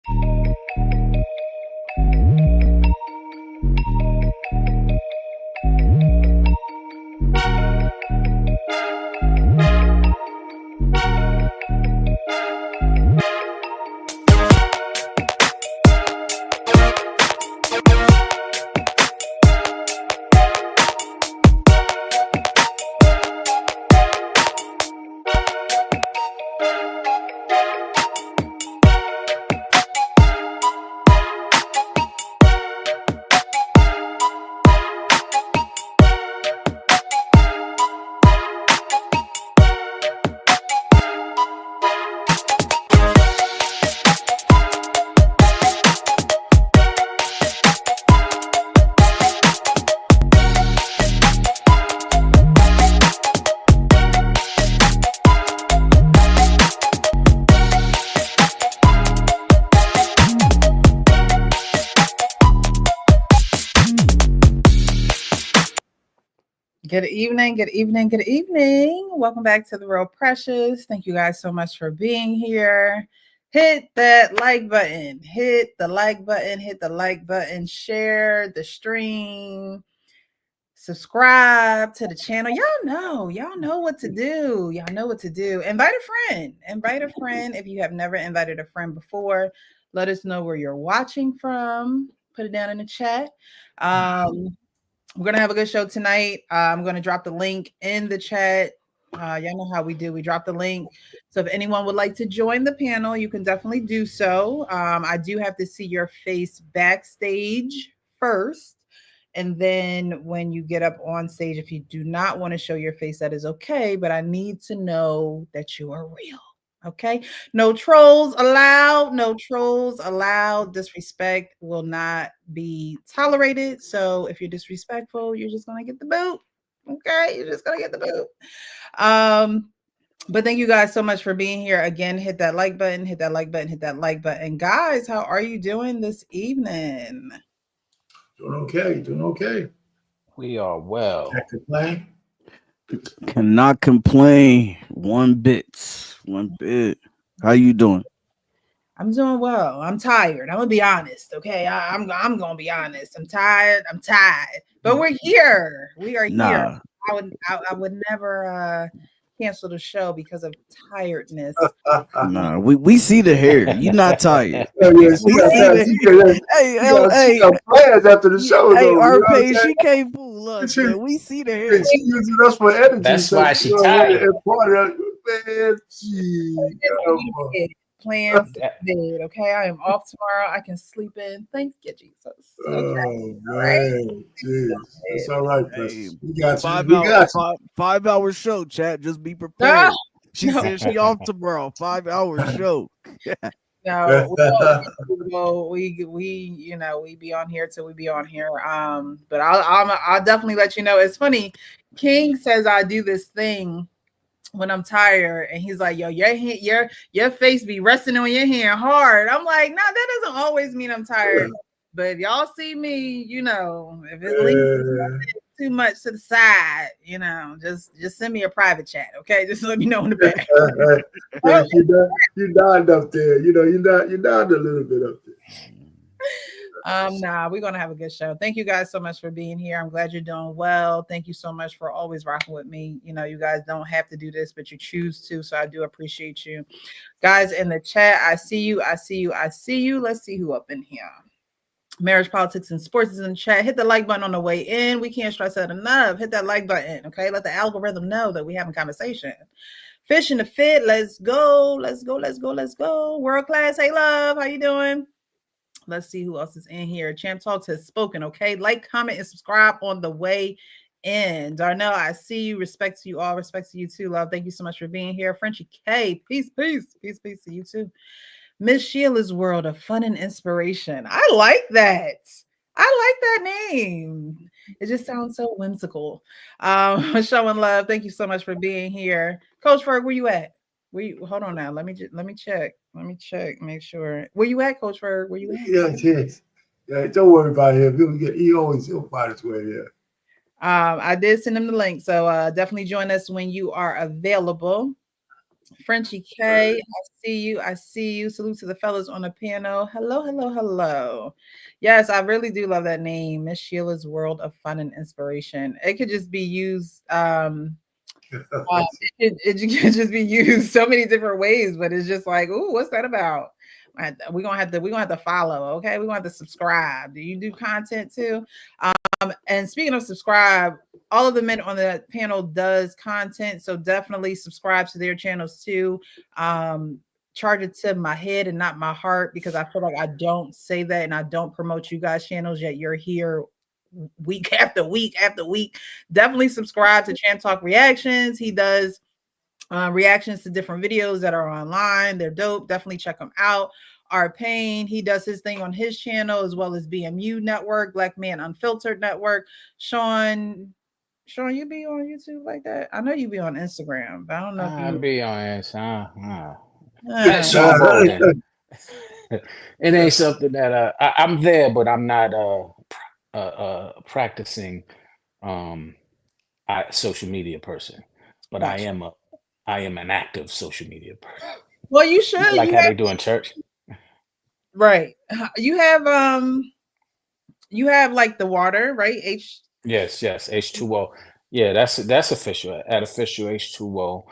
Good evening, good evening, good evening. Welcome back to The Real Precious. Thank you guys so much for being here. Hit that like button, hit the like button, hit the like button, share the stream, subscribe to the channel. Y'all know what to do. Y'all know what to do. Invite a friend. Invite a friend. If you have never invited a friend before, let us know where you're watching from. Put it down in the chat. We're gonna have a good show tonight. I'm gonna drop the link in the chat. Y'all know how we do. We drop the link. So if anyone would like to join the panel, you can definitely do so. I do have to see your face backstage first. And then when you get up on stage, if you do not want to show your face, that is okay. But I need to know that you are real. Okay. No trolls allowed. No trolls allowed. Disrespect will not be tolerated. So if you're disrespectful, you're just going to get the boot. Okay. You're just going to get the boot. But thank you guys so much for being here. Again, hit that like button, hit that like button, hit that like button. Guys, how are you doing this evening? Doing okay. Doing okay. We are well. Can't complain. Cannot complain one bit. One bit. How you doing? I'm doing well. I'm tired. I'm gonna be honest. Okay, I'm gonna be honest. I'm tired. But we're here. We are here. I would never cancel the show because of tiredness. Nah, we see the hair. You're not tired. Hey, plans after the show. Hey, though, RP, she can't fool us, man. We see the hair. She using us for energy. That's why she tired. Man, Plans made. Okay, I am off tomorrow. I can sleep in. Thank you, Jesus. Okay. Oh man, it's all right. Hey, we got you. 5 hour show, chat. Just be prepared. She said she off tomorrow. 5 hour show. No, we be on here till we be on here. But I'll definitely let you know. It's funny. King says I do this thing when I'm tired, and he's like, "Yo, your face be resting on your hand hard." I'm like, "No, that doesn't always mean I'm tired." But if y'all see me, if it's leaning too much to the side, just send me a private chat, okay? Just let me know in the back. You died up there, you died a little bit up there. We're gonna have a good show. Thank you guys so much for being here. I'm glad you're doing well. Thank you so much for always rocking with me. You guys don't have to do this, but you choose to, so I do appreciate you guys in the chat. I see you. Let's see who up in here. Marriage, politics, and sports is in the chat. Hit the like button on the way in. We can't stress that enough. Hit that like button, okay? Let the algorithm know that we having conversation. Fish in the fit. Let's go. World class. Hey, love. How you doing? Let's see who else is in here. Champ Talks has spoken, okay? Like, comment, and subscribe on the way in. Darnell, I see you. Respect to you all. Respect to you too, love. Thank you so much for being here. Frenchie K, peace to you too. Miss Sheila's World of Fun and Inspiration. I like that. I like that name. It just sounds so whimsical. Showing love. Thank you so much for being here. Coach Ferg, where you at? Hold on now. Let me check. Make sure. Where you at, Coach Ferg? Where you at? Yeah, don't worry about him. He'll find his way there. I did send him the link, so definitely join us when you are available. Frenchie K, I see you. I see you. Salute to the fellas on the piano. Hello, hello, hello. Yes, I really do love that name, Miss Sheila's World of Fun and Inspiration. It could just be used. It could just be used so many different ways, but it's just like, ooh, what's that about? We're gonna have to follow. Okay, we're gonna have to subscribe. Do you do content too? And speaking of subscribe, all of the men on the panel does content, so definitely subscribe to their channels too. Charge it to my head and not my heart, because I feel like I don't say that and I don't promote you guys' channels, yet you're here week after week after week. Definitely subscribe to Champ Talk Reactions. He does reactions to different videos that are online. They're dope. Definitely check them out. Art Payne, he does his thing on his channel, as well as BMU Network, Black Man Unfiltered Network. Sean, you be on YouTube like that? I know you be on Instagram, but I don't know I if you be on Instagram. Yes, It ain't something that I'm there, but I'm not practicing social media person. But Gotcha. I am an active social media person. Well, you should. Like how they do in church. Right. You have like the water, right? Yes, H2O. Yeah, that's official. At official H2O,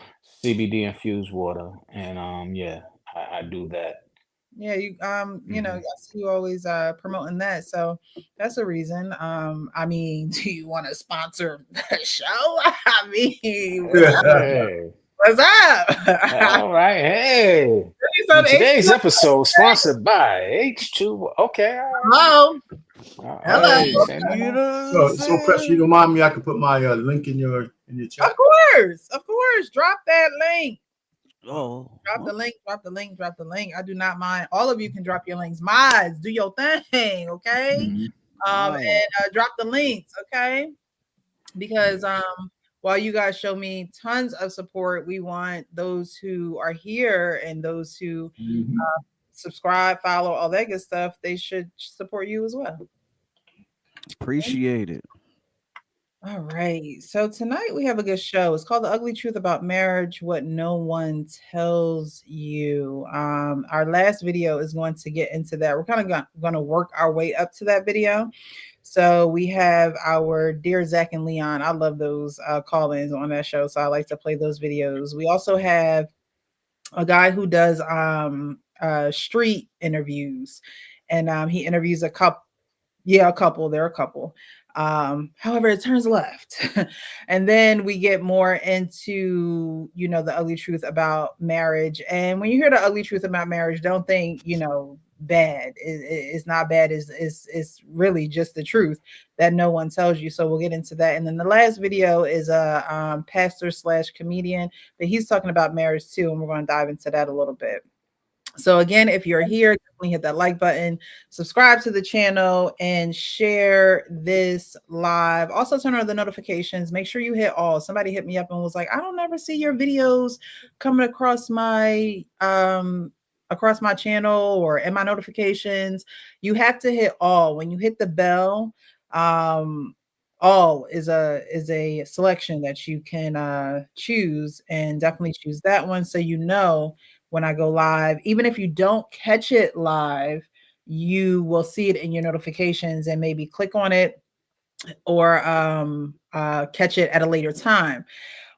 CBD infused water, and yeah, I do that. Yeah, you know, I see you always promoting that, so that's a reason. I mean, do you want to sponsor the show? I mean, Hey, what's up? all right, hey. Today's episode sponsored by H2O. Okay, Hello. Hello. So Press, you don't mind me? I can put my link in your chat. Of course. Drop that link. Oh, Drop the link. I do not mind. All of you can drop your links. Mods, do your thing, okay? And drop the links, okay? Because while you guys show me tons of support, we want those who are here and those who subscribe, follow, all that good stuff. They should support you as well. Appreciate it. All right. So tonight we have a good show. It's called The Ugly Truth About Marriage, What No One Tells You. Our last video is going to get into that. We're kind of going to work our way up to that video. So we have our Dear Zach and Leon. I love those call-ins on that show, so I like to play those videos. We also have a guy who does street interviews, and he interviews a couple. Yeah, a couple. They're a couple. However, it turns left. And then we get more into, you know, the ugly truth about marriage. And when you hear the ugly truth about marriage, don't think, you know, bad. It's not bad. It's really just the truth that no one tells you. So we'll get into that. And then the last video is a pastor/comedian, but he's talking about marriage too. And we're going to dive into that a little bit. So again, if you're here, definitely hit that like button, subscribe to the channel, and share this live. Also turn on the notifications. Make sure you hit all. Somebody hit me up and was like, I don't ever see your videos coming across my channel or in my notifications. You have to hit all. When you hit the bell, all is a selection that you can choose, and definitely choose that one so you know when I go live. Even if you don't catch it live, you will see it in your notifications and maybe click on it or catch it at a later time.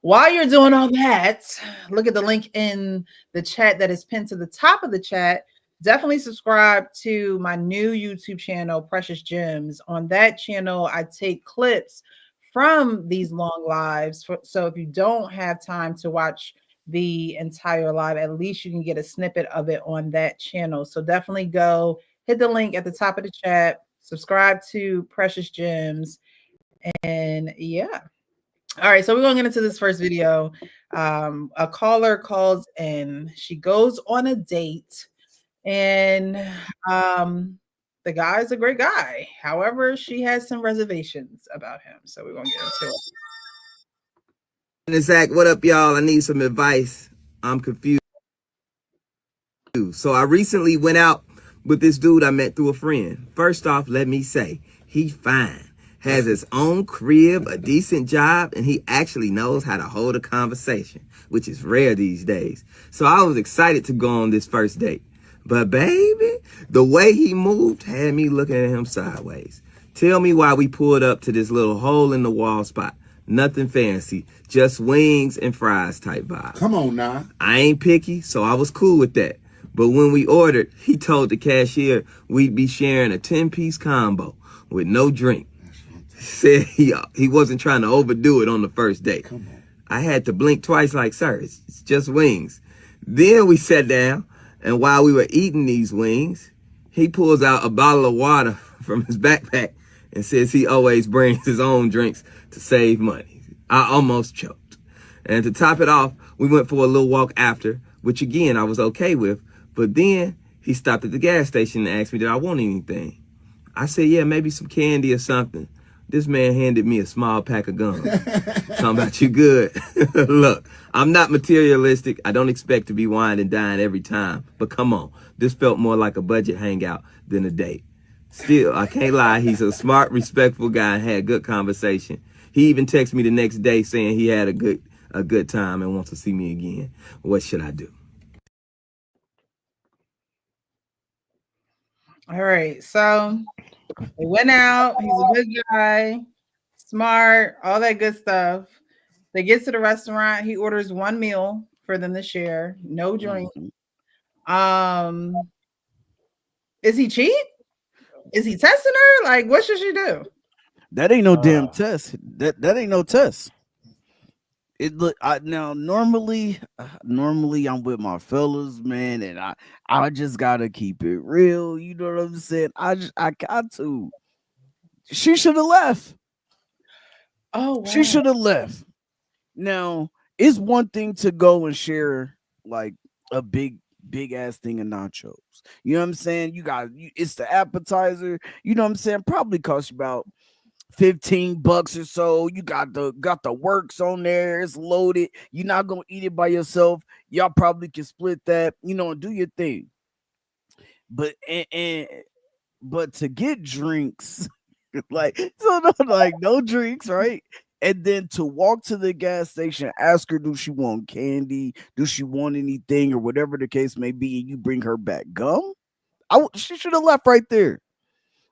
While you're doing all that, look at the link in the chat that is pinned to the top of the chat. Definitely subscribe to my new YouTube channel, Precious Gems. On that channel, I take clips from these long lives. So if you don't have time to watch the entire live, at least you can get a snippet of it on that channel. So definitely go hit the link at the top of the chat, subscribe to Precious Gems, and yeah. All right, so we're going to get into this first video. A caller calls in. She goes on a date, and the guy is a great guy. However, she has some reservations about him. So we're going to get into it. Zach, what up, y'all? I need some advice. I'm confused. So I recently went out with this dude I met through a friend. First off, let me say, he fine. has his own crib, a decent job, and he actually knows how to hold a conversation, which is rare these days. So I was excited to go on this first date. But baby, the way he moved had me looking at him sideways. Tell me why we pulled up to this little hole in the wall spot. Nothing fancy, just wings and fries type vibe. Come on now. I ain't picky, so I was cool with that. But when we ordered, he told the cashier we'd be sharing a 10-piece combo with no drink. Said he wasn't trying to overdo it on the first date. Come on. I had to blink twice like, sir, it's just wings. Then we sat down, and while we were eating these wings, he pulls out a bottle of water from his backpack and says he always brings his own drinks to save money. I almost choked. And to top it off, we went for a little walk after, which again, I was okay with. But then he stopped at the gas station and asked me, did I want anything? I said, yeah, maybe some candy or something. This man handed me a small pack of gum. Talking about you good. Look, I'm not materialistic. I don't expect to be wine and dine every time. But come on, this felt more like a budget hangout than a date. Still, I can't lie. He's a smart, respectful guy and had good conversation. He even texted me the next day saying he had a good time and wants to see me again. What should I do? All right. So they went out. He's a good guy, smart, all that good stuff. They get to the restaurant. He orders one meal for them to share, no drink. Is he cheat? Is he testing her? Like, what should she do? That ain't no damn test. That ain't no test. It look now normally I'm with my fellas, man, and I just gotta keep it real. You know what I'm saying? I got to. She should have left. Oh, wow. She should have left. Now, it's one thing to go and share like a big ass thing of nachos. You know what I'm saying? It's the appetizer. You know what I'm saying? Probably cost you about $15 or so. You got the works on there. It's loaded. You're not gonna eat it by yourself. Y'all probably can split that, you know, and do your thing. But but to get drinks, like no drinks, right? And then to walk to the gas station, ask her, do she want candy? Do she want anything or whatever the case may be? And you bring her back gum? She should have left right there.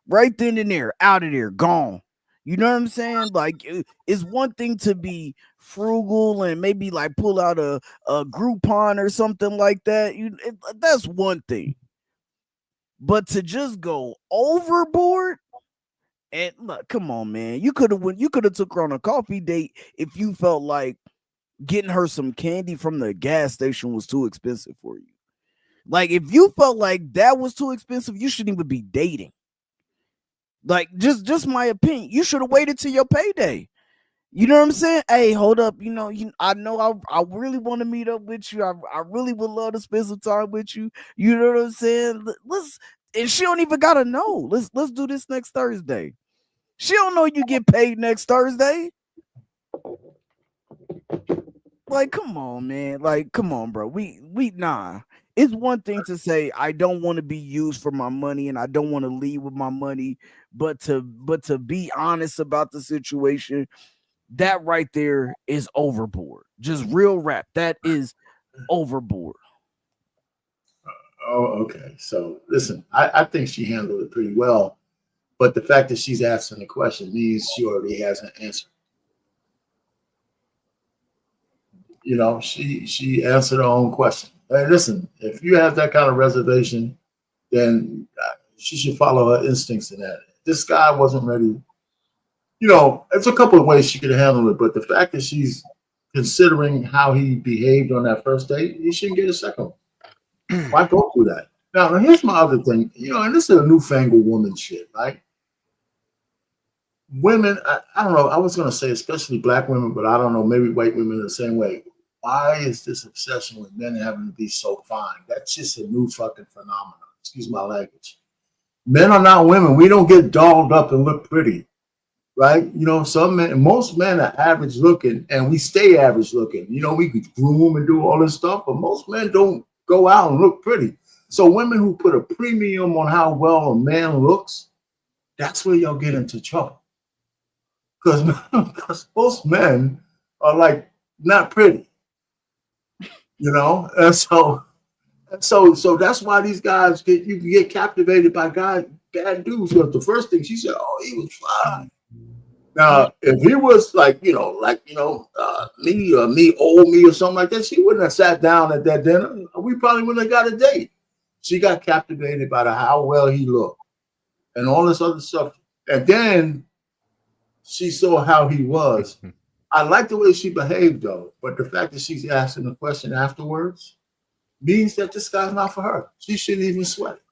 Right then and there. Out of there. Gone. You know what I'm saying? Like, it's one thing to be frugal and maybe like pull out a Groupon or something like that. That's one thing. But to just go overboard, and look, come on, man. You could have took her on a coffee date if you felt like getting her some candy from the gas station was too expensive for you. Like, if you felt like that was too expensive, you shouldn't even be dating. Like, just my opinion. You should have waited till your payday. You know what I'm saying? Hey, hold up. I know I really want to meet up with you. I really would love to spend some time with you. You know what I'm saying? And she don't even gotta know. Let's do this next Thursday. She don't know you get paid next Thursday. Like, come on, man. Like, come on, bro. We nah. It's one thing to say I don't want to be used for my money and I don't want to leave with my money, but to be honest about the situation, that right there is overboard. Just real rap. That is overboard. Oh, okay. So listen, I think she handled it pretty well, but the fact that she's asking the question means she already has an answer. You know, she answered her own question. Hey, listen, if you have that kind of reservation, then she should follow her instincts in that. This guy wasn't ready. You know, there's a couple of ways she could handle it, but the fact that she's considering how he behaved on that first date, he shouldn't get a second one. Why go through that? Now, here's my other thing. You know, and this is a newfangled woman shit, right? Women, I don't know. I was going to say especially black women, but I don't know. Maybe white women are the same way. Why is this obsession with men having to be so fine? That's just a new fucking phenomenon. Excuse my language. Men are not women. We don't get dolled up and look pretty, right? You know, most men are average looking, and we stay average looking. You know, we could groom and do all this stuff, but most men don't go out and look pretty. So women who put a premium on how well a man looks, that's where y'all get into trouble. because most men are like not pretty, and so that's why these guys you can get captivated by guys, bad dudes. Because the first thing she said, "Oh, he was fine." Now, if he was me or old me or something like that, she wouldn't have sat down at that dinner. We probably wouldn't have got a date. She got captivated by how well he looked and all this other stuff. And then she saw how he was. I like the way she behaved, though. But the fact that she's asking the question afterwards means that this guy's not for her. She shouldn't even sweat it.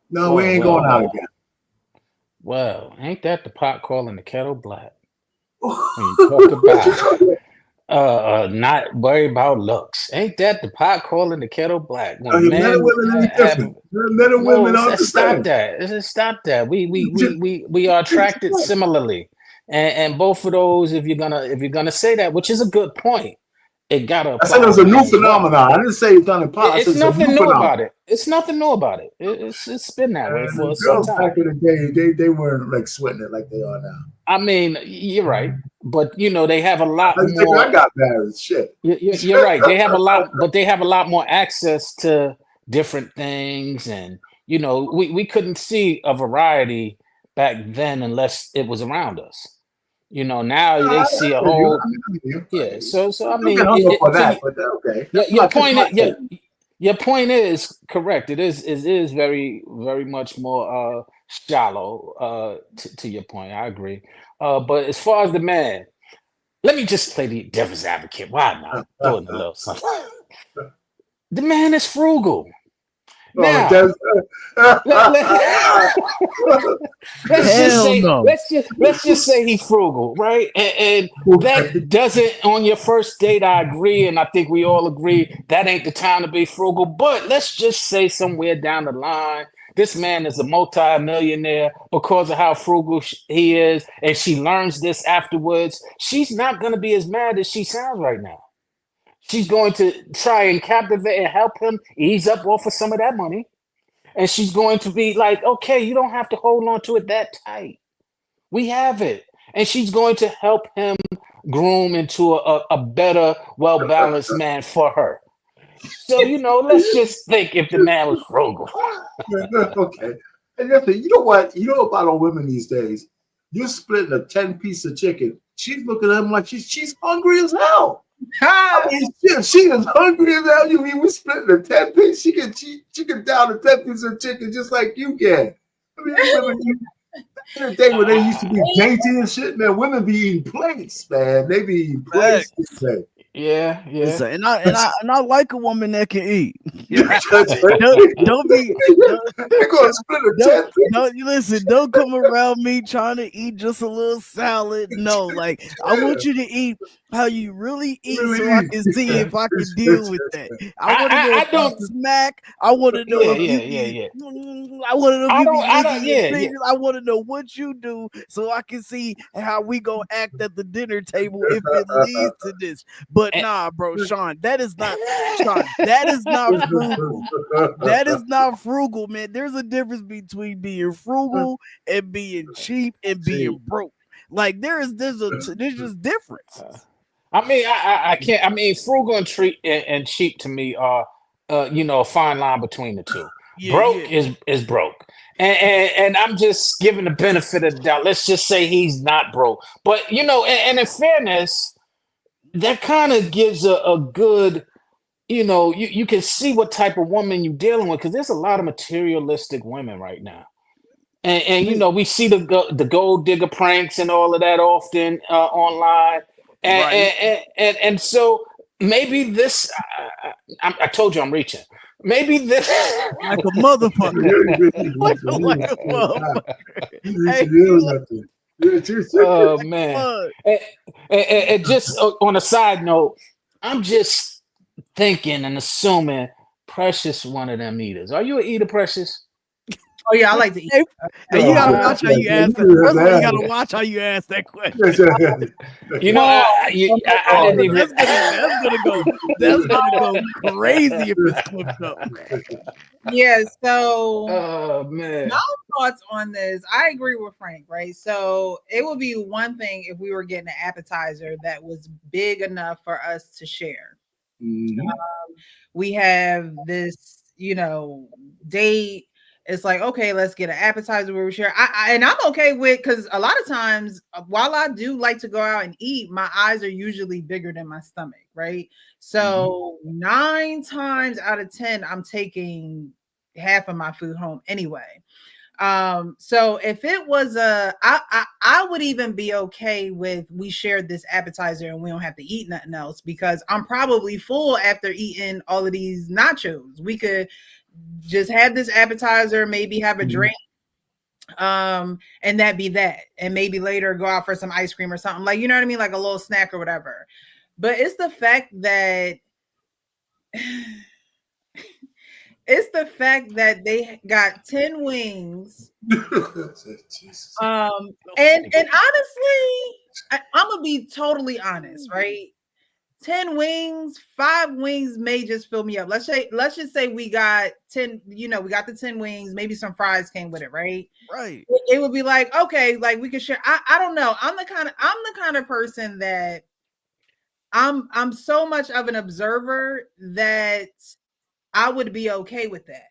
No, we ain't going out again. Well, ain't that the pot calling the kettle black? When you talk about not worry about looks, ain't that the pot calling the kettle black? When men and women are different. Men and women are the same. Stop that! Stop that! We are attracted similarly, and both of those. If you're gonna say that, which is a good point, it gotta. I said it was a new phenomenon. I didn't say it's done in past. It's nothing new about it. It's nothing new about it. It's been that way for some time. Back in the day, they weren't like sweating it like they are now. I mean, you're right, but they have a lot more. I got married. Shit. You're right. They have a lot, but they have a lot more access to different things, and we couldn't see a variety back then unless it was around us. Now they see a whole. Yeah. So I mean, your point is correct. It is very, very much more shallow. To your point, I agree. But as far as the man, let me just play the devil's advocate. Why not? Doing a little something. The man is frugal. Now, let's just say he's frugal, right? And that doesn't, on your first date, I agree, and I think we all agree that ain't the time to be frugal. But let's just say somewhere down the line, this man is a multi-millionaire because of how frugal he is, and she learns this afterwards. She's not going to be as mad as she sounds right now. She's going to try and captivate and help him ease up off of some of that money. And she's going to be like, okay, you don't have to hold on to it that tight. We have it. And she's going to help him groom into a better, well-balanced man for her. So, let's just think if the man was frugal. Okay. And you know what? You know about all women these days? You're splitting a 10-piece of chicken. She's looking at him like she's hungry as hell. I mean, she is hungry as hell. You mean we're splitting a 10-piece? She can down a 10-piece of chicken just like you can. I mean, in the day when they used to be dainty and shit, man, women be eating plates, man. They be eating plates. Yeah. Listen, and I like a woman that can eat. don't be. They're gonna split a 10-piece. Listen, don't come around me trying to eat just a little salad. No, like I want you to eat how you really eat, so I can see if I can deal with that. I want to know if you smack. I want to know if you. I want to know if you. I want to know what you do, so I can see how we gonna act at the dinner table if it leads to this. But nah, bro, Sean, that is not frugal. That is not frugal, man. There's a difference between being frugal and being cheap and being broke. Like there's just difference. I mean, I can't. I mean, frugal and cheap to me are, a fine line between the two. Broke is broke, and I'm just giving the benefit of the doubt. Let's just say he's not broke, but and in fairness, that kind of gives a good, you can see what type of woman you're dealing with, because there's a lot of materialistic women right now. And we see the gold digger pranks and all of that often online. And so maybe this, I told you I'm reaching. Maybe this like a motherfucker. like a motherfucker. Oh man! And just on a side note, I'm just thinking and assuming Precious one of them eaters. Are you an eater, Precious? Oh yeah, I like to eat. Hey, hey, you gotta watch how you Yeah, ask that. yeah, First of all, you man. gotta watch how you ask that question. You know, I didn't even. That's gonna go crazy if it's clipped up. Yeah, so Oh man. my thoughts on this, I agree with Frank, right? So it would be one thing if we were getting an appetizer that was big enough for us to share. Mhm. We have this, date. It's like, okay, let's get an appetizer where we share. And I'm okay with, because a lot of times, while I do like to go out and eat, my eyes are usually bigger than my stomach, right? So 9 times out of 10, I'm taking half of my food home anyway. So if it was I would even be okay with we shared this appetizer and we don't have to eat nothing else, because I'm probably full after eating all of these nachos. We could just have this appetizer, maybe have a drink, and that be that, and maybe later go out for some ice cream or something, like, you know what I mean, like a little snack or whatever. But it's the fact that they got 10 wings. Jesus. And honestly, I'm gonna be totally honest, right? 10 wings, 5 wings may just fill me up. Let's just say we got 10, we got the 10 wings, maybe some fries came with it, right? Right. It would be like, okay, like we could share. I don't know. I'm the kind of person that I'm so much of an observer that I would be okay with that.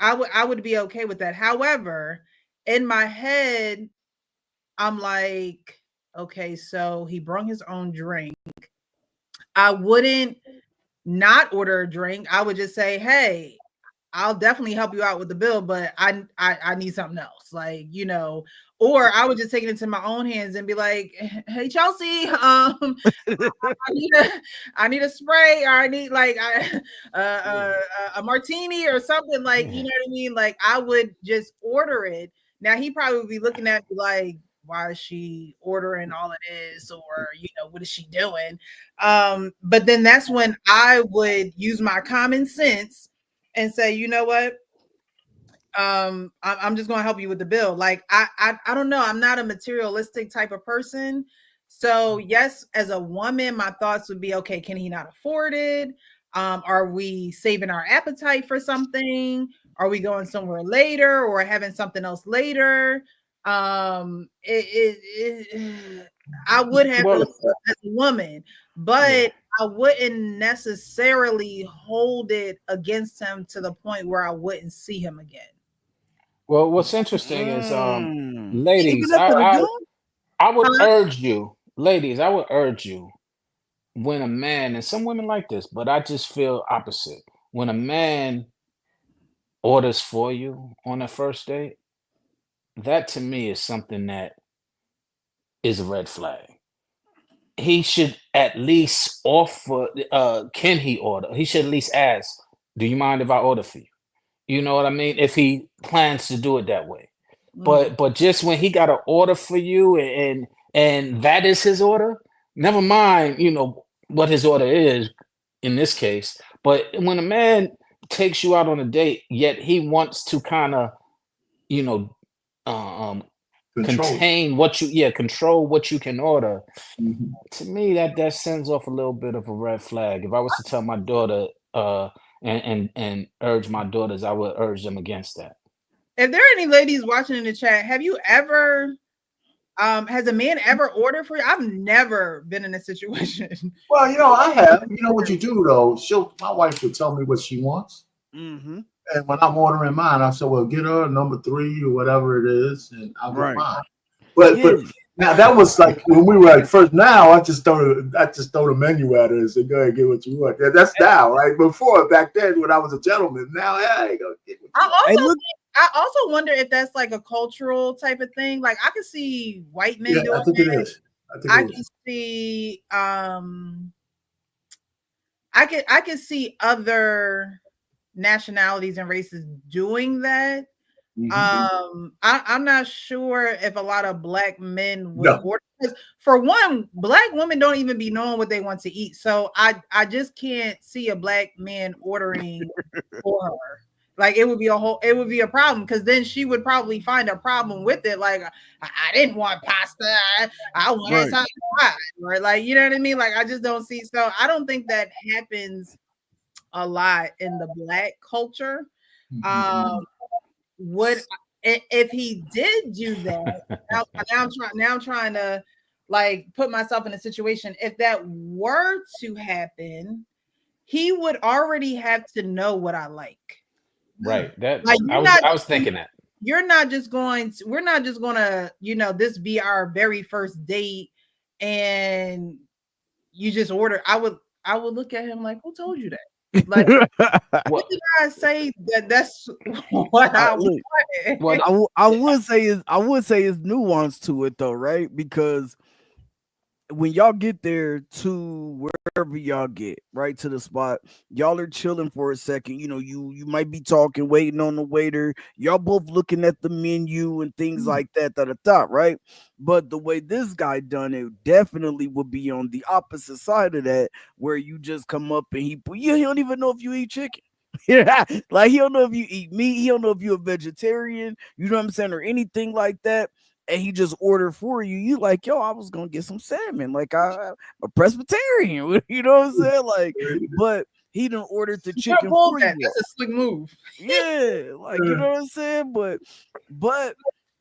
I would be okay with that. However, in my head, I'm like, okay, so he brought his own drink. I wouldn't not order a drink. I would just say, hey, I'll definitely help you out with the bill, but I need something else. Like, or I would just take it into my own hands and be like, hey Chelsea, I need a spray, or I need like a martini or something, like, you know what I mean? Like, I would just order it. Now he probably would be looking at me like, why is she ordering all of this, or what is she doing? But then that's when I would use my common sense and say, you know what? I'm just gonna help you with the bill. Like, I don't know. I'm not a materialistic type of person. So yes, as a woman, my thoughts would be, okay, can he not afford it? Are we saving our appetite for something? Are we going somewhere later or having something else later? I would have to as a woman, but I wouldn't necessarily hold it against him to the point where I wouldn't see him again. Well, what's interesting is, Even ladies, after the gun? I would Huh? urge you, ladies, I would urge you, when a man, and some women like this, but I just feel opposite. When a man orders for you on a first date, that to me is something that is a red flag. He should at least offer, can he order? He should at least ask, do you mind if I order for you? You know what I mean? If he plans to do it that way. But just when he got an order for you, and that is his order, never mind, what his order is in this case. But when a man takes you out on a date, yet he wants to kind of, you know, um, control what you can order. Mhm. To me, that sends off a little bit of a red flag. If I was to tell my daughter, and urge my daughters, I would urge them against that. If there are any ladies watching in the chat, have you ever has a man ever ordered for you? I've never been in a situation. Well, I have. You know what you do though? My wife will tell me what she wants, Mm-hmm. and when I'm ordering mine, I say, "Well, get her number 3 or whatever it is, and I'll get mine." But now that was like when we were like first. Now I just throw the menu at her and say, "Go ahead, get what you want." That's now, right? Before, back then, when I was a gentleman. Now, hey, go get what you want. I also wonder if that's like a cultural type of thing. Like, I can see white men doing I think that. it is. I can see I can see other nationalities and races doing that. I'm not sure if a lot of black men would order, because for one, black women don't even be knowing what they want to eat. So I just can't see a black man ordering for her. Like it would be a problem because then she would probably find a problem with it. Like I didn't want pasta, I wanted something hot, or like you know what I mean. Like I just don't see. So I don't think that happens a lot in the Black culture. Would if he did do that? Now I'm trying to like put myself in a situation. If that were to happen, he would already have to know what I like. Right. That Like I was thinking that. We're not just going to, this be our very first date and you just order. I would look at him like, who told you that? Like, what did I say that's what I wanted? Well, I would say is nuance to it though, right? Because when y'all get there to wherever y'all get, right to the spot, y'all are chilling for a second. You might be talking, waiting on the waiter. Y'all both looking at the menu and things like that, right? But the way this guy done it definitely would be on the opposite side of that, where you just come up and he don't even know if you eat chicken. Yeah, like he don't know if you eat meat, he don't know if you're a vegetarian, you know what I'm saying, or anything like that. And he just ordered for you. You like, yo, I was gonna get some salmon. Like I'm a Presbyterian, you know what I'm saying? Like, but he done ordered the chicken for you. That's a slick move. Yeah, like you know what I'm saying? But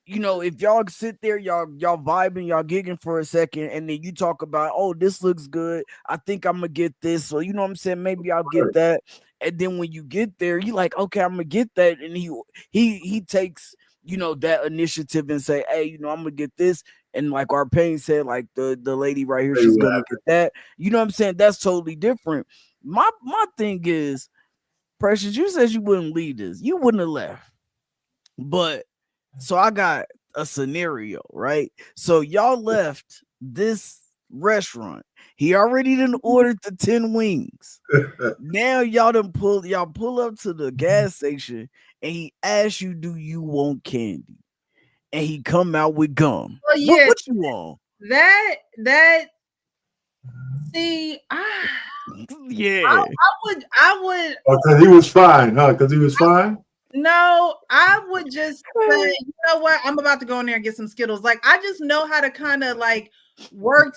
if y'all sit there, y'all vibing, y'all gigging for a second, and then you talk about, oh, this looks good. I think I'm gonna get this. So you know what I'm saying? Maybe I'll get that. And then when you get there, you like, okay, I'm gonna get that. And he takes that initiative and say, hey, I'm gonna get this. And like Arpain said, like the lady right here, she's gonna get that. You know what I'm saying? That's totally different. My thing is, Precious, you said you wouldn't leave this. You wouldn't have left. But so I got a scenario, right? So y'all left this restaurant. He already done ordered the 10 wings. Now y'all pull up to the gas station and he asks you, do you want candy? And he come out with gum. Well, yeah, what you want? That see, yeah. I would because he was fine, huh? Because he was fine. No, I would just say, you know what? I'm about to go in there and get some Skittles. Like, I just know how to kind of like work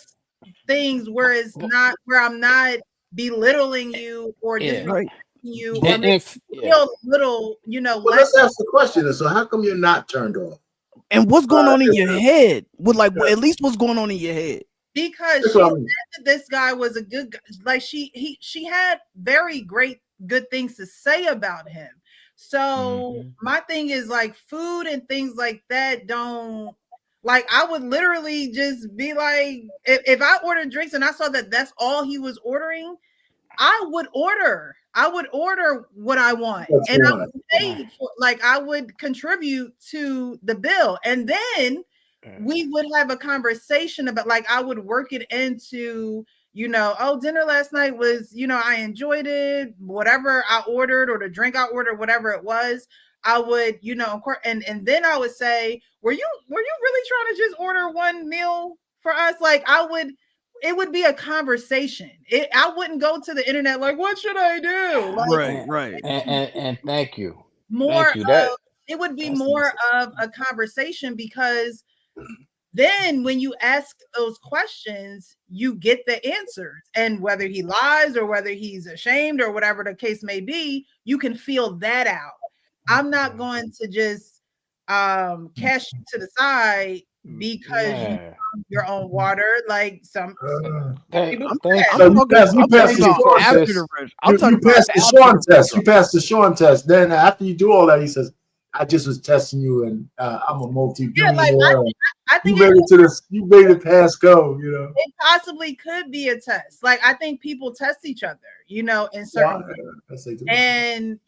things where it's not where I'm not belittling you or disrespecting you or feel little, Well, let's ask the question. So, how come you're not turned off? And what's going on in your head? At least what's going on in your head? Because she said that this guy was a good guy. Like she had very good things to say about him. So my thing is like food and things like that don't like I would literally just be like if I ordered drinks and I saw that that's all he was ordering, I would order what I want and I would pay for like I would contribute to the bill and then we would have a conversation about like I would work it into dinner last night was, I enjoyed it, whatever I ordered or the drink I ordered, whatever it was, I would, and then I would say, were you really trying to just order one meal for us? Like it would be a conversation. I wouldn't go to the internet like, what should I do? Like, right. And thank you. It would be more of a conversation because then when you ask those questions, you get the answers. And whether he lies or whether he's ashamed or whatever the case may be, you can feel that out. I'm not going to just cash you to the side because you found your own water. Like some people You passed the Sean test. Then after you do all that, he says, I just was testing you, and I'm a multi-billionaire. I think you made it pass go. It possibly could be a test. Like I think people test each other, in certain ways. And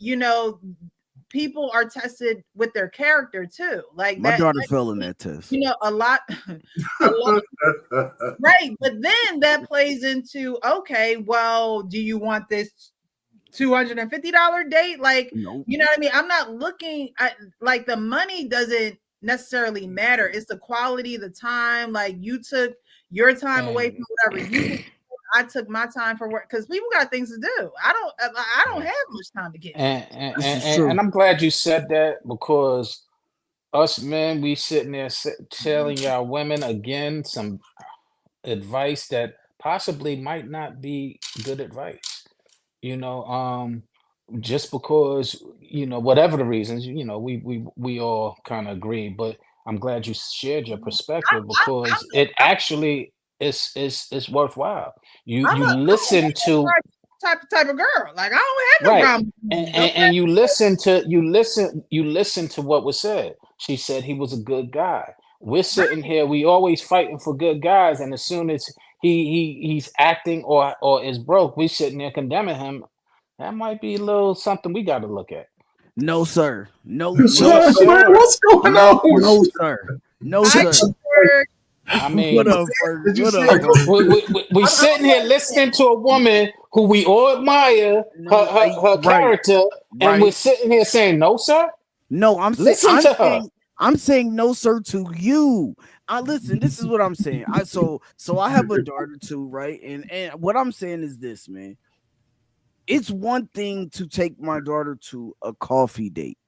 people are tested with their character too. Like my daughter fell in that test. A lot, right? But then that plays into okay. Well, do you want this $250 date? Like, nope. You know what I mean? I'm not looking at like the money doesn't necessarily matter. It's the quality, the time. Like you took your time away from whatever you I took my time for work because people got things to do. I don't have much time to get. This is true. And I'm glad you said that, because us men, we sitting there telling y'all women again some advice that possibly might not be good advice. Just because, whatever the reasons, we all kind of agree. But I'm glad you shared your perspective, because it actually is worthwhile. You listen to type of girl. Like, I don't have no right, problem. and you listen to what was said. She said he was a good guy. We're sitting here, we always fighting for good guys, and as soon as he's acting or is broke, we sitting there condemning him. That might be a little something we got to look at. No, sir. No, What's going no, on? no, sir. No, sir. I mean, What up, Ferg? Did you What say- up, Ferg? we sitting here listening to a woman who we all admire her Right. character, and Right. we're sitting here saying, "No, sir." No, I'm saying, Listen to her. I'm saying no, sir, to you. Listen, this is what I'm saying. So I have a daughter too, right? And what I'm saying is this, man. It's one thing to take my daughter to a coffee date,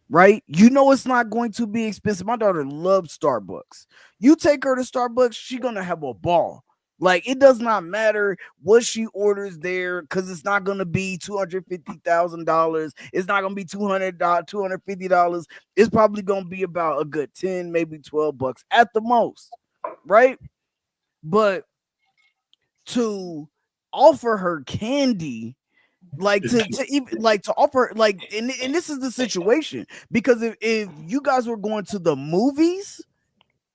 right? You know it's not going to be expensive. My daughter loves Starbucks. You take her to Starbucks, she's gonna have a ball. Like, it does not matter what she orders there, because it's not gonna be $250,000. It's not gonna be $200, $250. It's probably gonna be about a good 10, maybe $12 at the most, right? But to offer her candy, like to even like to offer, like, and this is the situation, because if you guys were going to the movies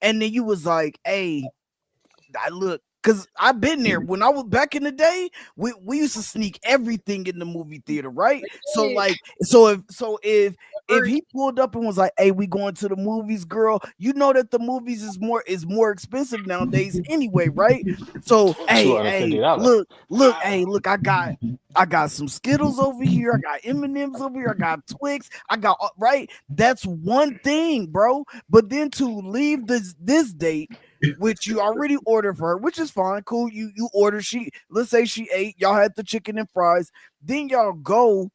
and then you was like, hey, I look, because I've been there when I was back in the day, we used to sneak everything in the movie theater, right? So if he pulled up and was like, hey, we going to the movies, girl, you know that the movies is more expensive nowadays anyway, right? So hey, $250. look, I got some Skittles over here, I got M&Ms over here, I got Twix, I got, right? That's one thing, bro. But then to leave this date, which you already ordered for her, which is fine, cool. You order, let's say she ate, y'all had the chicken and fries, then y'all go,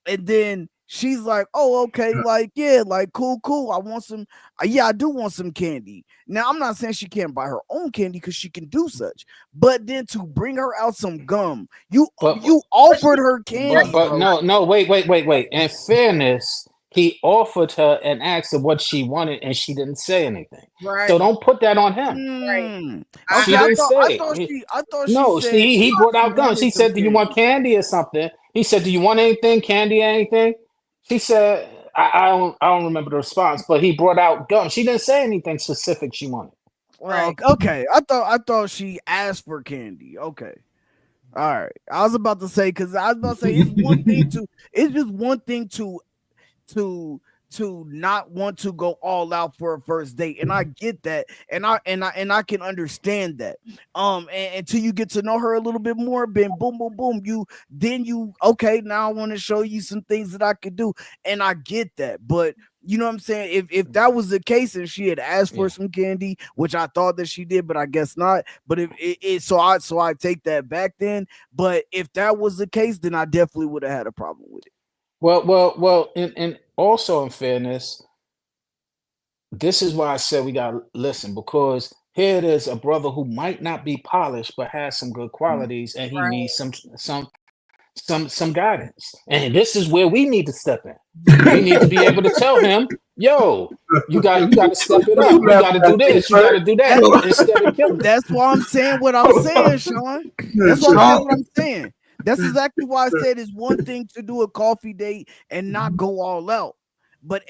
and then she's like, oh, okay, like, yeah, like, cool, I want some, I do want some candy. Now, I'm not saying she can't buy her own candy, because she can do such, but then to bring her out some gum, you offered her candy. But no, wait. In fairness, he offered her and asked her what she wanted, and she didn't say anything. Right. So don't put that on him. Right. She didn't say. I thought No, she said he brought out gum. She said, "Do you candy. want candy or something?" He said, "Do you want anything, candy, or anything?" She said, "I don't remember the response," but he brought out gum. She didn't say anything specific she wanted. Well, okay. I thought she asked for candy. Okay. All right. I was about to say, because I was about to say, it's just one thing to not want to go all out for a first date, and I get that, and I can understand that. And until you get to know her a little bit more, then boom, you okay, now I want to show you some things that I could do, and I get that. But you know what I'm saying? If that was the case and she had asked for some candy, which I thought that she did, but I guess not. But so I take that back then. But if that was the case, then I definitely would have had a problem with it. Well, and also in fairness, this is why I said we gotta listen, because here it is, a brother who might not be polished but has some good qualities, and he needs some guidance. And this is where we need to step in. We need to be able to tell him, yo, you got to step it up. You got to do this. You got to do that instead of killing. That's why I'm saying what I'm saying, Sean. That's what I'm saying. That's exactly why I said it's one thing to do a coffee date and not go all out. But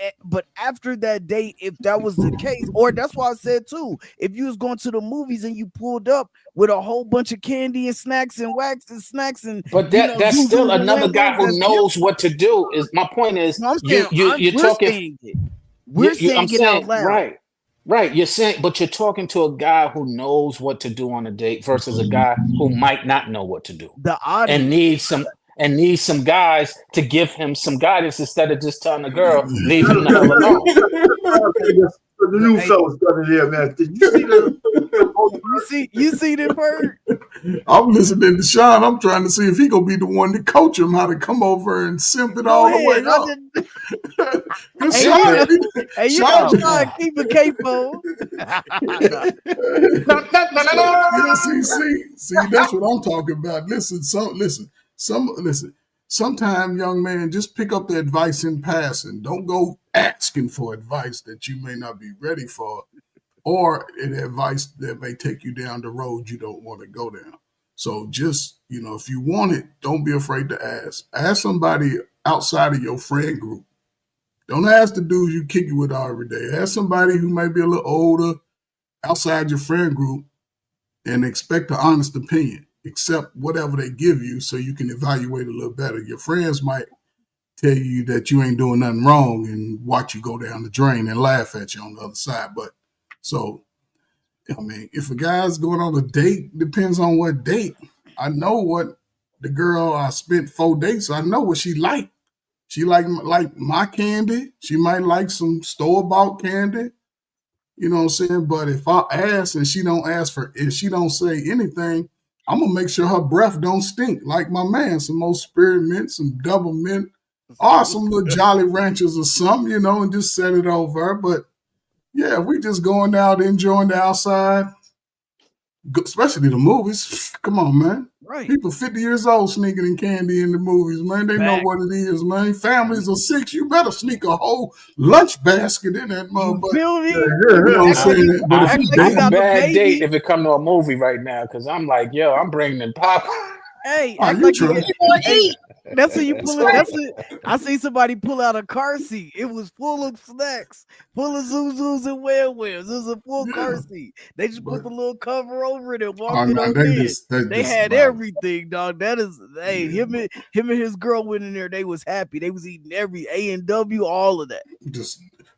after that date, if that was the case, or that's why I said too, if you was going to the movies and you pulled up with a whole bunch of candy and snacks and wax and snacks, and but that's still another guy who knows what to do. Is my point is you're talking. We're saying it out loud. Right. You're saying, but you're talking to a guy who knows what to do on a date versus a guy who might not know what to do and needs some guys to give him some guidance instead of just telling the girl, leave him the hell alone. The new fellas got in here, man. Did you see the? You see the bird? I'm listening to Sean. I'm trying to see if he gonna be the one to coach him how to come over and simp it all the way up. Good Hey, Sean, Hey, you Sean, know Sean keep a capo. yeah, see, that's what I'm talking about. Listen. Sometimes, young man, just pick up the advice in passing. Don't go asking for advice that you may not be ready for, or an advice that may take you down the road you don't want to go down. So just, if you want it, don't be afraid to ask. Ask somebody outside of your friend group. Don't ask the dudes you kick it with every day. Ask somebody who may be a little older outside your friend group and expect an honest opinion. Accept whatever they give you so you can evaluate a little better. Your friends might tell you that you ain't doing nothing wrong and watch you go down the drain and laugh at you on the other side. But so, if a guy's going on a date, depends on what date. I know what the girl I spent 4 dates, I know what she like. She like my candy. She might like some store-bought candy. You know what I'm saying? But if I ask and if she don't say anything, I'm gonna make sure her breath don't stink. Like my man, some more spearmint, some double mint, or some little Jolly Ranchers or something, and just set it over. But yeah, we just going out enjoying the outside, especially the movies. Come on, man. Right. People 50 years old sneaking in candy in the movies, man. They know what it is, man. Families of 6, you better sneak a whole lunch basket in that You motherfucker. feel me? You know what I'm saying? But if Act you like you date, got the Bad baby. date if it come to a movie right now, because I'm like, yo, I'm bringing in pop. Hey, oh, act you like you try. get, hey, that's when you pull it. That's it. I see somebody pull out a car seat. It was full of snacks, full of Zuzus and Wham-Whams. It was a full car Yeah, seat. They just put but the little cover over it and oh walked it no, on they in. just they They just had wow. everything, dog. That is, hey, Yeah, him and his girl went in there. They was happy. They was eating every A&W, all of that.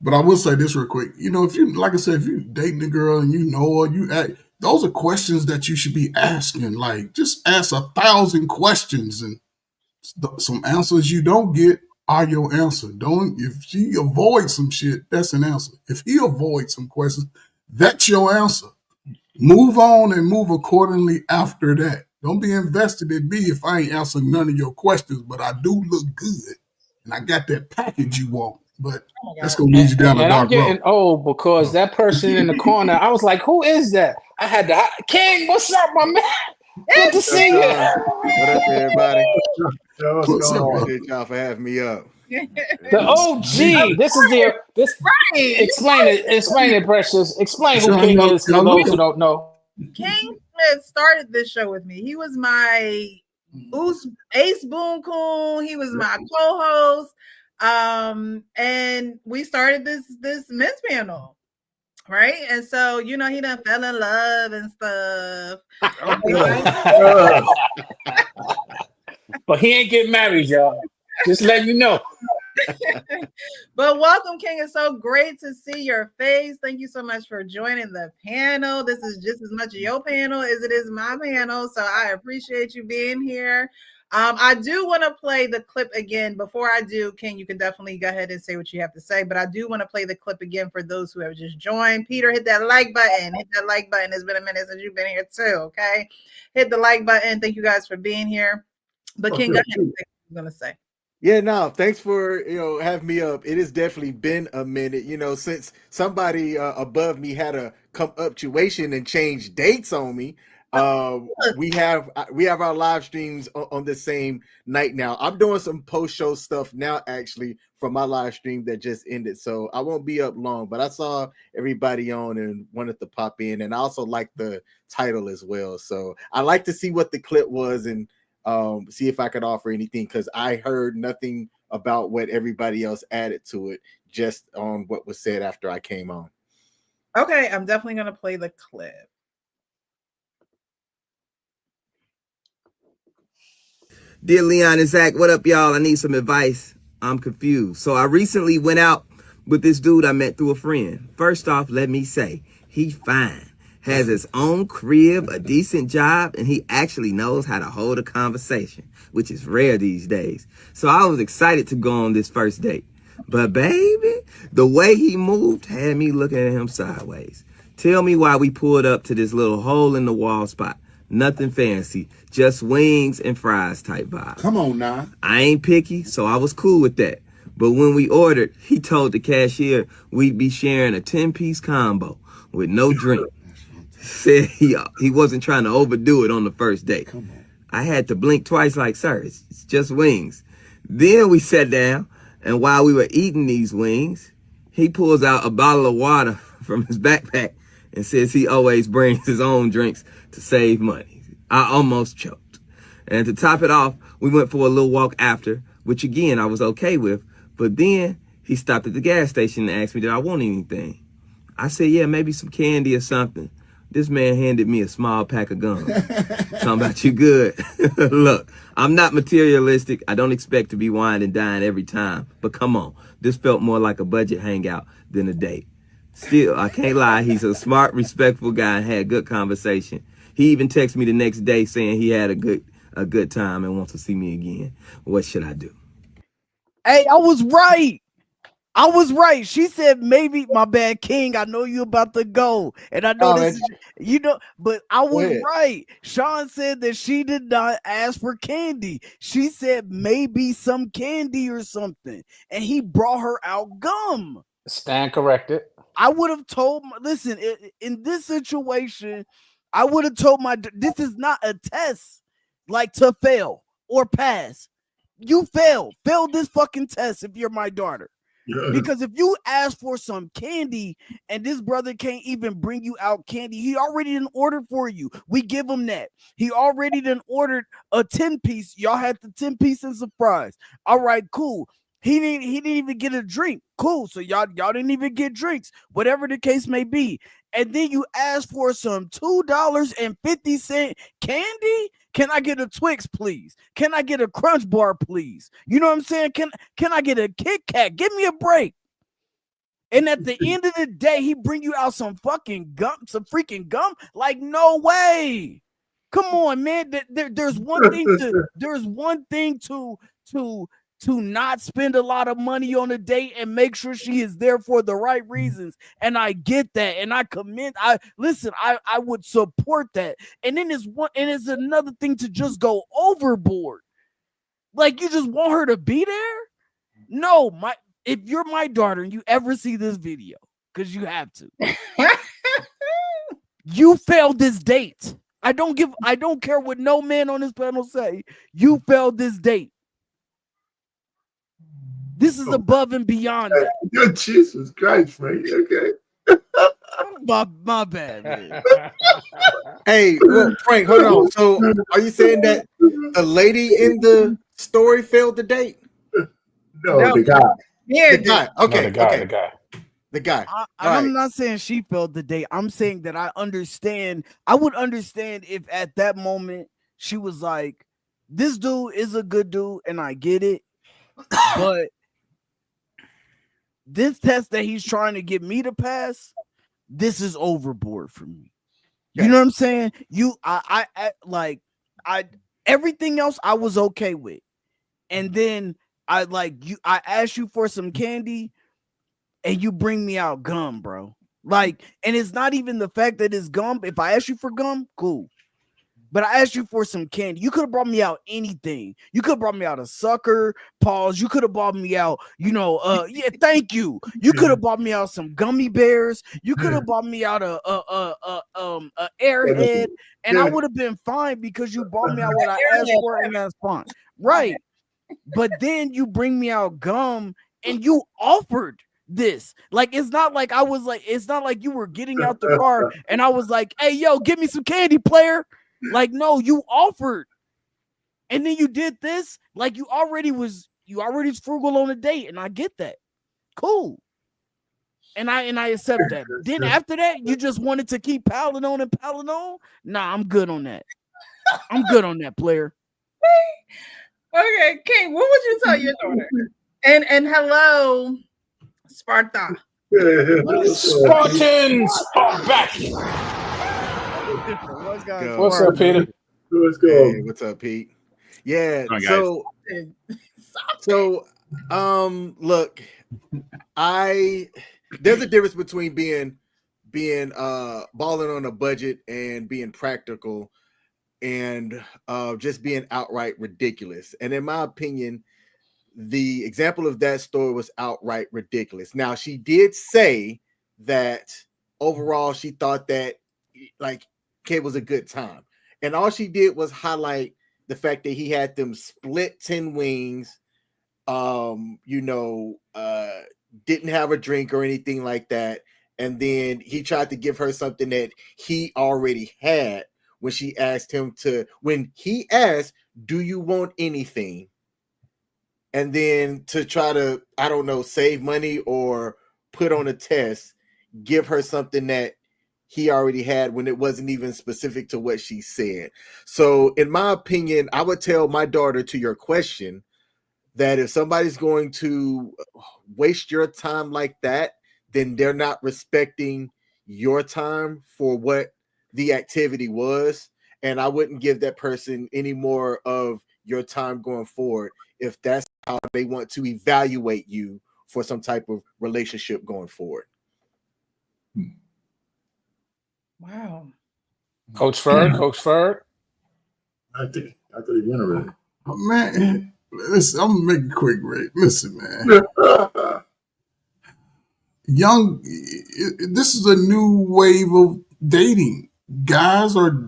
but I will say this real quick. If you, like I said, if you dating a girl and you know her, those are questions that you should be asking. Like, just ask 1,000 questions, and some answers you don't get are your answer. If she avoids some shit, that's an answer. If he avoids some questions, that's your answer. Move on and move accordingly after that. Don't be invested in me if I ain't answering none of your questions, but I do look good and I got that package you want. But Oh my that's God. gonna lead you down a And I'm dark road. getting old because So, that person in the corner, I was like, who is that? I had to, King, what's up, my man? Good to see you. What up, everybody? Yeah, what's what's going up, on? bro? Appreciate y'all for having me up. The OG. This is this. Right. Explain it, Precious. Explain who Sean, King y'all, is for y'all those who look don't know. King Smith started this show with me. He was my Ace Boon Coon. He was my co-host. And we started this men's panel, right? And so he done fell in love and stuff. But he ain't getting married, y'all. Just letting you know. But welcome, King. It's so great to see your face. Thank you so much for joining the panel. This is just as much of your panel as it is my panel. So I appreciate you being here. I do want to play the clip again. Before I do, King, you can definitely go ahead and say what you have to say. But I do want to play the clip again for those who have just joined. Peter, hit that like button. Hit that like button. It's been a minute since you've been here too, okay? Hit the like button. Thank you guys for being here. But King, go ahead and say what you're going to say. Yeah, no, thanks for having me up. It has definitely been a minute, since somebody above me had a come up situation and change dates on me. We have our live streams on the same night now. I'm doing some post show stuff now, actually, from my live stream that just ended, so I won't be up long. But I saw everybody on and wanted to pop in, and I also like the title as well. So I like to see what the clip was and see if I could offer anything, because I heard nothing about what everybody else added to it, just on what was said after I came on. Okay, I'm definitely going to play the clip. Dear Leon and Zach, what up, y'all? I need some advice. I'm confused. So I recently went out with this dude I met through a friend. First off, let me say, he fine. Has his own crib, a decent job, and he actually knows how to hold a conversation, which is rare these days. So I was excited to go on this first date. But baby, the way he moved had me looking at him sideways. Tell me why we pulled up to this little hole in the wall spot. Nothing fancy, just wings and fries type vibe. Come on now. I ain't picky, so I was cool with that. But when we ordered, he told the cashier we'd be sharing a 10-piece combo with no drink. Said he wasn't trying to overdo it on the first day. Come on. I had to blink twice like, sir, it's just wings. Then we sat down, and while we were eating these wings, he pulls out a bottle of water from his backpack and says he always brings his own drinks to save money. I almost choked. And to top it off, we went for a little walk after, which again, I was okay with. But then he stopped at the gas station and asked me, did I want anything? I said, yeah, maybe some candy or something. This man handed me a small pack of gum. Talking about you good. Look, I'm not materialistic. I don't expect to be wine and dine every time. But come on, this felt more like a budget hangout than a date. Still, I can't lie. He's a smart, respectful guy and had good conversation. He even texted me the next day saying he had a good time and wants to see me again. What should I do? Hey, I was right. I was right. She said, maybe, my bad, King, I know you about to go. And I know this is, you know, but I was right. Sean said that she did not ask for candy. She said maybe some candy or something. And he brought her out gum. Stand corrected. I would have told, listen, in this situation, I would have told this is not a test like to fail or pass. You fail this fucking test if you're my daughter. Because if you ask for some candy and this brother can't even bring you out candy, he already didn't order for you. We give him that. He already done ordered a 10-piece. Y'all had the 10-piece and surprise. All right, cool. He didn't even get a drink. Cool. So y'all didn't even get drinks, whatever the case may be. And then you ask for some $2.50 candy. Can I get a Twix, please? Can I get a Crunch Bar, please? You know what I'm saying? Can I get a Kit Kat? Give me a break. And at the end of the day, he bring you out some fucking gum, some freaking gum. Like, no way. Come on, man. There's one thing to not spend a lot of money on a date and make sure she is there for the right reasons. And I get that. And I commend, I would support that. And then it's another thing to just go overboard. Like, you just want her to be there? No, if you're my daughter and you ever see this video, because you have to, you failed this date. I don't care what no man on this panel say. You failed this date. This is above and beyond that. Jesus Christ, Frank. Okay. my bad, man. Hey, well, Frank, hold on. So are you saying that the lady in the story failed the date? No, the guy. Yeah, The guy. Okay. No, The guy. I'm not saying she failed the date. I'm saying that I would understand if at that moment she was like, this dude is a good dude and I get it. But this test that he's trying to get me to pass, this is overboard for me. You know what I'm saying? I everything else I was okay with. And then I asked you for some candy and you bring me out gum, bro. Like, and it's not even the fact that it's gum. If I ask you for gum, cool. But I asked you for some candy. You could have brought me out anything. You could have brought me out a sucker, pause. You could have brought me out, thank you. You could have brought me out some gummy bears. You could have brought me out a airhead, and I would have been fine because you brought me out what I asked for, and that's fine. Right. But then you bring me out gum and you offered this. Like, it's not like you were getting out the car and I was like, hey, yo, give me some candy, player. Like, no, you offered. And then you did this. Like, you already was frugal on a date, and I get that. Cool. And I accept that. Then after that, you just wanted to keep piling on and piling on. Nah, I'm good on that. I'm good on that, player. Okay, King, what would you tell your daughter? And hello, Sparta. Spartans are back. What's up, Peter? Let's go. Hey, what's up, Pete? Yeah. On, So, look, there's a difference between being balling on a budget and being practical. and just being outright ridiculous. And in my opinion, the example of that story was outright ridiculous. Now, she did say that overall she thought that like it was a good time, and all she did was highlight the fact that he had them split 10 wings, didn't have a drink or anything like that, and then he tried to give her something that he already had when he asked, do you want anything? And then to try to, I don't know, save money or put on a test, give her something that he already had when it wasn't even specific to what she said. So in my opinion, I would tell my daughter, to your question, that if somebody's going to waste your time like that, then they're not respecting your time for what the activity was. And I wouldn't give that person any more of your time going forward if that's how they want to evaluate you for some type of relationship going forward. Wow. Coach Ferg. I thought he went already. Oh, man, listen, I'm gonna make it quick, Ray. Listen, man. This is a new wave of dating. Guys are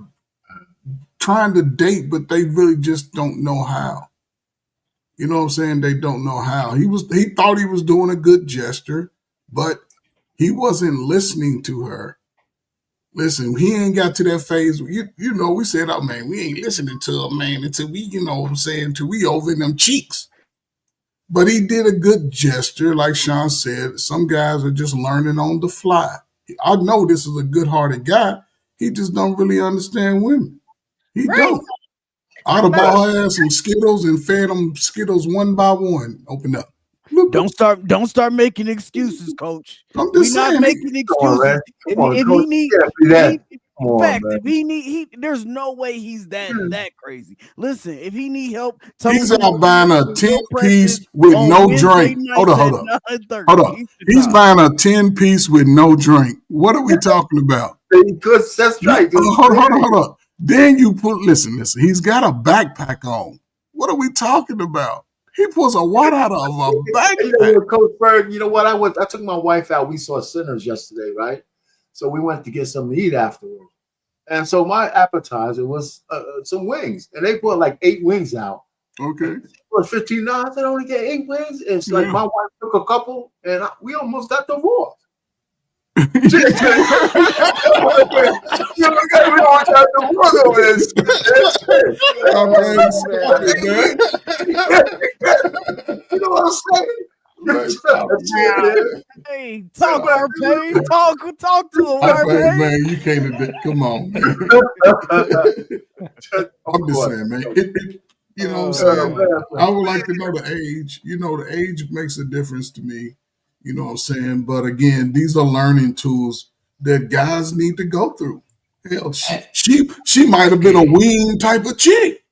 trying to date, but they really just don't know how. You know what I'm saying? They don't know how. He thought he was doing a good gesture, but he wasn't listening to her. Listen, he ain't got to that phase. We said, oh, man, we ain't listening to a man until we, until we over in them cheeks. But he did a good gesture, like Sean said. Some guys are just learning on the fly. I know this is a good-hearted guy. He just don't really understand women. He don't. I'd have bought her some Skittles and fed them Skittles one by one. Open up. Don't start making excuses, Coach. I'm We're just saying. not making excuses. There's no way he's that crazy. Listen, if he need help, he's out buying a 10-piece with no drink. Hold on. He's buying a 10-piece with no drink. What are we talking about? That's right. Hold on. Then you listen. He's got a backpack on. What are we talking about? He pulls a what out of a backpack? Coach Berg, you know what? I took my wife out. We saw Sinners yesterday, right? So we went to get something to eat afterwards. And so my appetizer was some wings. And they put like 8 wings out. Okay. For $15, I only get 8 wings. It's like my wife took a couple, and we almost got divorced. You know what I'm saying? Hey, talk to him, RP. Man, you can't. Come on, man. I'm just saying, man. You know what I'm saying? I would like to know the age. The age makes a difference to me. You know what I'm saying? But again, these are learning tools that guys need to go through. Hell, she might have been a wing type of chick.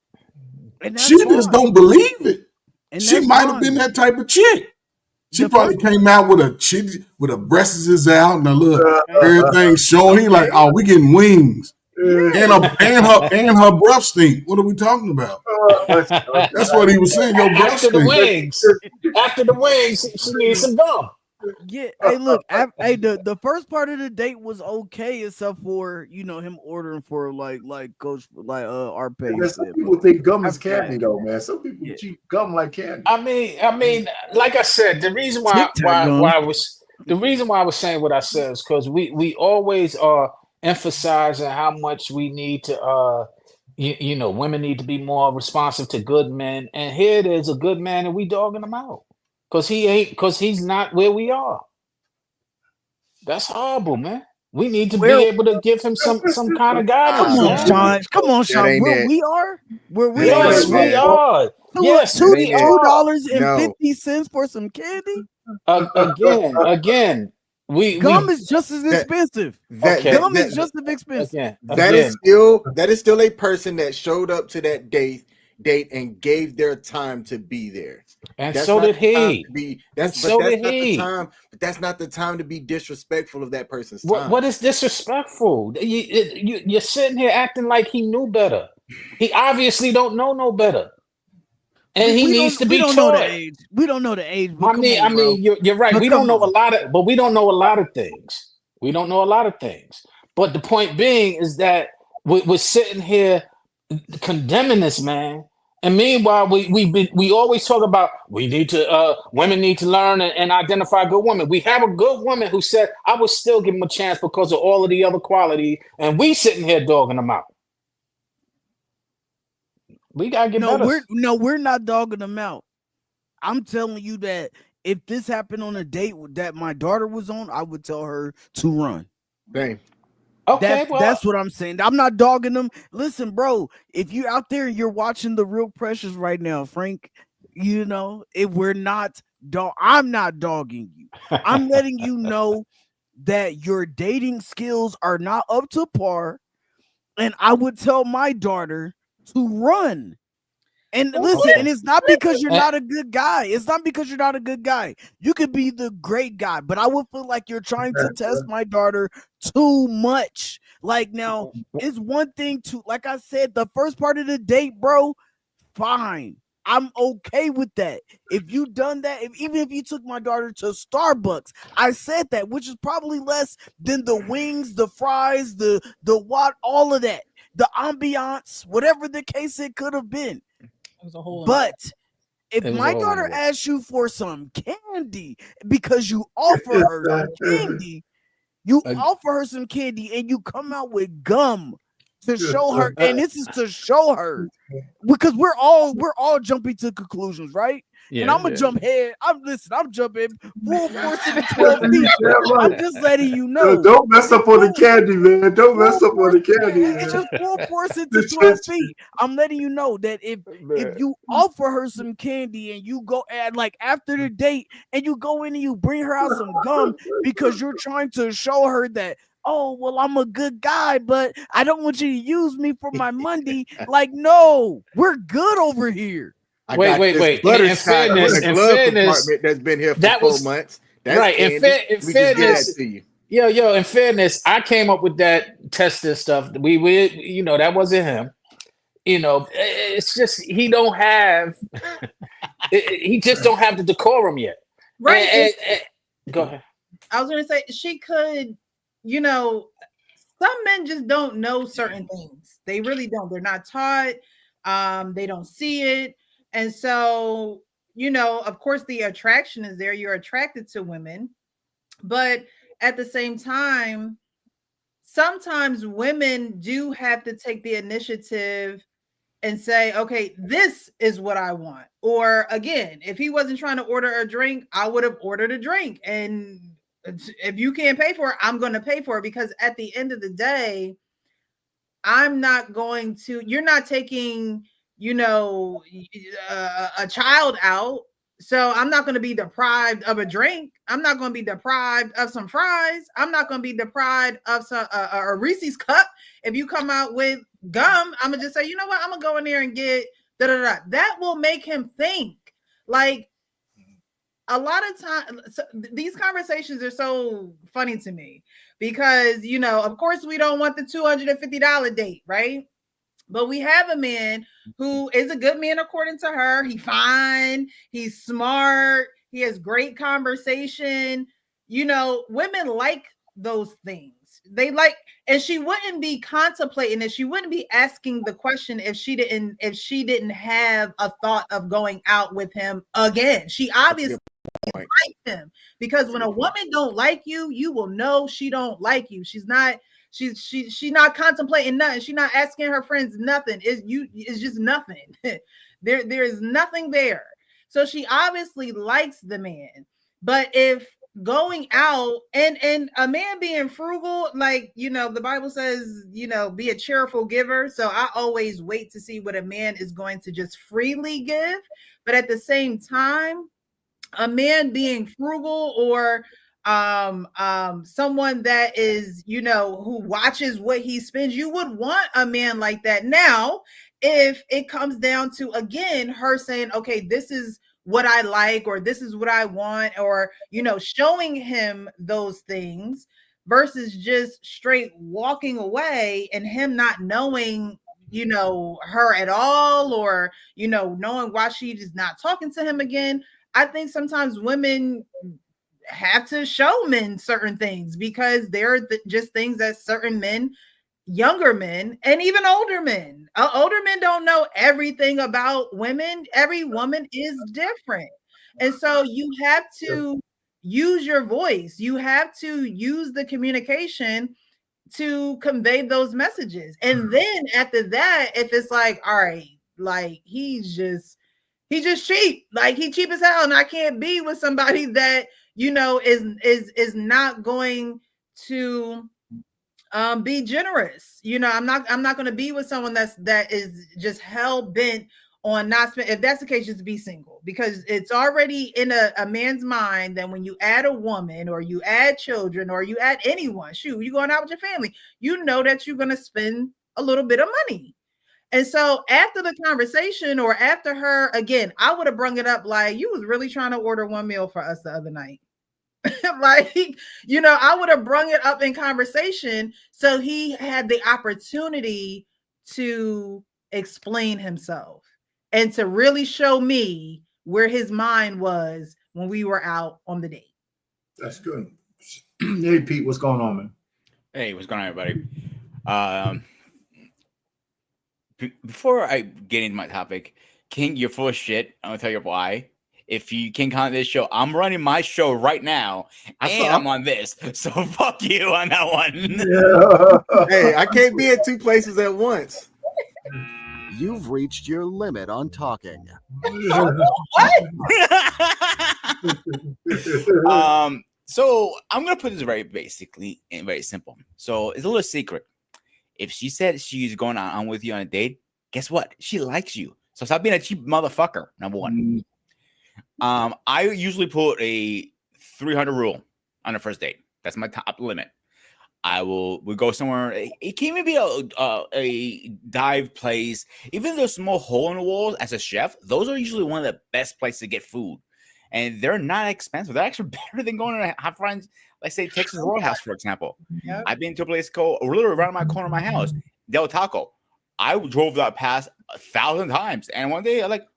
She just don't believe it. She might have been that type of chick. She probably came out with a chick with her breasts out and a little everything showing. He like, oh, we getting wings. And her breath stink. What are we talking about? That's what he was saying. Your breath stink. After the wings, she needs some gum. Yeah. Hey, look. The first part of the date was okay, except for him ordering for like Coach RP. Some people think gum is candy, though, man. Some people chew gum like candy. I mean, like I said, the reason why I was saying what I said is because we always are emphasizing how much we need to women need to be more responsive to good men, and here it is, a good man, and we dogging him out because he's not where we are. That's horrible, man. We need to be able to give him some kind of guidance. Come on, Sean. Where we are? Yes, we are. Yes, $2.50 for some candy. Again. Gum is just as expensive. Gum is just as expensive. That is still a person that showed up to that date and gave their time to be there. And so did he. But that's not the time to be disrespectful of that person's time. What is disrespectful? You're sitting here acting like he knew better. He obviously don't know no better, and he We needs to don't be know the taught. age. We don't know the age, but come on, I bro. mean, you're right. But We don't come know a on. lot of, but we don't know a lot of things. We don't know a lot of things. But the point being is that we're sitting here condemning this man, and meanwhile, we always talk about we need to women need to learn and identify good women. We have a good woman who said I would still give him a chance because of all of the other quality, and we sitting here dogging him out. We gotta get No, better. we're not dogging them out. I'm telling you that if this happened on a date that my daughter was on, I would tell her to run. Dang. Okay, That's what I'm saying. I'm not dogging them. Listen, bro, if you're out there and you're watching The Real Precious right now, Frank, you know, if we're not I'm not dogging you. I'm letting you know that your dating skills are not up to par, and I would tell my daughter to run. And listen, and it's not because you're not a good guy. It's not because you're not a good guy. You could be the great guy, but I would feel like you're trying to test my daughter too much. Like, now, it's one thing to, like I said, the first part of the date, bro, fine. I'm okay with that. If you done that, even if you took my daughter to Starbucks, I said that, which is probably less than the wings, the fries, the what, all of that, the ambiance, whatever the case it could have been. But if my daughter asks you for some candy because you offer her some candy, and you come out with gum to show her, and this is to show her, because we're all jumping to conclusions, right? And I'm gonna jump head. I'm jumping full force into 12 feet. I'm just letting you know. Don't mess up on the candy, man. Don't mess up on the candy. It's just full force into 12 feet. I'm letting you know that if you offer her some candy and you go at, like, after the date, and you go in and you bring her out some gum because you're trying to show her that, oh, well, I'm a good guy, but I don't want you to use me for my Monday. Like, no, we're good over here. Wait. In fairness, that's been here for 4 months. That's right. candy. In fairness, in fairness, I came up with that testing stuff. We that wasn't him. It's just he don't have. He just don't have the decorum yet. Right. Go ahead. I was gonna say she could. Some men just don't know certain things. They really don't. They're not taught. They don't see it. And so, of course, the attraction is there. You're attracted to women. But at the same time, sometimes women do have to take the initiative and say, okay, this is what I want. Or again, if he wasn't trying to order a drink, I would have ordered a drink. And if you can't pay for it, I'm going to pay for it, because at the end of the day, you're not taking, a child out. So I'm not going to be deprived of a drink. I'm not going to be deprived of some fries. I'm not going to be deprived of some a Reese's cup. If you come out with gum, I'm going to just say, you know what? I'm going to go in there and get da-da-da. That will make him think. Like, a lot of times, these conversations are so funny to me because, of course, we don't want the $250 date, right? But we have a man who is a good man according to her. He's fine. He's smart. He has great conversation. Women like those things. They like, and she wouldn't be contemplating it. She wouldn't be asking the question if she didn't have a thought of going out with him again. She obviously liked him, because when a woman don't like you, you will know she don't like you. She's not contemplating nothing. She's not asking her friends nothing. It's just nothing. There is nothing there. So she obviously likes the man. But if going out and a man being frugal, like, the Bible says, be a cheerful giver. So I always wait to see what a man is going to just freely give. But at the same time, a man being frugal, or someone that is, who watches what he spends, you would want a man like that. Now, if it comes down to, again, her saying, okay, this is what I like, or this is what I want, or, showing him those things versus just straight walking away and him not knowing, you know, her at all, or, you know, knowing why she is not talking to him again. I think sometimes women have to show men certain things because there are just things that certain men, younger men, and even older men, older men don't know everything about women. Every woman is different. And so you have to use your voice. You have to use the communication to convey those messages. And then after that, if it's like, all right, like he's just cheap. Like he cheap as hell. And I can't be with somebody that, you know, is not going to be generous. You know, I'm not going to be with someone that is just hell bent on not spend. If that's the case, just be single, because it's already in a man's mind that when you add a woman or you add children or you add anyone, shoot, you going out with your family, you know that you're going to spend a little bit of money. And so after the conversation or after her, again, I would have brung it up like, you was really trying to order one meal for us the other night. Like, you know, I would have brung it up in conversation so he had the opportunity to explain himself and to really show me where his mind was when we were out on the date. That's good. Hey, Pete, what's going on, man? Hey, what's going on, everybody? Before I get into my topic, King, you're full of shit. I'm gonna tell you why. If you can comment this show, I'm running my show right now, I'm on this. So fuck you on that one. Yeah. Hey, I can't be at two places at once. You've reached your limit on talking. So I'm gonna put this very basically and very simple. So it's a little secret. If she said she's going on with you on a date, guess what? She likes you. So stop being a cheap motherfucker. Number one. I usually put a 300 rule on the first date. That's my top limit. We go somewhere. It can even be a dive place. Even those small hole in the walls as a chef, those are usually one of the best places to get food. And they're not expensive. They're actually better than going to have friends, like say Texas Roadhouse, for example. Yep. I've been to a place called literally around my corner of my house, Del Taco. I drove that past 1,000 times. And one day I'm like,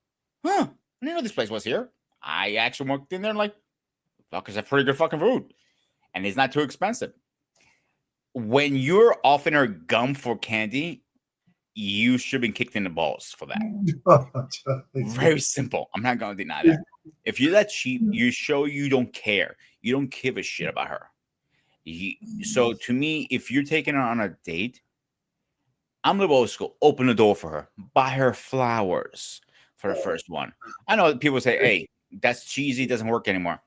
I didn't know this place was here. I actually walked in there and like, fuck, is that pretty good fucking food. And it's not too expensive. When you're offering her gum for candy, you should have been kicked in the balls for that. Very simple. I'm not going to deny that. If you're that cheap, you show you don't care. You don't give a shit about her. So to me, if you're taking her on a date, I'm a little old school. Open the door for her. Buy her flowers for the first one. I know people say, hey, that's cheesy. Doesn't work anymore.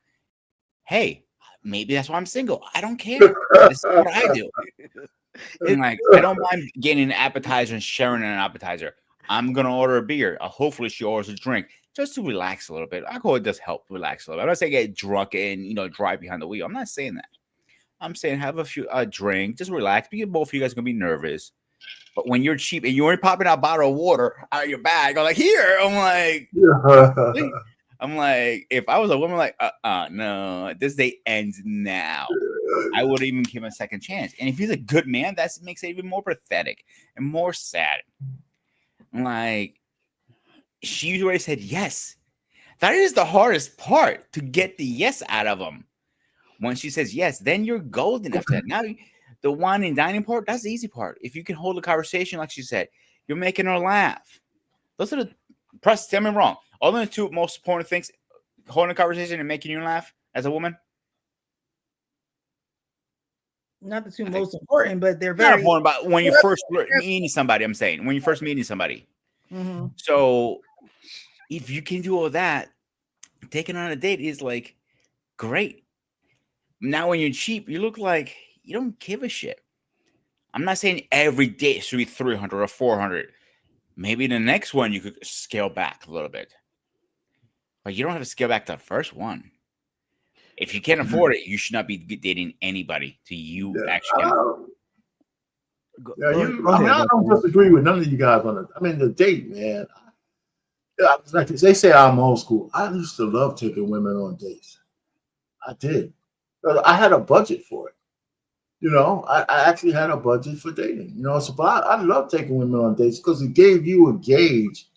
Hey, maybe that's why I'm single. I don't care. This is what I do. And like, I don't mind getting an appetizer and sharing an appetizer. I'm gonna order a beer. Hopefully, she orders a drink just to relax a little bit. Alcohol does help relax a little bit. I'm not saying get drunk and drive behind the wheel. I'm not saying that. I'm saying have a drink, just relax. Because both of you guys are gonna be nervous. But when you're cheap and you're already popping out a bottle of water out of your bag, I'm like, here. I'm like, if I was a woman, like, no, this date ends now. I wouldn't even give him a second chance. And if he's a good man, that makes it even more pathetic and more sad. Like, she already said yes. That is the hardest part, to get the yes out of him. When she says yes, then you're golden after that. Now, the wine and dining part, that's the easy part. If you can hold a conversation, like she said, you're making her laugh. Those are the press. Tell me wrong. All the two most important things: holding a conversation and making you laugh as a woman. Not the two most important, but they're very important. But when you first meeting somebody, I'm saying when you're first meeting somebody. Mm-hmm. So if you can do all that, taking on a date is like great. Now, when you're cheap, you look like you don't give a shit. I'm not saying every date should be 300 or 400. Maybe the next one you could scale back a little bit. But you don't have to scale back the first one. If you can't afford it, you should not be dating anybody till you actually can. I don't disagree with none of you guys on it. I mean, the date, man. Like they say I'm old school. I used to love taking women on dates. I did. I had a budget for it. You know, I actually had a budget for dating. You know, so but I love taking women on dates because it gave you a gauge,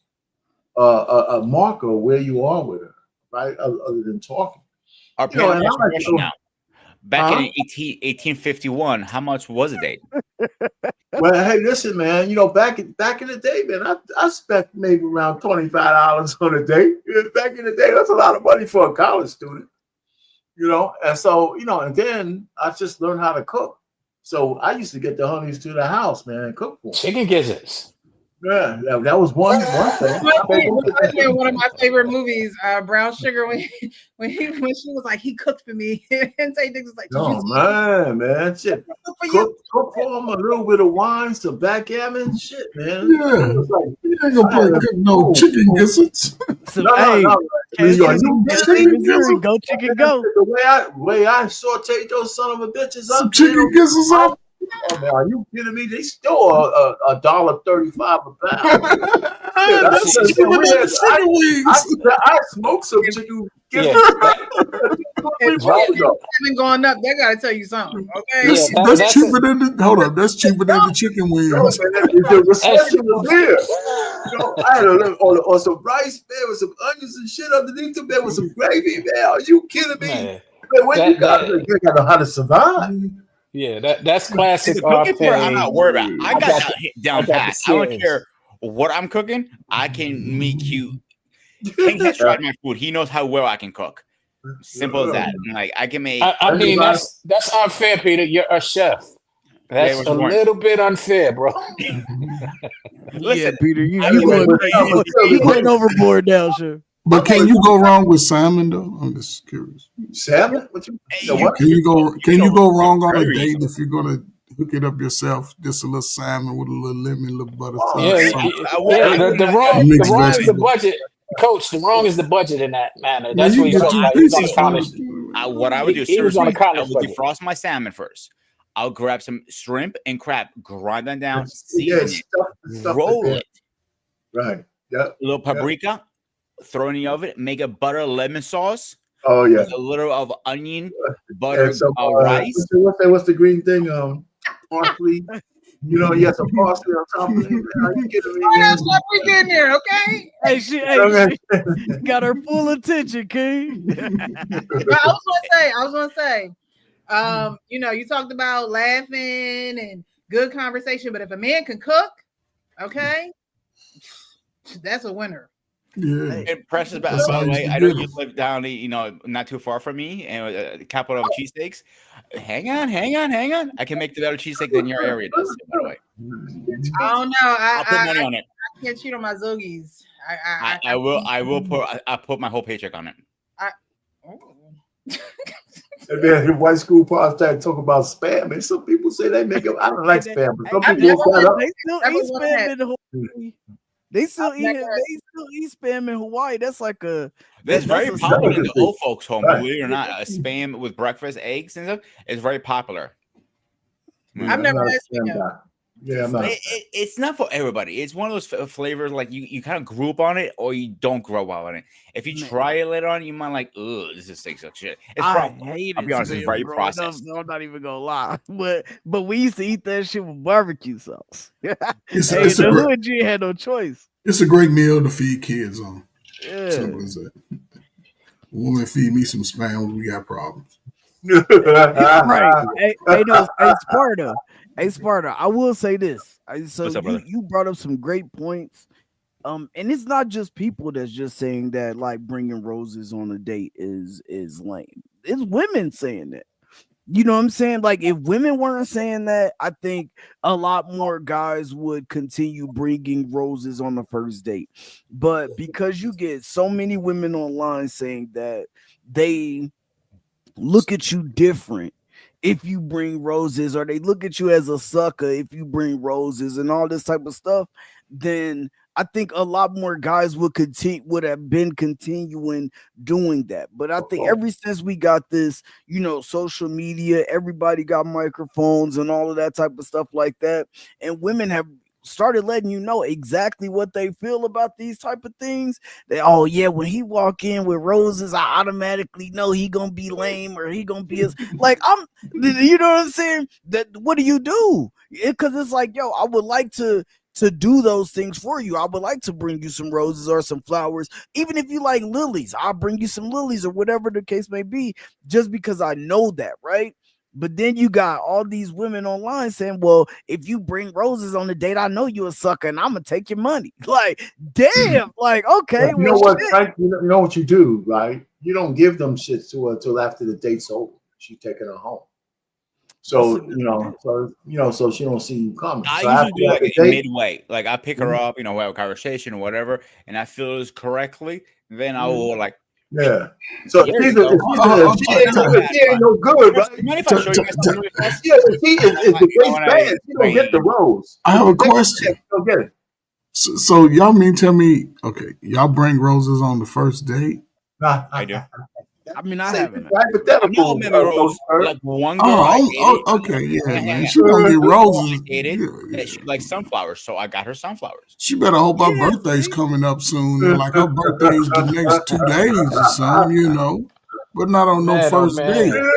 a marker where you are with her, right? Other than talking. Our You know, and parents I like question to, now. Back in huh? 1851, how much was a date? Well, hey, listen, man. You know, back in the day, man, I spent maybe around $25 on a date. Back in the day, that's a lot of money for a college student. You know, and so you know, and then I just learned how to cook. So I used to get the honeys to the house, man, and cook for them. Chicken gizzards. Yeah, that was one thing. One of my favorite movies, Brown Sugar, when she was like, he cooked for me, and Tay Diggs was like, Oh man, shit. Cook for them a little bit of wine, some backgammon, shit, man. Yeah, It was like, you ain't gonna play good no chicken gizzards. no. Go chicken go. The way I sauteed those son of a bitches Some up, chicken gizzards up. Oh, man, are you kidding me? They still $1.35 a pound. That's cheaper than the chicken wings. I smoked some chicken. Yeah, haven't gone up. They gotta tell you something, okay? That's cheaper than the hold up. That's cheaper than the chicken wings. The recession was there. You know, I had on some rice, man, with some onions and shit underneath them, man, with some gravy, man. Are you kidding me? Man, when you got to know how to survive. Yeah, that's classic. Cooking part, I'm not worried about. I got that down pat. I don't serious. care what I'm cooking. I can make you. King has tried my food. He knows how well I can cook. Simple as that. Like I can make. I mean, that's unfair, Peter. You're a chef. That's a little bit unfair, bro. Yeah, Peter, you going overboard now, sure. But can you go wrong with salmon though? I'm just curious. Salmon? Can you go wrong on a date if you're gonna hook it up yourself? Just a little salmon with a little lemon, a little butter. The wrong is the budget. Coach, the wrong is the budget in that manner. That's what he's on college. What I would do, He was on a seriously, I college would budget. defrost my salmon first. I'll grab some shrimp and crab, grind them down, season it, roll it. Right. Yeah. A little paprika, throw in the oven, make a butter lemon sauce. Oh yeah. With a little of onion, butter, And some, rice. What's the green thing? Parsley. You know, you have some parsley on top of it. Are you kidding me? Oh, that's what we get in there, okay? Hey, she got her full attention, King. I was gonna say, you know, you talked about laughing and good conversation, but if a man can cook, okay, that's a winner. Yeah. And Precious, by the way, I know you live down, you know, not too far from me, and the capital of cheesesteaks. Hang on. I can make the better cheesesteak than your area does. By the way, I don't know. I'll put money on it. I can't cheat on my Zogies. I will put. I'll put my whole paycheck on it. And then your white school pals started talking about spam, and some people say they make it. I don't like spam, but some people got up. They still eat spam in Hawaii. They still eat spam in Hawaii. That's like That's very popular in the old folks' home. Believe it or not, a spam with breakfast eggs and stuff is very popular. I've never had spam. Yeah, I'm not. It's not for everybody. It's one of those flavors like you kind of grew up on it or you don't grow up on it. If you try it later on, you might like, ugh, this tastes like shit. I hate it. I'll be honest, it's very processed. I'm not even gonna lie, but we used to eat that shit with barbecue sauce. It's the hood, you had no choice. It's a great meal to feed kids on. Yeah. Simple as that. A woman feed me some spam, we got problems. Right. Hey, Sparta, I will say this. So What's up, brother? you brought up some great points. And it's not just people that's just saying that like bringing roses on a date is lame. It's women saying that. You know what I'm saying? Like if women weren't saying that, I think a lot more guys would continue bringing roses on the first date. But because you get so many women online saying that they look at you different if you bring roses, or they look at you as a sucker if you bring roses and all this type of stuff, then I think a lot more guys would have been continuing doing that. But I think ever since we got this, you know, social media, everybody got microphones and all of that type of stuff like that, and women have started letting you know exactly what they feel about these type of things, they, oh yeah, when he walk in with roses, I automatically know he gonna be lame or he gonna be his, like, you know what I'm saying? That what do you do? Because it's like, yo, I would like to do those things for you. I would like to bring you some roses or some flowers. Even if you like lilies, I'll bring you some lilies or whatever the case may be, just because I know that, right? But then you got all these women online saying, well, if you bring roses on the date, I know you a sucker and I'm gonna take your money. Like, damn, like, okay, You know what, Frank? You know what you do, right? You don't give them shit to her until after the date's over. She's taking her home. So so she don't see you coming. I So usually do like after a date, midway. Like I pick her up, we have a conversation or whatever, and I feel this correctly. Then I will like, yeah. So There if you go. she ain't no good, right? You mind if I show you guys something really fast? Yeah, if she is the You know case what bad, she don't get the rose. I have a question. She don't get it. So y'all mean tell me, okay, y'all bring roses on the first date? I do. I mean, I Say, haven't. hypothetical. No, Rose, like one girl. I Oh, dated, okay, yeah, hang man. on. She gonna get I roses. dated, Yeah, that she liked sunflowers, so I got her sunflowers. She better hope her Yeah, birthday's see? coming up soon. And like her birthday's the next 2 days or something, but not on no Man, oh, first date. man.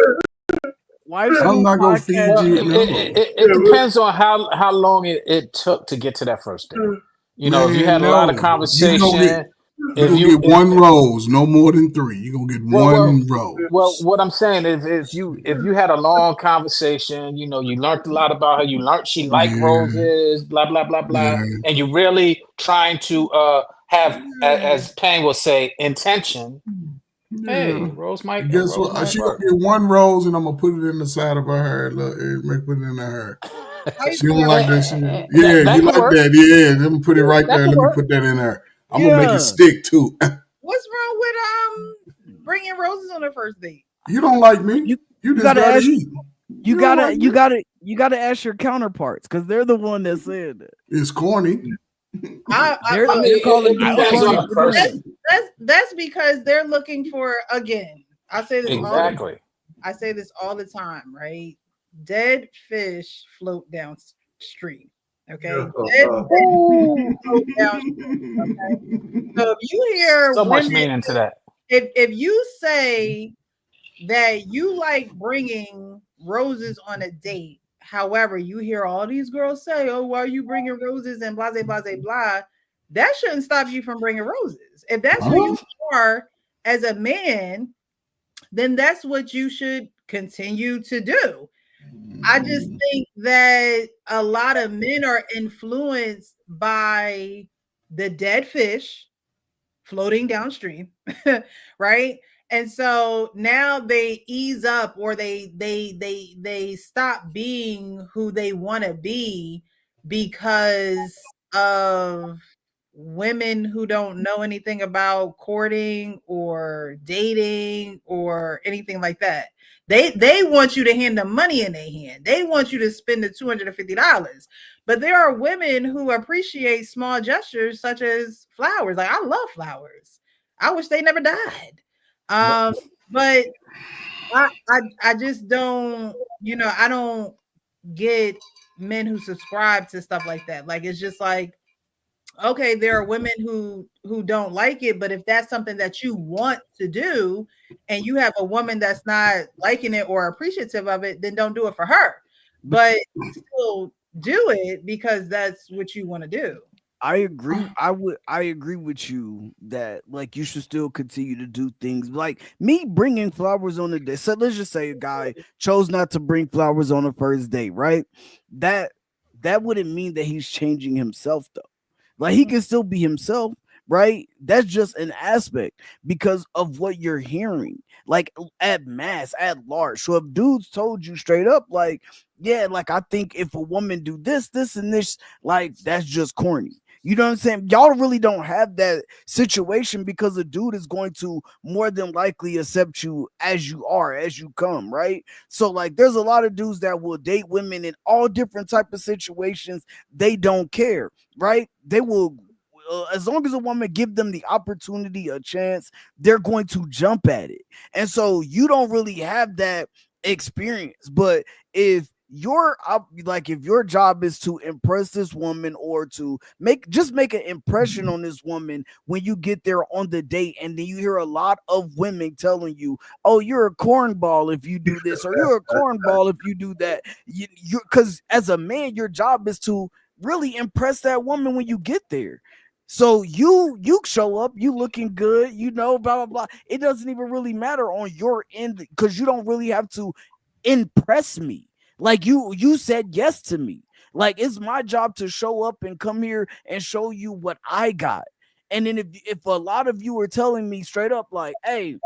Wife I'm School not gonna Podcast. feed Well, you. it depends on how long it took to get to that first date. You know, if you had a lot of conversation, You gonna get one rose, no more than 3. You gonna get one rose. Well, what I'm saying is, if you had a long conversation, you learned a lot about her. You learned she liked roses, blah blah blah blah, and you really trying to have, as Pang will say, intention. Hey, Rose might. Guess Rose what? might She work. gonna get one rose, and I'm gonna put it in the side of her hair. Look, put it in her hair. She don't like that shit. Yeah, That you could like work. that? Yeah, let me put it right That there. could Let me work. put that in her. I'm gonna make it stick too. What's wrong with bringing roses on the first date? You don't like me. You just gotta gotta ask- eat. You gotta ask your counterparts because they're the one that said that. It's corny. They're it calling depends on the person. That's because they're looking for, again, I say this Exactly. I say this all the time, right? Dead fish float downstream. Okay. Dead fish float downstream. Okay. So if you hear So much women, meaning to that. if you say that you like bringing roses on a date, however, you hear all these girls say, "Oh, why are you bringing roses?" and blah, blah, blah, blah. That shouldn't stop you from bringing roses. If that's who you are as a man, then that's what you should continue to do. I just think that a lot of men are influenced by the dead fish floating downstream, right? And so now they ease up, or they stop being who they want to be because of women who don't know anything about courting or dating or anything like that. They want you to hand them money in their hand. They want you to spend the $250. But there are women who appreciate small gestures such as flowers. Like, I love flowers. I wish they never died. But I just don't, I don't get men who subscribe to stuff like that. Like, it's just like, okay, there are women who don't like it, but if that's something that you want to do and you have a woman that's not liking it or appreciative of it, then don't do it for her. But still do it because that's what you want to do. I agree. I agree with you that, like, you should still continue to do things like me bringing flowers on the day. So let's just say a guy chose not to bring flowers on the first date, right? That wouldn't mean that he's changing himself, though. Like, he can still be himself, right? That's just an aspect because of what you're hearing, like, at mass, at large. So if dudes told you straight up, like, yeah, like, I think if a woman do this, and this, like, that's just corny. You know what I'm saying? Y'all really don't have that situation because a dude is going to more than likely accept you as you are, as you come, right? So, like, there's a lot of dudes that will date women in all different type of situations. They don't care, right? They will, as long as a woman give them the opportunity, a chance, they're going to jump at it. And so you don't really have that experience. But if like, if your job is to impress this woman or to make an impression on this woman when you get there on the date, and then you hear a lot of women telling you, oh, you're a cornball if you do this, or you're a cornball if you do that, you because as a man, your job is to really impress that woman when you get there. So you show up, you looking good, blah blah blah. It doesn't even really matter on your end, because you don't really have to impress me. Like, you said yes to me. Like, it's my job to show up and come here and show you what I got. And then if a lot of you are telling me straight up, like, hey,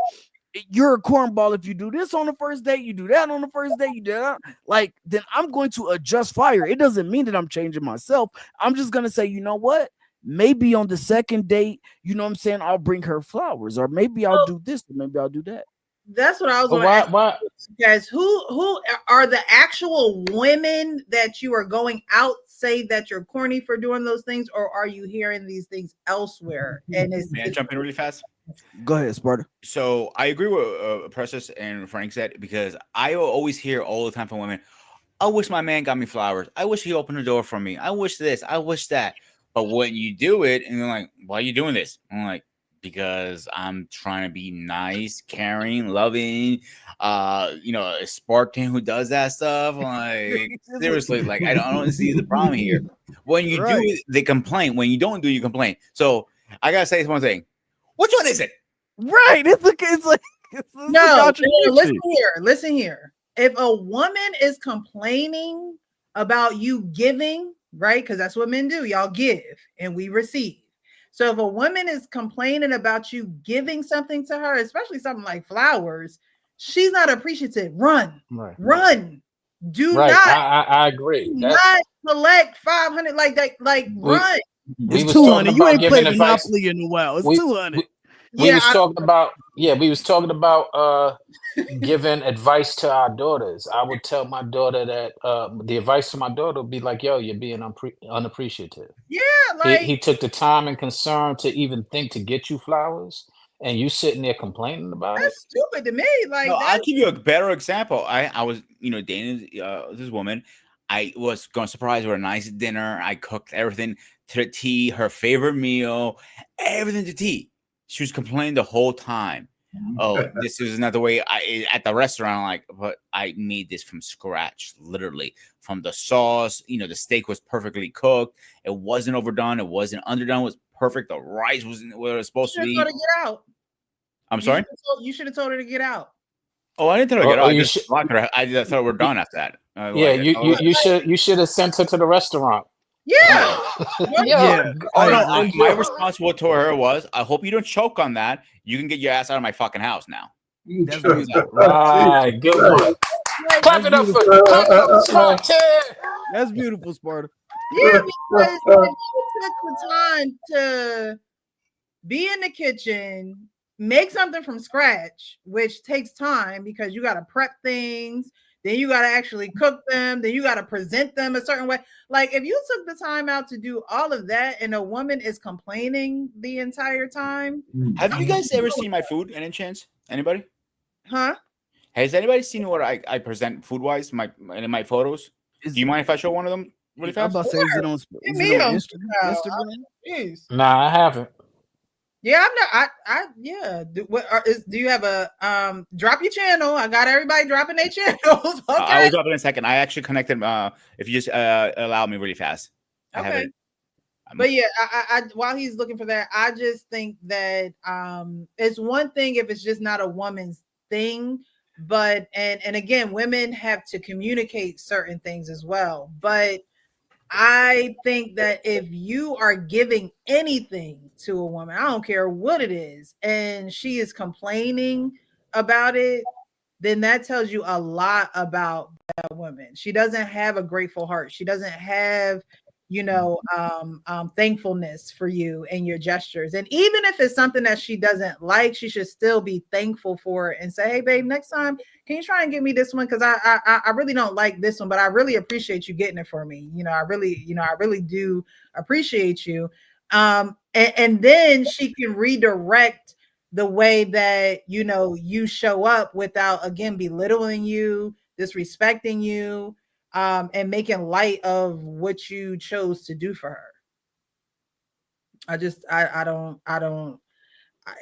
you're a cornball if you do this on the first date, you do that on the first date, you do that, like, then I'm going to adjust fire. It doesn't mean that I'm changing myself. I'm just gonna say, you know what? Maybe on the second date, I'll bring her flowers, or maybe I'll do this, or maybe I'll do that. That's what I was But going to ask why? you guys. Who are the actual women that you are going out say that you're corny for doing those things, or are you hearing these things elsewhere? And May I jump in really fast? Go ahead, Sparta. So I agree with Precious and Frank said, because I always hear all the time from women, I wish my man got me flowers. I wish he opened the door for me. I wish this. I wish that. But when you do it, and they're like, why are you doing this? I'm like, because I'm trying to be nice, caring, loving, a Spartan who does that stuff. Like, seriously, like, I don't see the problem here. When you do it, they complain. When you don't do, you complain. So I gotta say one thing. Which one is it? Right. It's like no, listen here. If a woman is complaining about you giving, right? Because that's what men do. Y'all give and we receive. So if a woman is complaining about you giving something to her, especially something like flowers, she's not appreciative. Run. Do not. I agree. Do not collect 500 like that. Like, run. It's 200. You ain't played Monopoly in a while. It's 200. We was talking about giving advice to our daughters. I would tell my daughter that the advice to my daughter would be like, yo, you're being unappreciative. Yeah, like he took the time and concern to even think to get you flowers, and you sitting there complaining about it. That's stupid to me. Like, no, I'll give you a better example. I was dating this woman. I was going to surprise her a nice dinner. I cooked everything to the tea, her favorite meal, everything to tea. She was complaining the whole time. Oh, this is not the way at the restaurant. Like, but I made this from scratch, literally from the sauce. The steak was perfectly cooked. It wasn't overdone. It wasn't underdone. It was perfect. The rice was where it was supposed to be. Get out. I'm sorry. You should have told her to get out. Oh, I didn't tell her to get out. I just thought we're done after that. You should have sent her to the restaurant. Yeah. My response to her was, I hope you don't choke on that. You can get your ass out of my fucking house now. That's right. Good one. Clap it up for Sparta. That's beautiful, Sparta. Yeah, because you took the time to be in the kitchen, make something from scratch, which takes time because you got to prep things. Then you got to actually cook them. Then you got to present them a certain way. Like, if you took the time out to do all of that and a woman is complaining the entire time. Have you guys ever seen my food? Any chance? Anybody? Huh? Has anybody seen what I present food-wise in my photos? Do you mind if I show one of them really fast? I'm about to say, is it on Instagram? Nah, I haven't. Yeah, I'm not. Yeah. Do you have a drop your channel? I got everybody dropping their channels. Okay. I will drop it in a second. I actually connected. If you just allow me really fast. I have it. But yeah, I while he's looking for that, I just think that it's one thing if it's just not a woman's thing, but and again, women have to communicate certain things as well. But I think that if you are giving anything to a woman, I don't care what it is, and she is complaining about it, then that tells you a lot about that woman. She doesn't have a grateful heart. She doesn't have, thankfulness for you and your gestures. And even if it's something that she doesn't like, she should still be thankful for it and say, hey, babe, next time, can you try and give me this one? Because I really don't like this one, but I really appreciate you getting it for me. I really do appreciate you. And then she can redirect the way that, you show up without, again, belittling you, disrespecting you. and making light of what you chose to do for her. I don't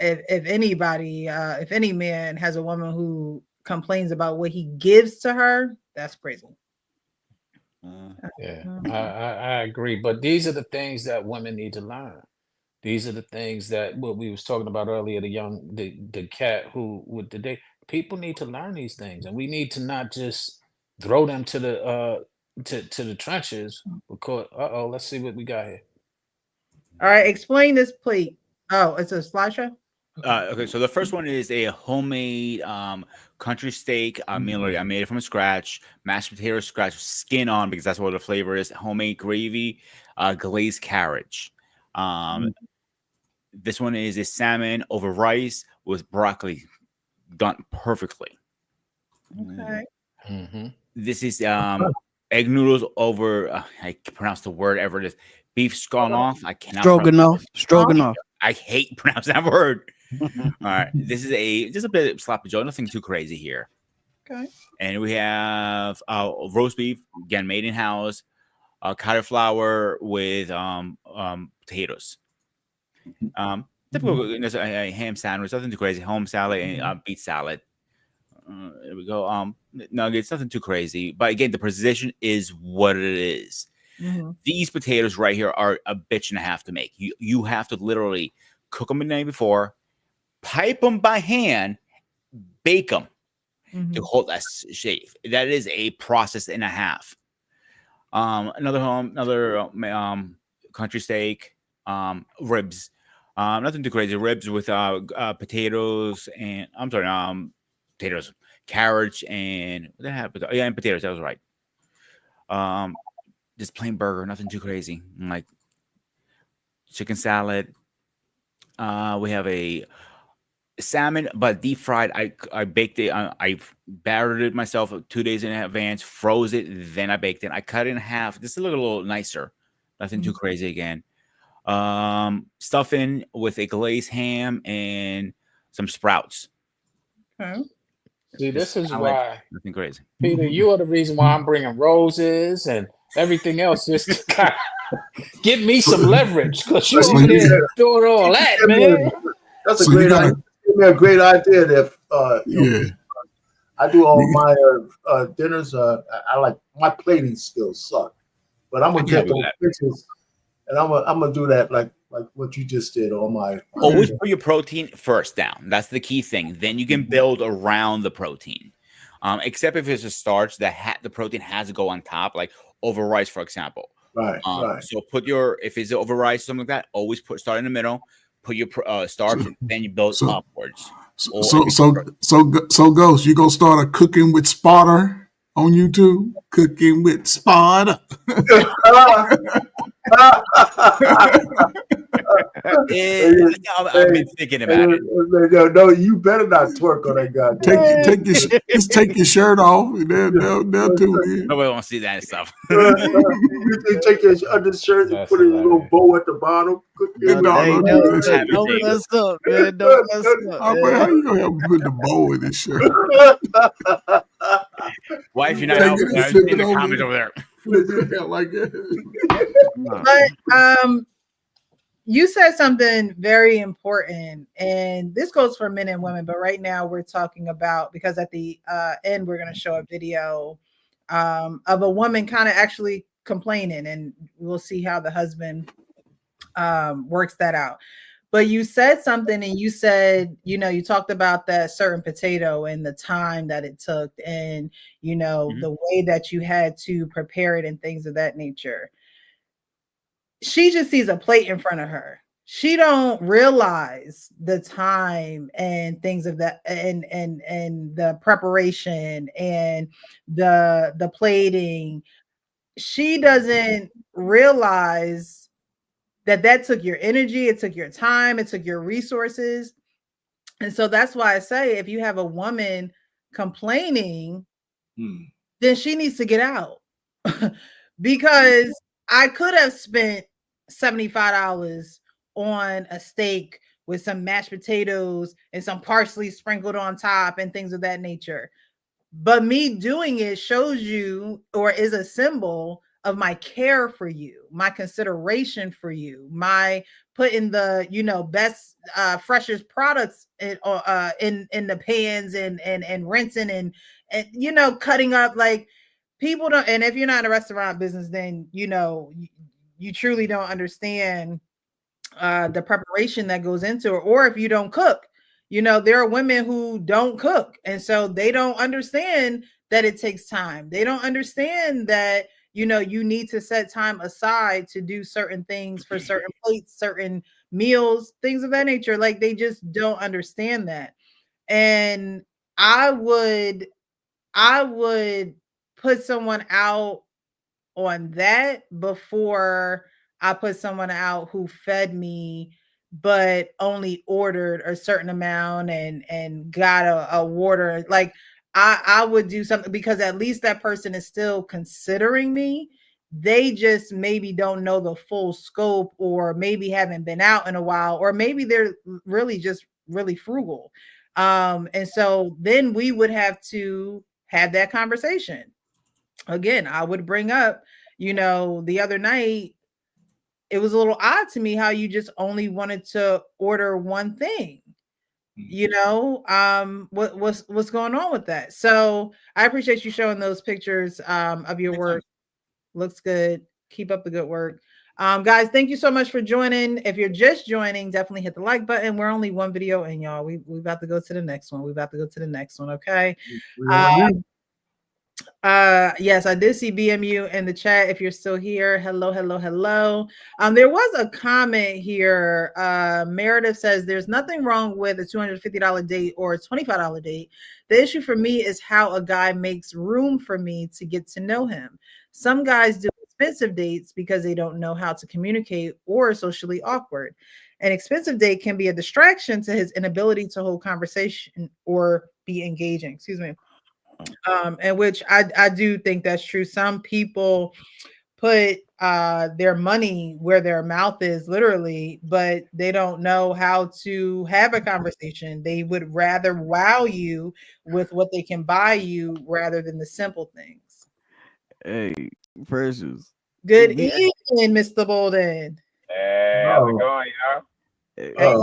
if anybody if any man has a woman who complains about what he gives to her, that's crazy. Yeah, I agree. But these are the things that women need to learn. These are the things that what we was talking about earlier, the cat who with the day. People need to learn these things, and we need to not just throw them to the trenches because let's see what we got here. All right, explain this plate. Oh, it's a slideshow. Okay, so the first one is a homemade country steak. I made it from scratch, mashed potatoes scratch, skin on because that's what the flavor is. Homemade gravy, glazed carriage. This one is a salmon over rice with broccoli, done perfectly. Okay. This is egg noodles over. I can pronounce the word ever. It is beef stroganoff. I cannot. Stroganoff. I hate pronouncing that word. All right, this is just a bit of sloppy Joe. Nothing too crazy here. Okay. And we have roast beef, again made in house, cauliflower with potatoes. Typical a ham sandwich, nothing too crazy. Home salad and beet salad. There we go. Nuggets, nothing too crazy. But again, the precision is what it is. These potatoes right here are a bitch and a half to make. You have to literally cook them the night before, pipe them by hand, bake them to hold that shape. That is a process and a half. Another country steak, ribs. Nothing too crazy. Ribs with potatoes and potatoes, carrots, and what the hell? Yeah, and potatoes. That was right. Just plain burger, nothing too crazy. Like chicken salad. We have a salmon, but deep fried. I baked it. I battered it myself 2 days in advance, froze it, then I baked it. I cut it in half just to look a little nicer. Nothing too crazy again. Stuffing with a glazed ham and some sprouts. Okay. See, this is why, nothing crazy. Peter, you are the reason why I'm bringing roses and everything else just to kind of give me some leverage because you over there doing all that, man. That's a great idea. Give me a great idea. That I do all my dinners. I like my plating skills suck, but I'm gonna get those pictures, and I'm gonna do that like what you just did on my. Always put your protein first down. That's the key thing. Then you can build around the protein. Except if it's a starch, the protein has to go on top, like over rice, for example. Right. So if it's over rice, something like that, always start in the middle, put your starch, and then you build upwards. So Ghost, you gonna start a cooking with Sparta on YouTube? Cooking with Sparta. I've been thinking about it. No, you better not twerk on that guy. Take your shirt off, and they'll tune in. Nobody wants to see that stuff. You take your undershirt and put a little bow at the bottom. Don't mess up, man. Don't mess up. How you gonna have to put the bow in his shirt? Why if you're not out in the comments over there? Like that. But you said something very important, and this goes for men and women, but right now we're talking about, because at the end we're going to show a video of a woman kind of actually complaining, and we'll see how the husband works that out. But you said something, and you said, you talked about that certain potato and the time that it took, and the way that you had to prepare it and things of that nature. She just sees a plate in front of her. She don't realize the time and things of that, and the preparation and the plating. She doesn't realize that took your energy, it took your time, it took your resources. And so that's why I say, if you have a woman complaining, then she needs to get out. Because I could have spent $75 on a steak with some mashed potatoes and some parsley sprinkled on top and things of that nature. but me doing it shows you, or is a symbol of my care for you, my consideration for you, my putting the, you know, best freshest products in the pans and rinsing and you know, cutting up. Like, people don't, and if you're not in a restaurant business, then you know, you truly don't understand the preparation that goes into it. Or if you don't cook, you know, there are women who don't cook, and so they don't understand that it takes time. They don't understand that, you know, you need to set time aside to do certain things for certain plates, certain meals, things of that nature. Like, they just don't understand that. And I would put someone out on that before I put someone out who fed me but only ordered a certain amount and got a water. Like, I would do something, because at least that person is still considering me. They just maybe don't know the full scope, or maybe haven't been out in a while, or maybe they're really just really frugal. And so then we would have to have that conversation. Again, I would bring up, you know, the other night, it was a little odd to me how you just only wanted to order one thing. You know, what's going on with that? So I appreciate you showing those pictures of your work. Looks good. Keep up the good work. Guys, thank you so much for joining. If you're just joining, definitely hit the like button. We're only one video in, y'all. We about to go to the next one. Okay. Yes, I did see BMU in the chat. If you're still here, hello. There was a comment here. Meredith says there's nothing wrong with a $250 date or a $25 date. The issue for me is how a guy makes room for me to get to know him. Some guys do expensive dates because they don't know how to communicate or are socially awkward. An expensive date can be a distraction to his inability to hold conversation or be engaging. Excuse me. And which I do think that's true. Some people put their money where their mouth is, literally, but they don't know how to have a conversation. They would rather wow you with what they can buy you rather than the simple things. Hey, Precious. Good evening, Mr. Bolden. Hey, how's it going, y'all? Hey,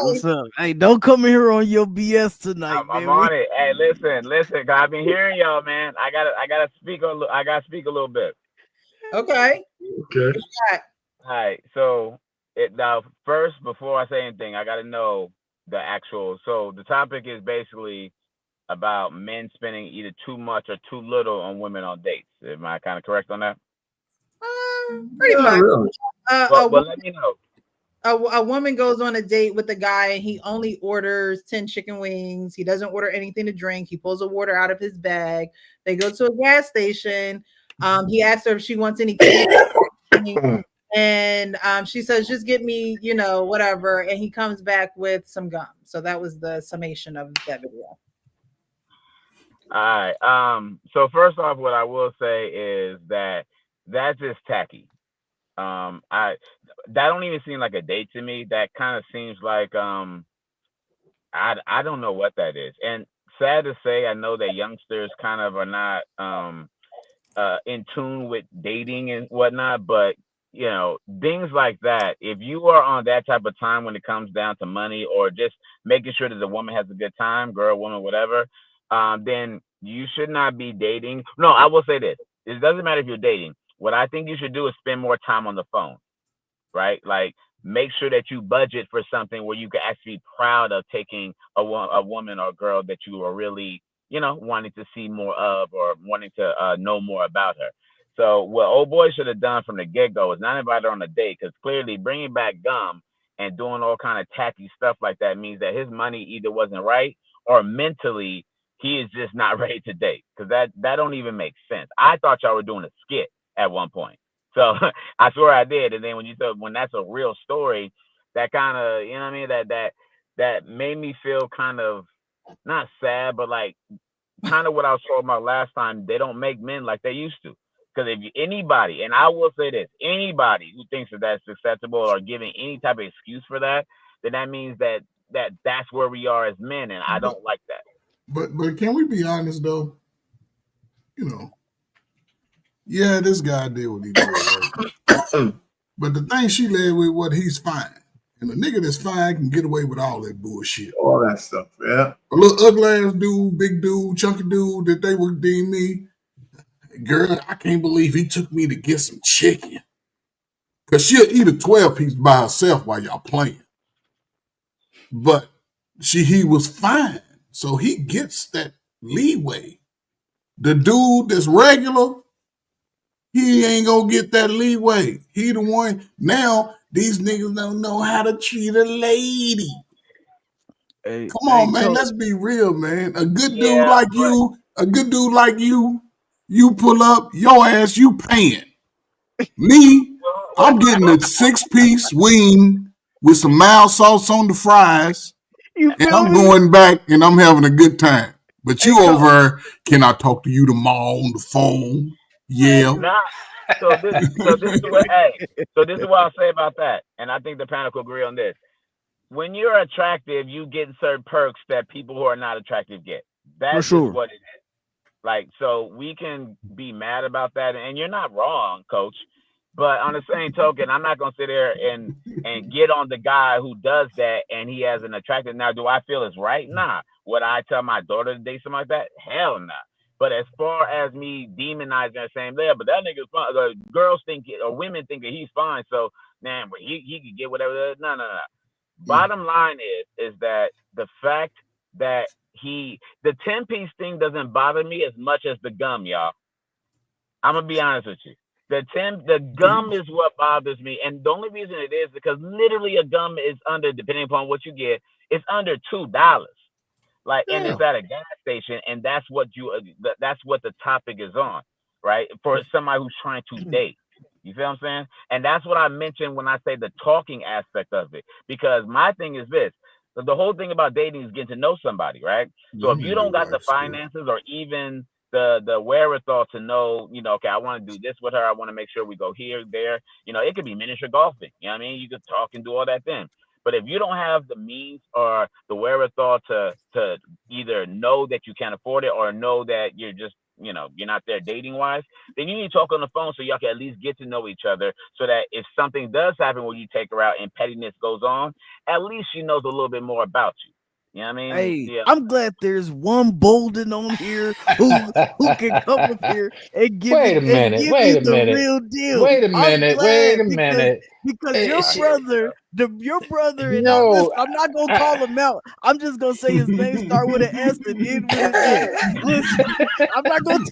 what's up? Hey, don't come in here on your BS tonight, I'm on it. Hey, listen, cause I've been hearing y'all, man. I gotta speak a little bit. Okay. Okay. All right. So now first, before I say anything, I gotta know the actual. So the topic is basically about men spending either too much or too little on women on dates. Am I kind of correct on that? Pretty much. Really. Well, let me know. A woman goes on a date with a guy and he only orders 10 chicken wings. He doesn't order anything to drink. He pulls a water out of his bag. They go to a gas station. He asks her if she wants any candy. And she says, just get me, you know, whatever. And he comes back with some gum. So that was the summation of that video. All right. So first off, what I will say is that that's just tacky. That don't even seem like a date to me. That kind of seems like I don't know what that is. And sad to say, I know that youngsters kind of are not in tune with dating and whatnot, but you know, things like that, if you are on that type of time when it comes down to money or just making sure that the woman has a good time, girl, woman, whatever, then you should not be dating. No, I will say this. It doesn't matter if you're dating. What I think you should do is spend more time on the phone, right? Like, make sure that you budget for something where you can actually be proud of taking a woman or girl that you are really, you know, wanting to see more of or wanting to know more about her. So what old boy should have done from the get-go is not invite her on a date, because clearly bringing back gum and doing all kind of tacky stuff like that means that his money either wasn't right or mentally he is just not ready to date, because that don't even make sense. I thought y'all were doing a skit at one point. So I swear I did. And then when that's a real story, that kind of, you know what I mean? That made me feel kind of not sad, but like kind of what I was talking about last time. They don't make men like they used to. Because if anybody, and I will say this, anybody who thinks that that's acceptable or giving any type of excuse for that, then that means that's where we are as men, and I don't like that. But can we be honest though? you know, yeah, this guy did what he did. Right? But the thing she led with, what he's fine. And a nigga that's fine can get away with all that bullshit. All that stuff, yeah. A little ugly ass dude, big dude, chunky dude that they would deem me. Girl, I can't believe he took me to get some chicken. Because she'll eat a 12-piece by herself while y'all playing. But he was fine. So he gets that leeway. The dude that's regular, he ain't gonna get that leeway. He the one. Now, these niggas don't know how to treat a lady. Hey, Come on, man. Coach. Let's be real, man. A good dude like you, you pull up, your ass, you paying. Me, I'm getting a 6-piece wing with some mild sauce on the fries, You and feel I'm me? going back and I'm having a good time. But you over there, can I talk to you tomorrow on the phone? Yeah. Nah. So this is what I'll say about that, and I think the panel will agree on this. When you're attractive, you get certain perks that people who are not attractive get. That's sure. just what it is. Like, so we can be mad about that, and you're not wrong, Coach. But on the same token, I'm not gonna sit there and get on the guy who does that and he has an attractive. Now, do I feel it's right? Nah. Would I tell my daughter to date something like that? Hell nah. But as far as me demonizing and saying, yeah, but that nigga's fine. The girls think it, or women think that he's fine. So, man, he can get whatever. No. Bottom line is that the fact that the 10-piece thing doesn't bother me as much as the gum, y'all. I'm gonna be honest with you. The gum is what bothers me, and the only reason it is because literally a gum is under, depending upon what you get, it's under $2. Like, and it's at a gas station, and that's what the topic is on, right? For somebody who's trying to date. You feel what I'm saying? And that's what I mentioned when I say the talking aspect of it. Because my thing is this. The whole thing about dating is getting to know somebody, right? So if you don't got the finances or even the wherewithal to know, you know, okay, I want to do this with her. I want to make sure we go here, there. You know, it could be miniature golfing. You know what I mean? You could talk and do all that then. But if you don't have the means or the wherewithal to either know that you can't afford it or know that you're just, you know, you're not there dating wise, then you need to talk on the phone so y'all can at least get to know each other so that if something does happen when you take her out and pettiness goes on, at least she knows a little bit more about you. You know what I mean? Hey, Yeah. I'm glad there's one Bolden on here who can come up here and give Wait a minute. the real deal. Wait a minute. Because your brother, and No. I'm not gonna call him out. I'm just gonna say his name start with an S and end with an N. Listen, I'm not gonna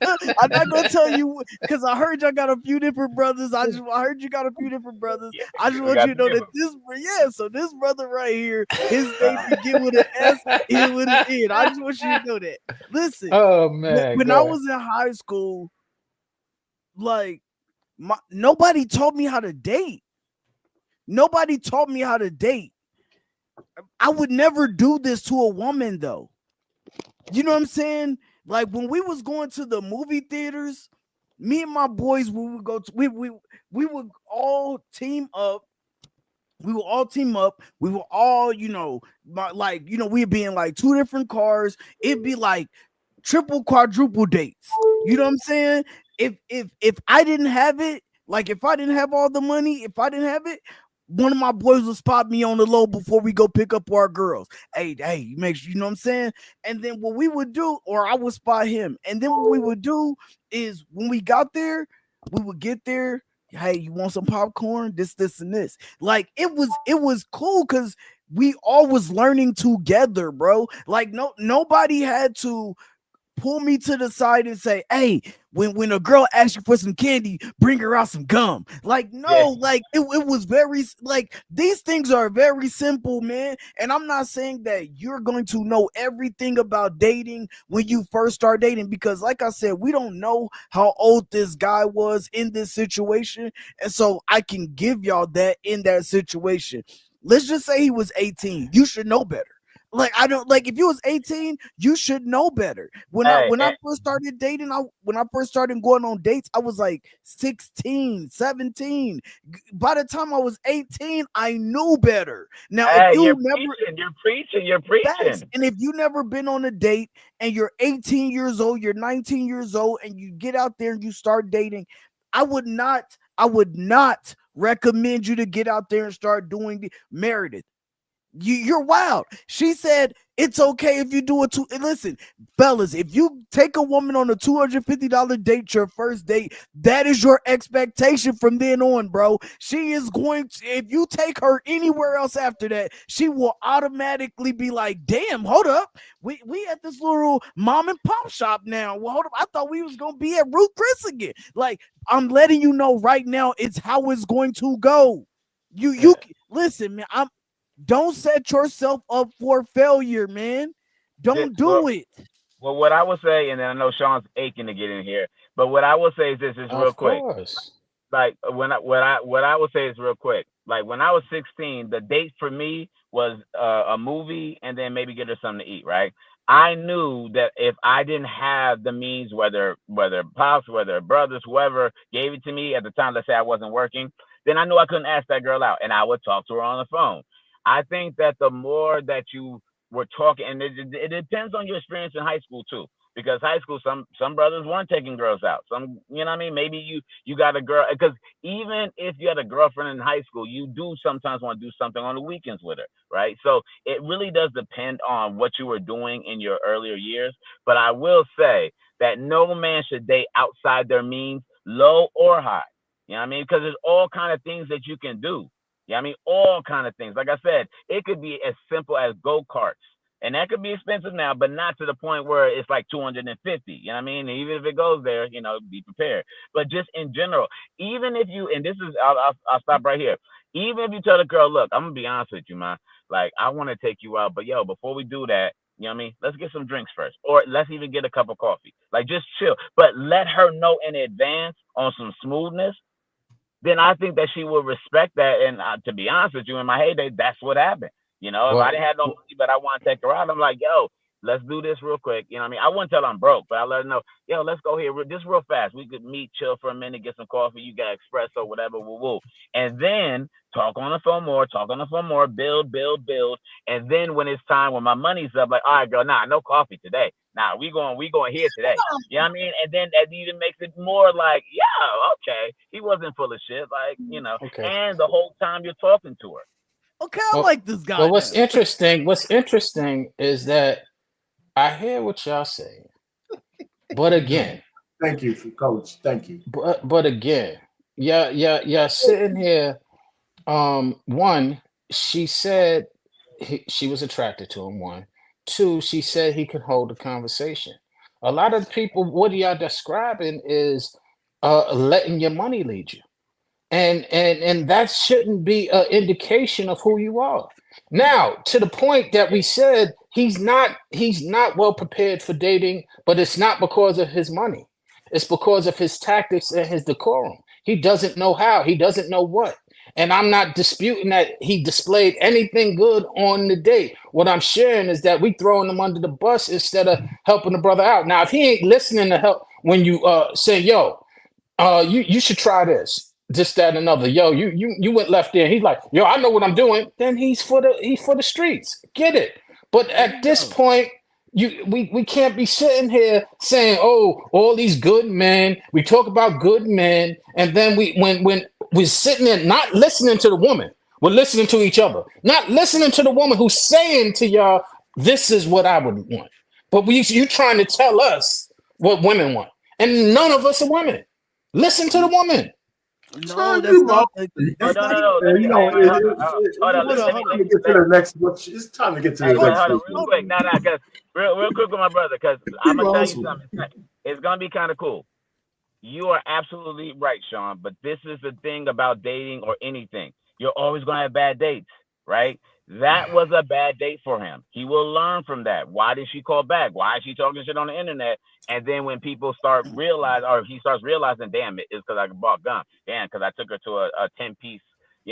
tell you because I heard y'all got a few different brothers. I heard you got a few different brothers. I just want you to know that so this brother right here, his name begin with an S, end with an N. I just want you to know that. Listen, Oh man. when I was in high school, like nobody taught me how to date. Nobody taught me how to date. I would never do this to a woman though. You know what I'm saying? Like when we was going to the movie theaters, me and my boys, we would go to, we would all team up. We will all team up. We will all, you know, we'd be in like 2 different cars. It'd be like triple, quadruple dates. You know what I'm saying? If I didn't have it, like if I didn't have all the money, if I didn't have it, one of my boys would spot me on the low before we go pick up our girls. Hey, make sure, you know what I'm saying? And then what we would do, or I would spot him. And then what we would do is when we got there, we would get there. Hey, you want some popcorn? This, and this. Like it was cool because we all was learning together, bro. Like nobody had to pull me to the side and say, hey, when a girl asks you for some candy, bring her out some gum. Like, no, like it was very, like, these things are very simple, man. And I'm not saying that you're going to know everything about dating when you first start dating, because like I said, we don't know how old this guy was in this situation. And so I can give y'all that in that situation. Let's just say he was 18. You should know better. Like I don't like if you was 18, you should know better. When Hey, I first started dating, when I first started going on dates, I was like 16, 17. By the time I was 18, I knew better. Now, if hey, you you're never preaching, you're facts, preaching. and if you never been on a date and you're 18 years old, you're 19 years old, and you get out there and you start dating, I would not recommend you to get out there and start doing the Meredith. You're wild. She said it's okay if you do it too. Listen, fellas, if you take a woman on a $250 date, your first date, that is your expectation from then on, bro. She is going to, if you take her anywhere else after that, she will automatically be like, damn, hold up. We at this little mom and pop shop now. Well, hold up. I thought we was gonna be at Ruth Chris again. Like, I'm letting you know right now, it's how it's going to go. You listen, man. Don't set yourself up for failure, man. Don't do it. Well, what I will say, and then I know Sean's aching to get in here, but what I will say is this is real Of quick. course. Like what I will say is real quick. Like when I was 16, the date for me was a movie and then maybe get her something to eat, right? I knew that if I didn't have the means, whether pops, whether brothers, whoever gave it to me at the time, let's say I wasn't working, then I knew I couldn't ask that girl out, and I would talk to her on the phone. I think that the more that you were talking, and it depends on your experience in high school too, because high school, some brothers weren't taking girls out. Some, you know what I mean? Maybe you got a girl, because even if you had a girlfriend in high school, you do sometimes want to do something on the weekends with her, right? So it really does depend on what you were doing in your earlier years. But I will say that no man should date outside their means, low or high. You know what I mean? Because there's all kind of things that you can do. Yeah, I mean, all kind of things. Like I said, it could be as simple as go-karts. And that could be expensive now, but not to the point where it's like 250. You know what I mean? Even if it goes there, you know, be prepared. But just in general, even if you, and this is, I'll stop right here. Even if you tell the girl, look, I'm going to be honest with you, man. Like, I want to take you out, but yo, before we do that, you know what I mean? Let's get some drinks first, or let's even get a cup of coffee. Like, just chill. But let her know in advance on some smoothness. Then I think that she will respect that. And to be honest with you, in my heyday, that's what happened. You know, if I didn't have no money, but I want to take her out, I'm like, yo, let's do this real quick. You know what I mean? I wouldn't tell her I'm broke, but I let her know, yo, let's go here just real fast. We could meet, chill for a minute, get some coffee. You got espresso, whatever, woo. And then talk on the phone more, build. And then when it's time, when my money's up, like, all right, girl, no coffee today. We going here today. You know what I mean? And then that even makes it more like, yeah, okay. He wasn't full of shit. Like, you know, and the whole time you're talking to her. Okay, I like this guy. Well, what's interesting is that I hear what y'all saying. But again. Thank you, Coach. Thank you. But again, yeah, sitting here. One, she said she was attracted to him. One. Two, she said he could hold a conversation. A lot of people, what y'all describing is letting your money lead you. And that shouldn't be an indication of who you are. Now, to the point that we said he's not well prepared for dating, but it's not because of his money. It's because of his tactics and his decorum. He doesn't know how. He doesn't know what. And I'm not disputing that he displayed anything good on the date. What I'm sharing is that we throwing him under the bus instead of helping the brother out. Now, if he ain't listening to help when you say, yo, you should try this, that, and another. Yo, you went left there. He's like, yo, I know what I'm doing. Then he's for the streets. Get it. But at this point, we can't be sitting here saying, oh, all these good men. We talk about good men, and then when we're sitting there not listening to the woman, we're listening to each other. Not listening to the woman who's saying to y'all, this is what I would want. But you trying to tell us what women want, and none of us are women. Listen to the woman. No, that's not. No. It's time to get to the next. Hold on, real quick. Because real quick with my brother, because I'm gonna tell you something. It's gonna be kind of cool. You are absolutely right, Sean. But this is the thing about dating or anything. You're always gonna have bad dates, right? That was a bad date for him. He will learn from that. Why did she call back? Why is she talking shit on the internet? And then when people start realizing, or he starts realizing, damn, it's because I bought gum. Damn, because I took her to a 10-piece,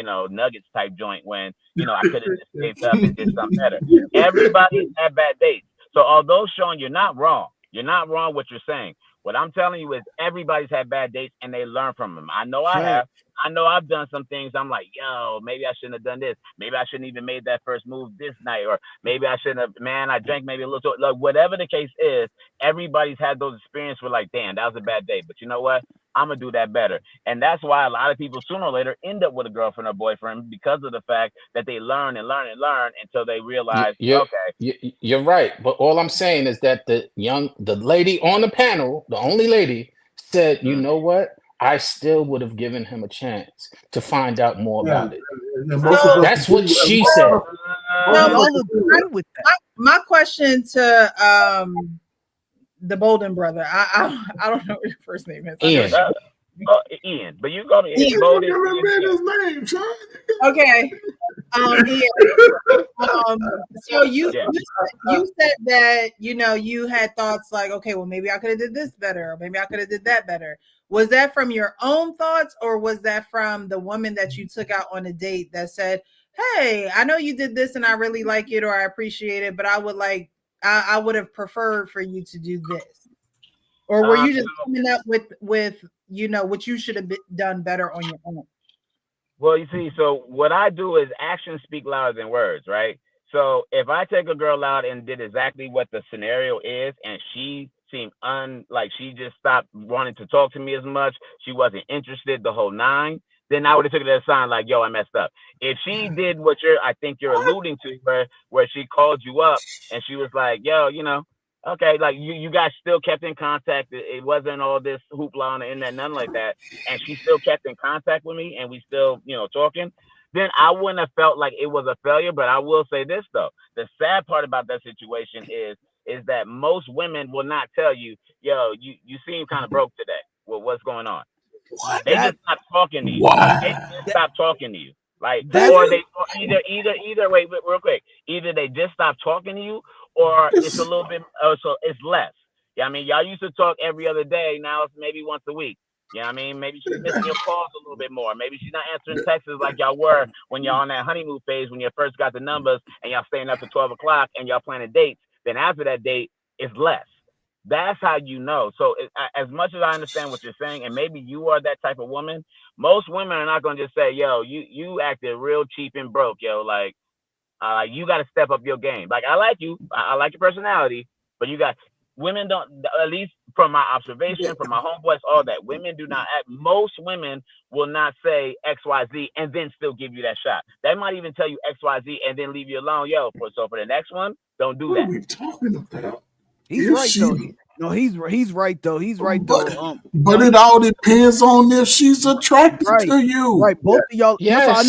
Nuggets type joint when I could have just saved up and did something better. Everybody's had bad dates. So although Sean, you're not wrong. You're not wrong what you're saying. What I'm telling you is everybody's had bad dates and they learn from them. I know I have. I know I've done some things. I'm like, yo, maybe I shouldn't have done this. Maybe I shouldn't even made that first move this night. Or maybe I shouldn't have, man, I drank maybe a little too, like whatever the case is, everybody's had those experiences where like, damn, that was a bad day. But you know what? I'm going to do that better. And that's why a lot of people sooner or later end up with a girlfriend or boyfriend because of the fact that they learn and learn and learn until they realize, You're right. But all I'm saying is that the lady on the panel, the only lady, said, you know what? I still would have given him a chance to find out more about it. That's what she said. My question to the Bolden brother, I don't know what your first name is. Ian. Ian, but you go to Ian. Bolden. His name, Sean. Okay. Ian. So you said that you had thoughts like, okay, well maybe I could have did this better, or maybe I could have did that better. Was that from your own thoughts, or was that from the woman that you took out on a date that said, hey, I know you did this and I really like it or I appreciate it, but I would have preferred for you to do this? Or were you just coming up with what you should have done better on your own? Well, you see, so what I do is actions speak louder than words, right? So if I take a girl out and did exactly what the scenario is, and she seemed like she just stopped wanting to talk to me as much, she wasn't interested, the whole nine, then I would have took it as a sign like, yo, I messed up. If she did what I think you're alluding to, where she called you up and she was like, yo, okay, like you guys still kept in contact. It wasn't all this hoopla on the internet, nothing like that. And she still kept in contact with me and we still, talking. Then I wouldn't have felt like it was a failure. But I will say this, though. The sad part about that situation is that most women will not tell you, yo, you seem kind of broke today. Well, what's going on? What? They just stop talking to you. Wow. They just stop talking to you. Like, or they either wait, real quick. Either they just stop talking to you, or it's a little bit, so it's less. Yeah, I mean, y'all used to talk every other day. Now it's maybe once a week. You know what I mean? Maybe she's missing your calls a little bit more. Maybe she's not answering texts like y'all were when y'all on that honeymoon phase, when you first got the numbers and y'all staying up to 12 o'clock and y'all planning dates. Then after that date, it's less. That's how you know. So as much as I understand what you're saying, and maybe you are that type of woman, most women are not going to just say, yo, you acted real cheap and broke, yo. Like, you got to step up your game. Like, I like you. I like your personality, but women don't, at least from my observation, from my homeboys, all that, women do not act. Most women will not say XYZ and then still give you that shot. They might even tell you XYZ and then leave you alone. Yo, so for the next one, don't do that. What are we talking about? He's right though. No, he's right though. He's right though. But it all depends on if she's attracted to you. Right, both of y'all. Yes.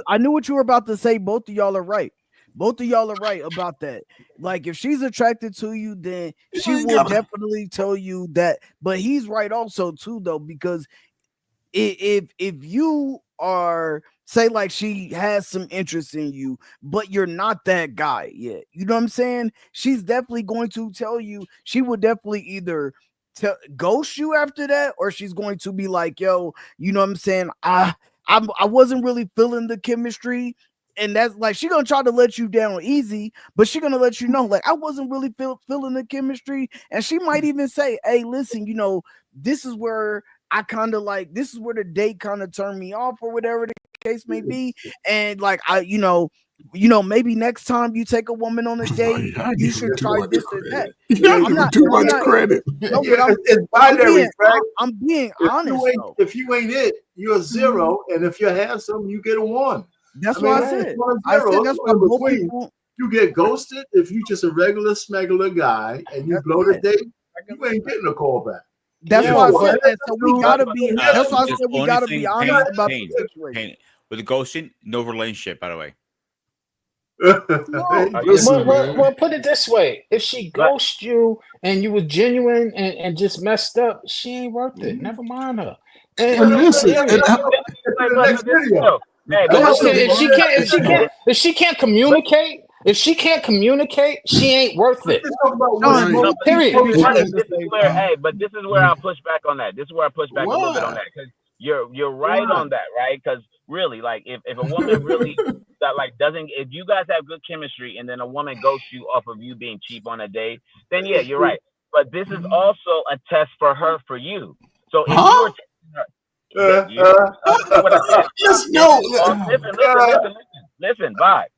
I knew what you were about to say. Both of y'all are right. Both of y'all are right about that. Like, if she's attracted to you, then she will definitely tell you that. But he's right also too, though, because if you are, say, like, she has some interest in you, but you're not that guy yet, you know what I'm saying? She's definitely going to tell you. She would definitely either ghost you after that, or she's going to be like, yo, you know what I'm saying? I wasn't really feeling the chemistry. And that's like, she gonna try to let you down easy, but she gonna let you know, like, I wasn't really feeling the chemistry. And she might even say, hey, listen, this is where I kind of like, this is where the date kind of turned me off, or whatever the case may be. And like, maybe next time you take a woman on a date, you should try this or that. I'm not too much credit. No, but it's binary, right? I'm being honest. If you ain't it, you're a zero, and if you're handsome, you get a one. That's what I said. I said that's why both people. You get ghosted if you just a regular smuggler guy and you blow the date. You ain't getting a call back. That's why I said that. So we gotta be. That's why I said we gotta be honest about the situation. With the ghosting, no relationship, by the way. Well, put it this way: if she ghosts you and you was genuine and just messed up, she ain't worth it. Never mind her. And listen, if she can't communicate, she ain't worth it. Period. But this is where I push back on that. This is where I push back a little bit on that, because you're right on that, right? Because Really, like if a woman really that like doesn't, if you guys have good chemistry and then a woman ghosts you off of you being cheap on a date, then yeah, you're right. But this is also a test for her, for you. So if you were listen, vibe.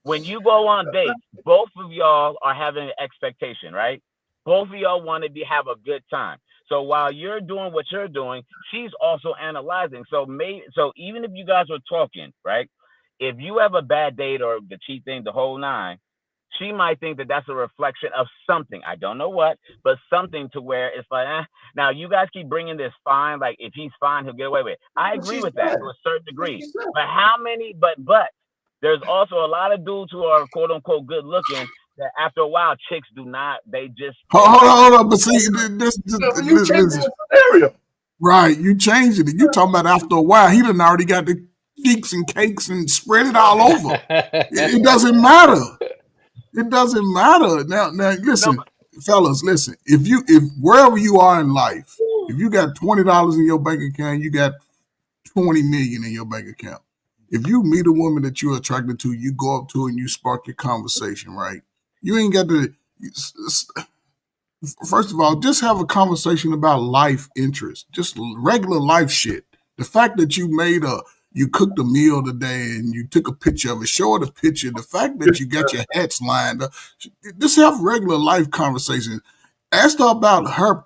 When you go on dates, both of y'all are having an expectation, right? Both of y'all want to have a good time. So while you're doing what you're doing, she's also analyzing. So even if you guys are talking, right? If you have a bad date or the cheat thing, the whole nine, she might think that that's a reflection of something. I don't know what, but something to where it's like, Now you guys keep bringing this fine, like if he's fine, he'll get away with it. I agree with that to a certain degree. But how many? But there's also a lot of dudes who are quote unquote good looking that after a while chicks do not. They just hold on. But see, this right? You changing it. You talking about after a while? He done already got the cheeks and cakes and spread it all over. It doesn't matter. It doesn't matter. Now listen, fellas, listen. If wherever you are in life, if you got $20 in your bank account, you got 20 million in your bank account. If you meet a woman that you're attracted to, you go up to her and you spark your conversation, right? You ain't got to. First of all, just have a conversation about life interests, just regular life shit. The fact that you cooked a meal today and you took a picture of it, show her the picture. The fact that you got your hats lined up, just have regular life conversations. Ask her about her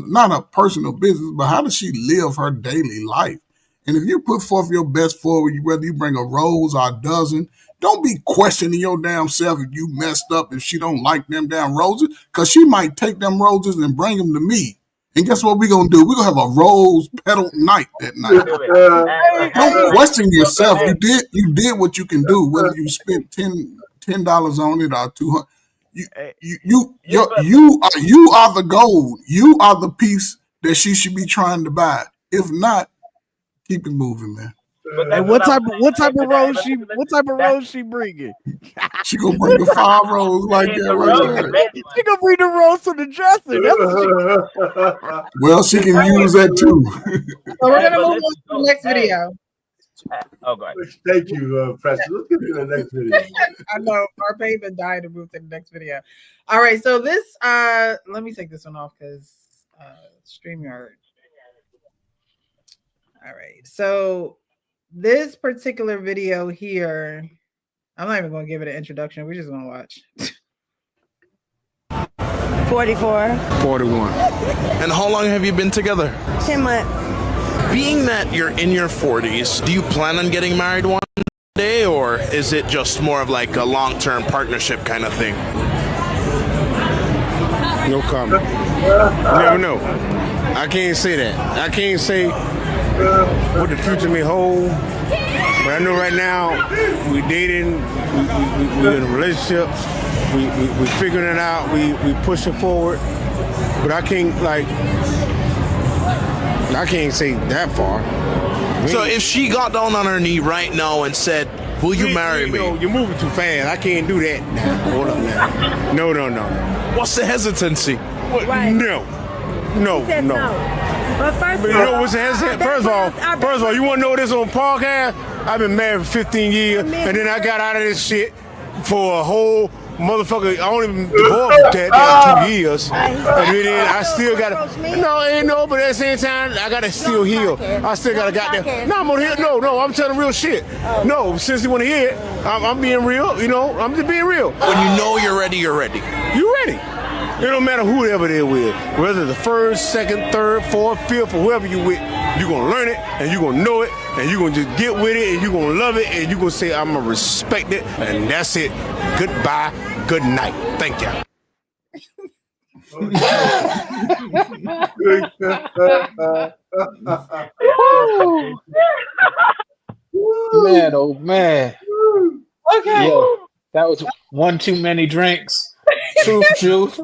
not her personal business, but how does she live her daily life? And if you put forth your best forward, whether you bring a rose or a dozen, don't be questioning your damn self if you messed up, if she don't like them damn roses, because she might take them roses and bring them to me. And guess what we're going to do? We're going to have a rose petal night that night. Don't question yourself. You did what you can do, whether you spent $10 on it or $200. You are the gold. You are the piece that she should be trying to buy. If not, keep it moving, man. Hey, what type of rose she bringing? She gonna bring the 5 rose like that right there. She gonna bring the rose to the dresser. That's what well, she can use that too. So we're gonna move on to the next video. Oh, go ahead. Thank you, Preston. Let's get to the next video. I know our payment died to move to the next video. All right, so this let me take this one off because StreamYard. All right, so this particular video here, I'm not even going to give it an introduction. We're just going to watch. 44. 41. And how long have you been together? 10 months. Being that you're in your 40s, do you plan on getting married one day, or is it just more of like a long-term partnership kind of thing? No comment. You never know. I can't say that. I can't say what the future may hold. But I know right now we're dating, we're in a relationship, we're figuring it out, we pushing forward. But I can't say that far. So if she got down on her knee right now and said, will you marry me? You're moving too fast. I can't do that now. Hold up now. No. What's the hesitancy? Right. No. But first you know what's the hesitancy? First of all, you want to know this on podcast? I've been married for 15 years, and then I got out of this shit for a whole motherfucker. I only been divorced for 2 years, and then I still got to. But at the same time, I got to still heal. I still got to No, I'm gonna hear. No, I'm telling real shit. No, since you want to hear it, I'm being real. You know, I'm just being real. When you know you're ready, you're ready. You ready? It don't matter whoever they're with, whether the first, second, third, fourth, fifth, or whoever you with, you're gonna learn it and you're gonna know it and you're gonna just get with it and you're gonna love it and you're gonna say, I'm gonna respect it, and that's it. Goodbye, good night. Thank you. Man, oh man. Okay. Yo, that was one too many drinks. Truth.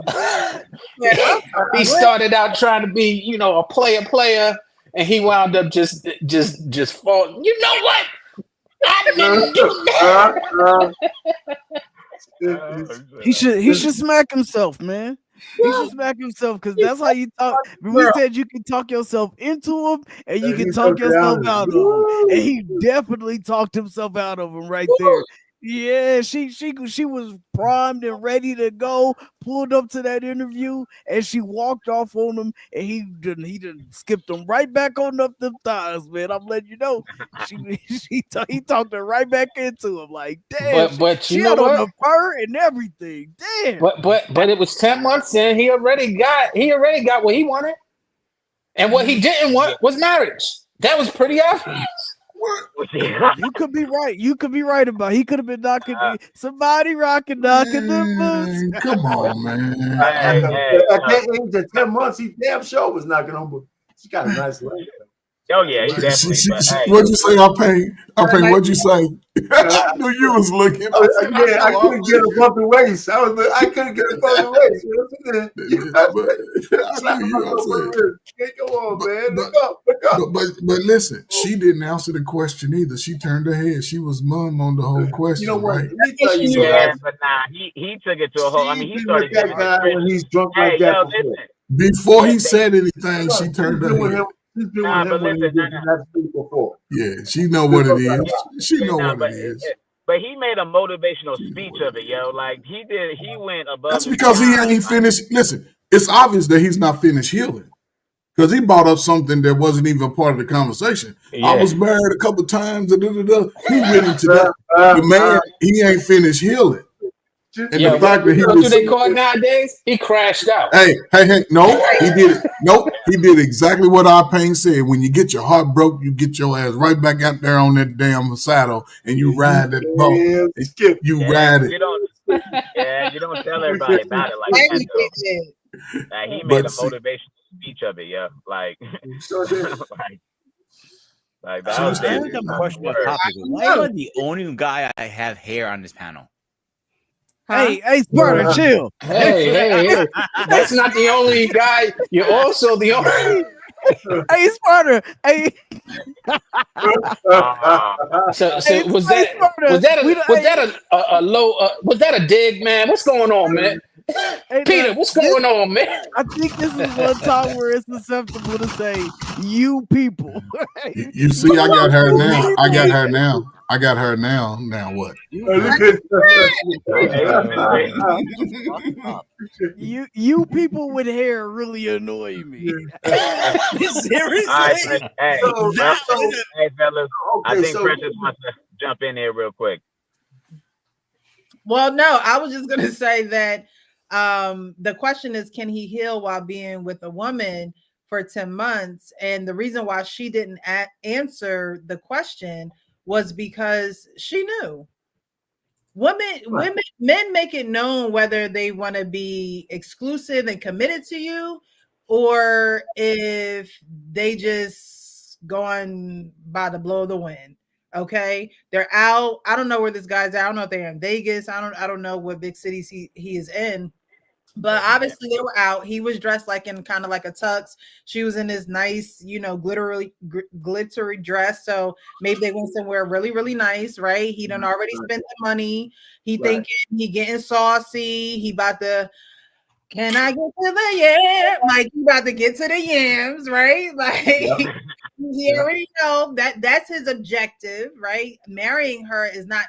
He started out trying to be, a player, and he wound up just falling. You know what? I didn't do that. He should smack himself, man. He should smack himself because that's how you talk. We said you can talk yourself into him and you can talk yourself out of him. And he definitely talked himself out of him right there. Yeah, she was primed and ready to go, pulled up to that interview, and she walked off on him, and he didn't skipped him right back on up the thighs, man. I'm letting you know. He talked her right back into him, like, damn. But she you know had on what? the fur and everything. Damn. But it was 10 months in. He already got what he wanted. And what he didn't want was marriage. That was pretty obvious. You could be right. You could be right about. He could have been knocking somebody knocking the boots. Come on, man. At that age of 10 months, he damn sure was knocking on, but she got a nice leg. Oh yeah, he definitely. What'd you say, Alpayne? What'd you say? I knew you was looking. I couldn't get above the waist. I couldn't get above the waist. Go on, man. Look up. But listen, she didn't answer the question either. She turned her head. She was mum on the whole question. You know what? Right? Yeah, but nah, he took it to a whole. I mean, he started that guy when he's drunk like that. Before he said anything, she turned her head. She's been with him when he did that before. Yeah, she know what it is. She know what it is. But he made a motivational speech of it, yo. Like he did, he went above. That's because he ain't finished. Listen, it's obvious that he's not finished healing because he brought up something that wasn't even a part of the conversation. Yeah. I was married a couple times. He went into that. The man, he ain't finished healing. And the fact that he what do they call it nowadays? He crashed out. Hey, no, he did it. Nope, he did exactly what Alpayne said. When you get your heart broke, you get your ass right back out there on that damn saddle and you ride that boat. You ride it. You don't tell everybody about it like that. He made a motivational speech of it, yeah. Like that was I have a question on topic. Why am I the only guy I have hair on this panel? Hey, Sparta, chill. Hey. That's not the only guy. You're also the only. Hey, Sparta. Hey. So was that a low? Was that a dig, man? What's going on, man? Hey, Peter, what's going on, man? I think this is one time where it's susceptible to say "you people." You see, I got her now. I got her now. Now what? You people with hair really annoy me. Seriously? Hey, fellas, I think Precious wants to jump in here real quick. Well, no, I was just gonna say that the question is, can he heal while being with a woman for 10 months? And the reason why she didn't answer the question was because she knew. Men make it known whether they want to be exclusive and committed to you, or if they just going by the blow of the wind. Okay, they're out. I don't know where this guy's at. I don't know if they're in Vegas. I don't know what big cities he is in. But obviously they were out. He was dressed like in kind of like a tux. She was in this nice, glittery dress. So maybe they went somewhere really, really nice, right? He done already spent the money. He thinking he getting saucy. He about to, can I get to the yam? Like he about to get to the yams, right? Like he already know that's his objective, right? Marrying her is not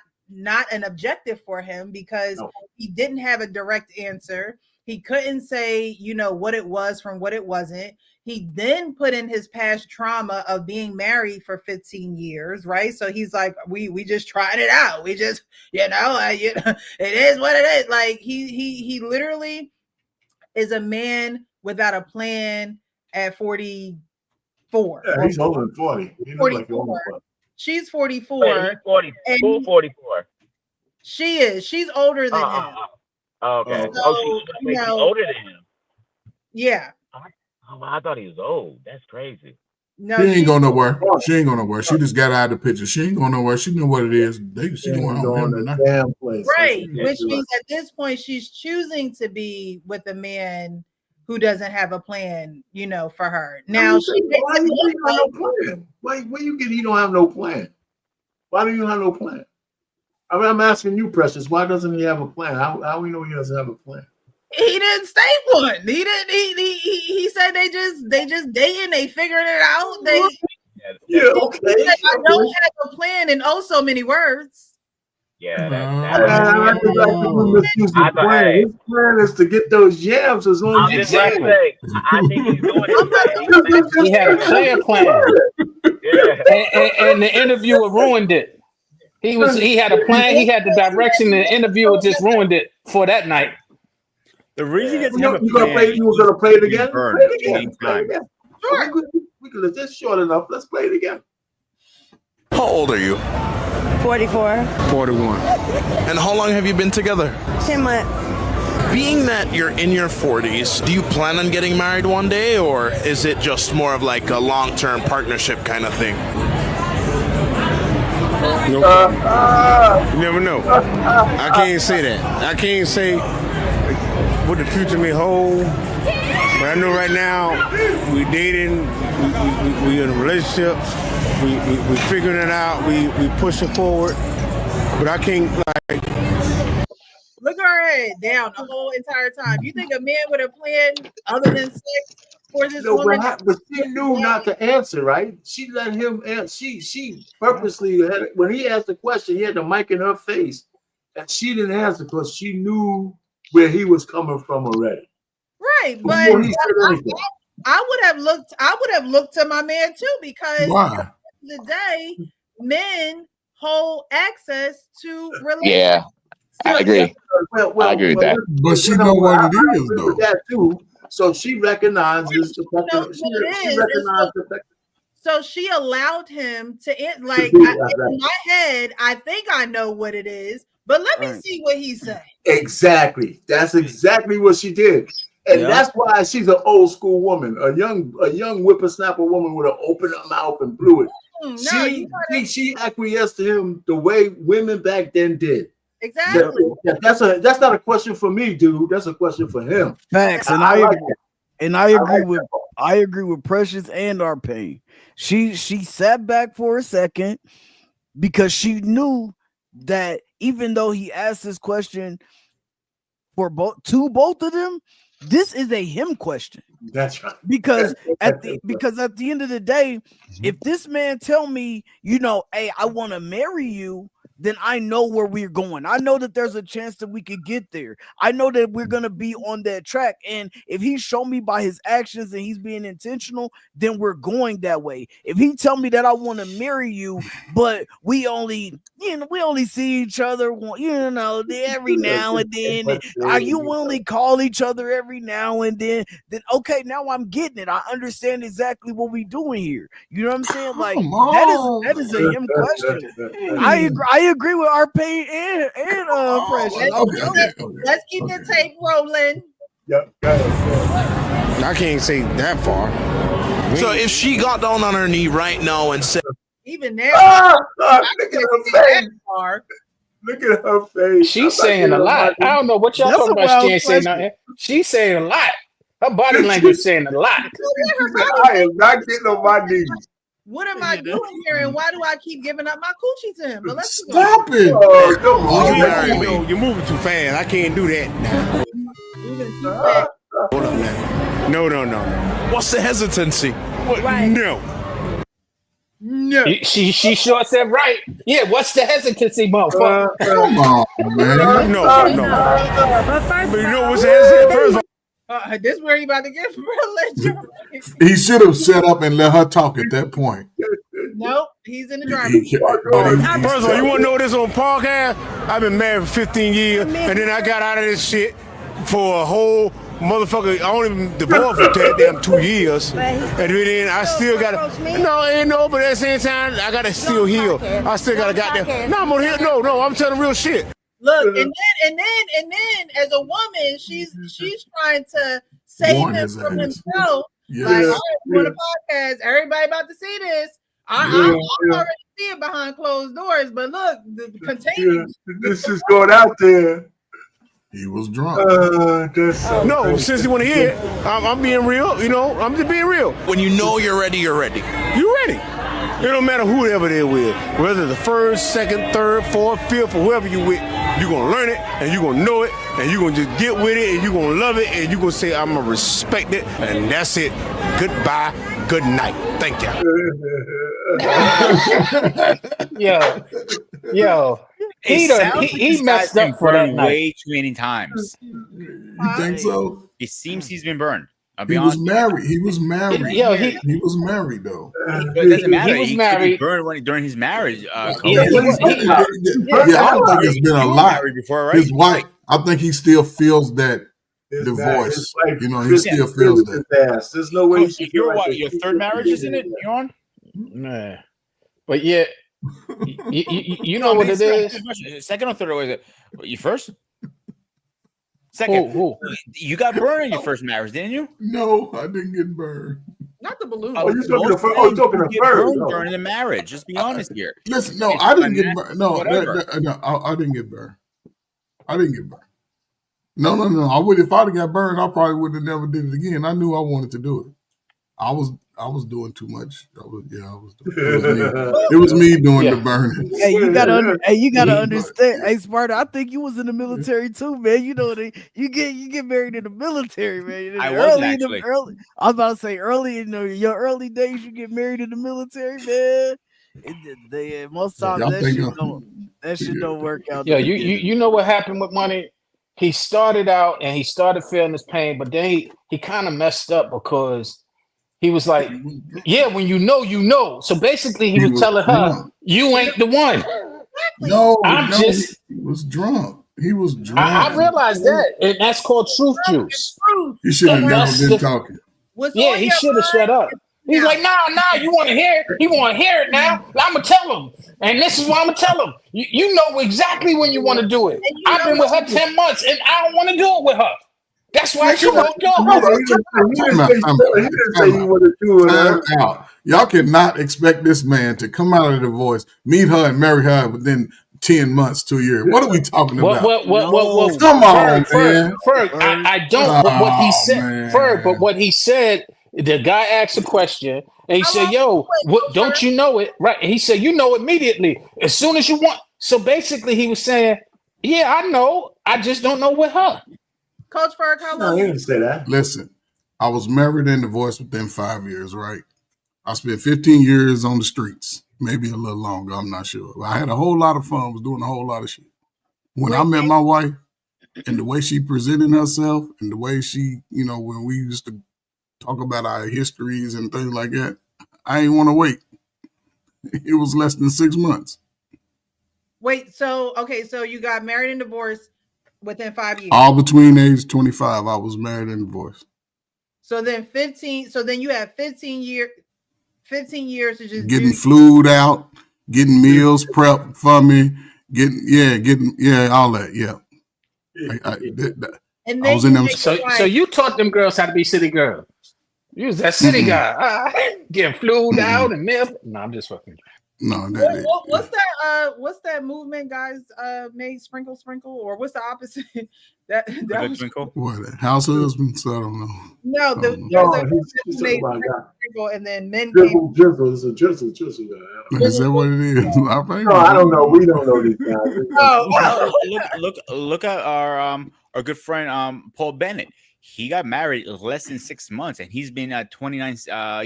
an objective for him because he didn't have a direct answer. He couldn't say, what it was from what it wasn't. He then put in his past trauma of being married for 15 years, right? So he's like, we just tried it out. We just, it is what it is. Like he literally is a man without a plan at 44. Yeah, he's older than 40. He 44. She's 44. Wait, 40. Full 44. She is. She's older than him. Okay. So, she's older than him. Yeah. I thought he was old. That's crazy. No, she ain't going nowhere. She ain't going nowhere. She just got out of the picture. She ain't going nowhere. She knew what it is. She going on the damn place. Right. Which means at this point she's choosing to be with a man who doesn't have a plan, for her. Now why you have no plan? Why you don't have no plan? Why do you have no plan? I mean, I'm asking you, Precious. Why doesn't he have a plan? How we know he doesn't have a plan? He didn't state one. He didn't. He said they just dating. They figuring it out. They okay. I don't have a plan in oh so many words. Yeah, His plan is to get those yams as long as you Exactly. I think he's doing it. He had a clear plan, and the interviewer ruined it. He had a plan. He had the direction. The interviewer just ruined it for that night. The reason You were gonna play it again? Play it again. Sure. We can let this short enough. Let's play it again. How old are you? 44. 41. And how long have you been together? 10 months. Being that you're in your 40s, do you plan on getting married one day, or is it just more of like a long-term partnership kind of thing? No, you never know. I can't say that. I can't say what the future may hold. But I know right now we dating, we in a relationship, we figuring it out, we pushing forward. But I can't like. Look at her head down the whole entire time. You think a man would have planned other than sex for this woman? But she knew not to answer, right? She let him answer. She purposely had, when he asked the question, he had the mic in her face, and she didn't answer because she knew where he was coming from already. Right, but Before he said anything. I would have looked to my man too, because Why? at the end of the day, men hold access to relationships. Yeah, I agree. I agree with that. But she know what it is, though. That too. So she recognizes the fact knows that what it she is. recognized the fact. So she allowed him to like Right. in my head, I think I know what it is, but let me see what he said. Exactly. That's exactly what she did. And Yeah. that's why she's an old school woman, a young whippersnapper woman would have opened her mouth and blew it. She acquiesced to him the way women back then did. Exactly. That's not a question for me, dude. That's a question for him. Facts, and I I like agree. that. And I agree with Precious and Arpain. She sat back for a second because she knew that even though he asked this question for both of them, this is a him question. That's right. Because at the end of the day, if this man tell me, hey, I want to marry you, then I know where we're going. I know that there's a chance that we could get there. I know that we're going to be on that track. And if he show me by his actions and he's being intentional, then we're going that way. If he tell me that I want to marry you, but we only see each other, every now and then, you only call each other every now and then okay, now I'm getting it. I understand exactly what we're doing here. You know what I'm saying? Like that is a him question. I agree with Arpain and Precious. Let's keep the tape rolling. I can't say that far. So if she got down on her knee right now and said, Even there, look at her face. Look at her face. She's saying a lot. I don't know what y'all talking about. She ain't saying nothing. She's saying a lot. Her body language saying a lot. I am not getting on my knees. What am I doing here, and why do I keep giving up my coochie to him? But let's Stop it. Oh, come on. You're moving too fast. I can't do that. Hold up now. No. what's the hesitancy? Right. No. She sure said right. Yeah, what's the hesitancy, motherfucker? Come on, man. No. But first, But you know what's the hesitancy? First of all, this where you about to get religion. He should have set up and let her talk at that point. Nope, he's in the driver's He- but he- First of all, you want to know this on podcast? I've been married for 15 years, and then I got out of this shit for a whole motherfucker. I only been divorced for damn 2 years, and then I still got to. No, but at the same time, I got to still heal. I still got to goddamn. No, I'm gonna heal. No, I'm telling real shit. Look, and then, as a woman, she's trying to save Warn him his from ass. himself. Yes. Like, all right, we're on a podcast. Everybody about to see this. I already see it behind closed doors, but look, the containers. This is going out there. He was drunk. No, since you want to hear it, I'm being real. You know, I'm just being real. When you know you're ready, you're ready. You're ready. It don't matter whoever they're with, whether the first, second, third, fourth, fifth, or whoever you with. you're gonna learn it, and you're gonna know it, and you're gonna just get with it, and you're gonna love it, and you're gonna say, I'm gonna respect it, and that's it. Goodbye, good night. Thank you. Yo. He messed up for that night. Way too many times. You think so? It seems he's been burned. I'll be He honest. was married. He was married. He was married though. It doesn't matter. He was He married burned during his marriage. I don't think it's been a lot. Before, right? His wife, I think he still feels that divorce. You know, he still feels that. There's no way. You're what? Your third marriage, isn't it? You're on. Nah. But yeah, you know what it is. Second or third, or was it you first? Second. Who? You got burned in your first marriage, didn't you? No, I didn't get burned. Not the balloon. Oh, you're talking to first. Oh, you're talking to first. During the marriage. Just be honest here. Listen, no, I didn't get burned. No, I didn't get burned. I didn't get burned. No. I would if I'd have got burned, I probably would have never did it again. I knew I wanted to do it. I was doing too much. It was me doing the burning. Hey, you gotta understand. Hey, Sparta, I think you was in the military too, man. You know you get married in the military, man. I was actually. I was about to say early in your early days, you get married in the military, man. Most times that shit don't work out. Yeah, you know what happened with Money? He started out and he started feeling his pain, but then he kind of messed up because he was like, yeah, when you know, you know. So basically he was telling her, you ain't the one. No, he was drunk. He was drunk. I realized that. And that's called truth juice. He should have never been talking. Yeah, he should have shut up. He's like, nah, you want to hear it? He want to hear it now. I'm going to tell him. And this is what I'm going to tell him. You know exactly when you want to do it. I've been with her 10 months, and I don't want to do it with her. That's why she won't go home. Y'all cannot expect this man to come out of the divorce, meet her, and marry her within 10 months, 2 years. What are we talking about? Well, come on, man. Ferg, I don't. But what he said, Ferg, but what he said, the guy asked a question, and he said, "Yo, don't you know it?" Right? And he said, "You know immediately, as soon as you want." So basically, he was saying, "Yeah, I know. I just don't know with her." Coach Ferg, how long? No, he didn't say that. Listen, I was married and divorced within 5 years, right? I spent 15 years on the streets, maybe a little longer, I'm not sure. I had a whole lot of fun, was doing a whole lot of shit. When I met my wife and the way she presented herself and the way she, when we used to talk about our histories and things like that, I ain't want to wait. It was less than 6 months. Wait, so you got married and divorced within 5 years. All between age 25, I was married and divorced. So then you had 15 years to just getting flued out, getting meals prepped for me, getting all that. Yeah. I was in them. So you taught them girls how to be city girls. You was that city guy, getting flued out and milk. No, I'm just fucking. No, what's that movement guys made? Sprinkle, or what's the opposite? that was Sprinkle. What, house husbands? I don't know. No, he's made Sprinkle, and then men drizzle. It's a drizzle guy. Is that what it is? I don't know. We don't know these guys. Look at our good friend Paul Bennett. He got married less than 6 months, and he's been 29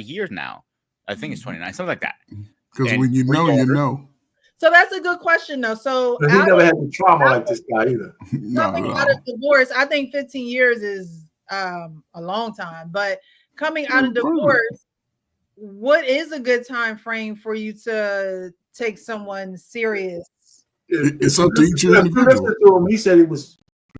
years now. I think it's 29, something like that. Because when you know, you know. So that's a good question, though. So he never had the trauma like this guy either. Coming out of divorce, I think 15 years is a long time. But coming out of divorce, what is a good time frame for you to take someone serious? It's up to each individual. To him, he said it was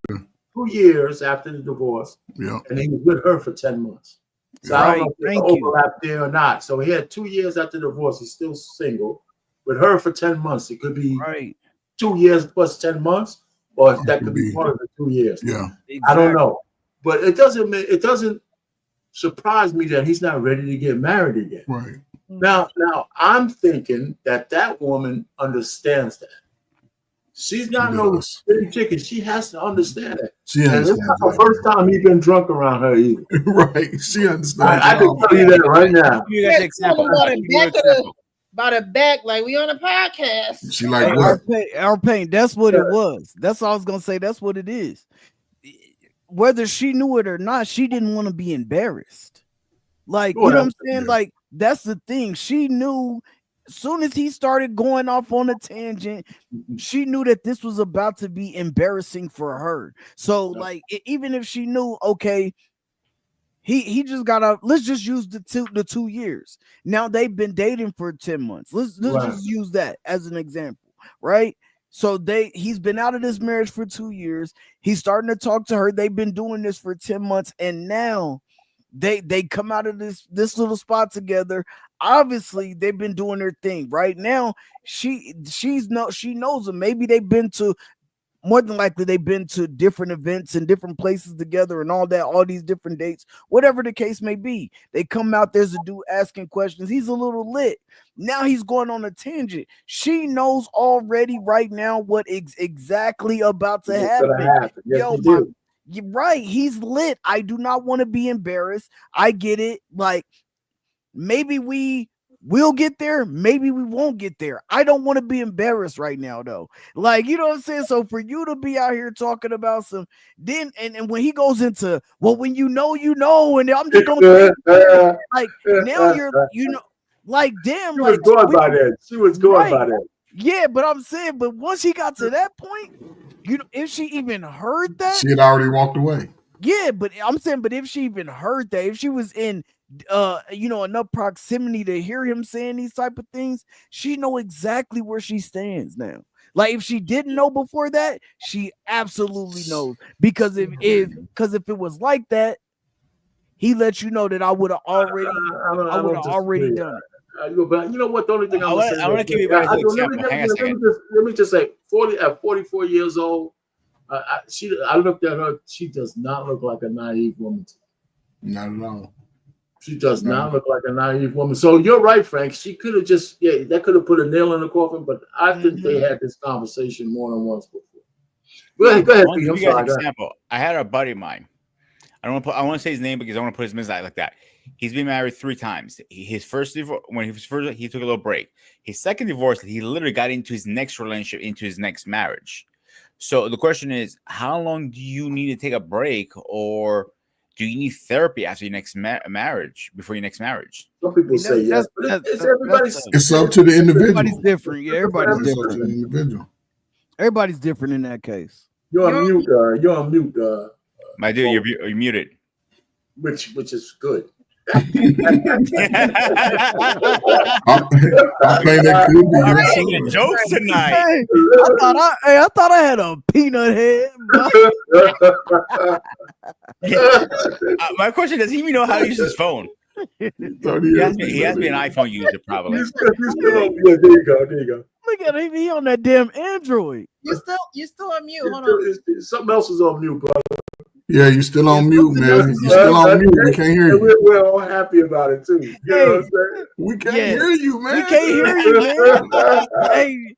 2 years after the divorce, and he was with her for 10 months. So I don't know if there's overlap there or not. So he had 2 years after the divorce. He's still single. With her for 10 months. It could be 2 years plus 10 months, or that could be part of the 2 years. Yeah, exactly. I don't know, but it doesn't surprise me that he's not ready to get married again. Right now, I'm thinking that woman understands that. She's not no city chicken. She has to understand it. She understands. It's not the first time he's been drunk around her either. Right. She understands. I can tell you that right now. You guys example. about her back like we on a podcast. She like what? Our pain. That's what it was. That's all I was gonna say. That's what it is. Whether she knew it or not, she didn't want to be embarrassed. Like, you know what I'm saying? Like, that's the thing. She knew as soon as he started going off on a tangent, she knew that this was about to be embarrassing for her. So, like, even if she knew, okay, he just gotta, let's just use the 2 years. Now they've been dating for 10 months. Let's just use that as an example, right? So he's been out of this marriage for 2 years. He's starting to talk to her. They've been doing this for 10 months, and now they come out of this little spot together. Obviously, they've been doing their thing. Right now, she knows him. Maybe they've been to, more than likely, they've been to different events and different places together and all that, all these different dates, whatever the case may be. They come out, there's a dude asking questions. He's a little lit. Now he's going on a tangent. She knows already right now what exactly about to happen. Yes, you're right. He's lit. I do not want to be embarrassed. I get it. Like, maybe we'll get there. Maybe we won't get there. I don't want to be embarrassed right now, though. Like, you know what I'm saying? So for you to be out here talking about some, then and when he goes into, well, when you know, and I'm just gonna like now like, damn, she like was going by that. She was going by that. Yeah, but I'm saying, but once he got to that point, if she even heard that, she had already walked away. Yeah, but I'm saying, but if she even heard that, if she was in enough proximity to hear him saying these type of things, she know exactly where she stands now. Like, if she didn't know before that, she absolutely knows. Because if it was like that, he let you know that I would have already done it. But you know what? The only thing I want to give you a very good example. Hang on a second. Let me just say, at 44 years old, I looked at her. She does not look like a naive woman. Not at all. She does not look like a naive woman. So you're right, Frank. She could have that could have put a nail in the coffin. But I think they had this conversation more than once before. Go ahead, Pete. I'm sorry. Example. I had a buddy of mine. I want to say his name because I want to put his business out like that. He's been married 3 times. His first divorce, when he was first, he took a little break. His second divorce, he literally got into his next relationship, into his next marriage. So the question is, how long do you need to take a break, or do you need therapy after your next marriage, before your next marriage? Some people say yes. It's up to the individual. Everybody's different. Yeah, everybody's different. Individual. Everybody's different in that case. You're on mute. You're on mute. My dude, you're muted. Which is good. I think that could be. We're making jokes tonight. Hey, I thought I had a peanut head. My question: does he even know how to use his phone? He has to be an iPhone user, probably. There you go. Look at him. He on that damn Android. You still on mute. Hold on. Something else is on mute, brother. Yeah, you still on mute, man. You still on mute. We can't hear you. We're all happy about it too. You know what I'm saying? We can't hear you, man. We can't hear you, man. Hey,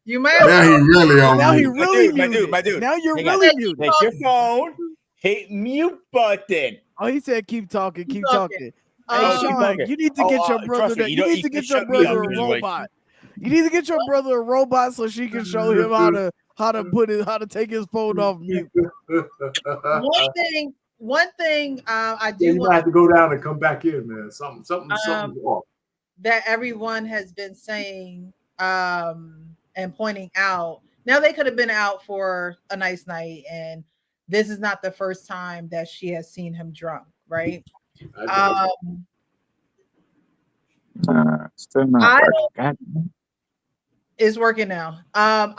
you might. Now he really on now mute. he really muted. My dude. Now you're Hang really on. muted. Take your phone. Hit mute button. Oh, he said keep talking. Keep talking. Oh, Hey, keep Sean, talking. you need to get your brother. trust me, You need to get your brother a robot. You need to get your brother a robot so she can show him how to take his phone off mute. One thing I do you want have to go down and come back in, man. Something's off. That everyone has been saying and pointing out. Now, they could have been out for a nice night, and this is not the first time that she has seen him drunk, right? Still not working. It's working now. Not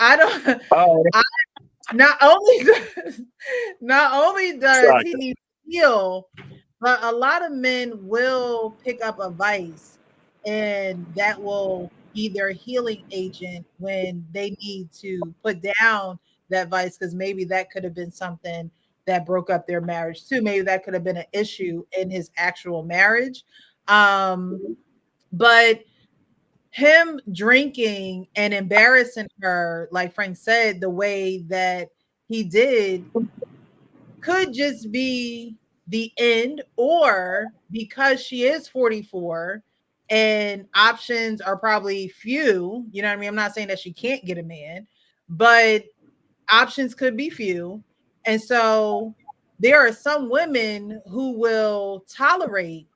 only does he need to heal, but a lot of men will pick up a vice, and that will be their healing agent when they need to put down that vice, because maybe that could have been something that broke up their marriage too. Maybe that could have been an issue in his actual marriage. But him drinking and embarrassing her, like Frank said, the way that he did, could just be the end, or because she is 44 and options are probably few. You know what I mean? I'm not saying that she can't get a man, but options could be few. And so there are some women who will tolerate,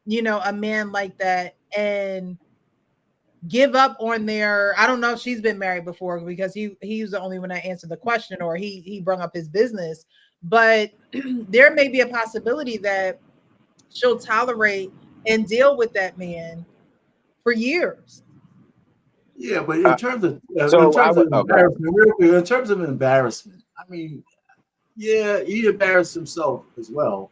a man like that and give up on their, I don't know if she's been married before, because he was the only one that answered the question, or he brought up his business. But there may be a possibility that she'll tolerate and deal with that man for years. Yeah, but in terms of embarrassment, real quick, in terms of embarrassment, I mean, yeah, he embarrassed himself as well,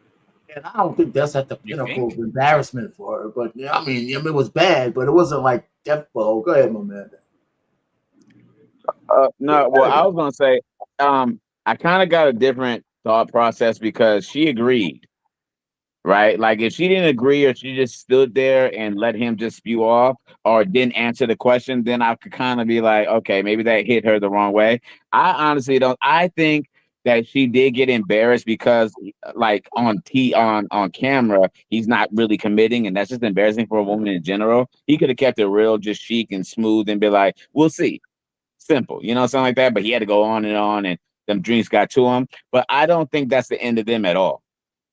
and I don't think that's at the pinnacle of embarrassment for her. But I mean, it was bad, but it wasn't like death blow. Go ahead, my man. No, well, I was gonna say, I kind of got a different thought process because she agreed, right? Like if she didn't agree, or she just stood there and let him just spew off, or didn't answer the question, then I could kind of be like, okay, maybe that hit her the wrong way. I honestly don't. I think that she did get embarrassed because, like on camera, he's not really committing, and that's just embarrassing for a woman in general. He could have kept it real, just chic and smooth, and be like, "We'll see." Simple, something like that. But he had to go on, and them drinks got to him. But I don't think that's the end of them at all.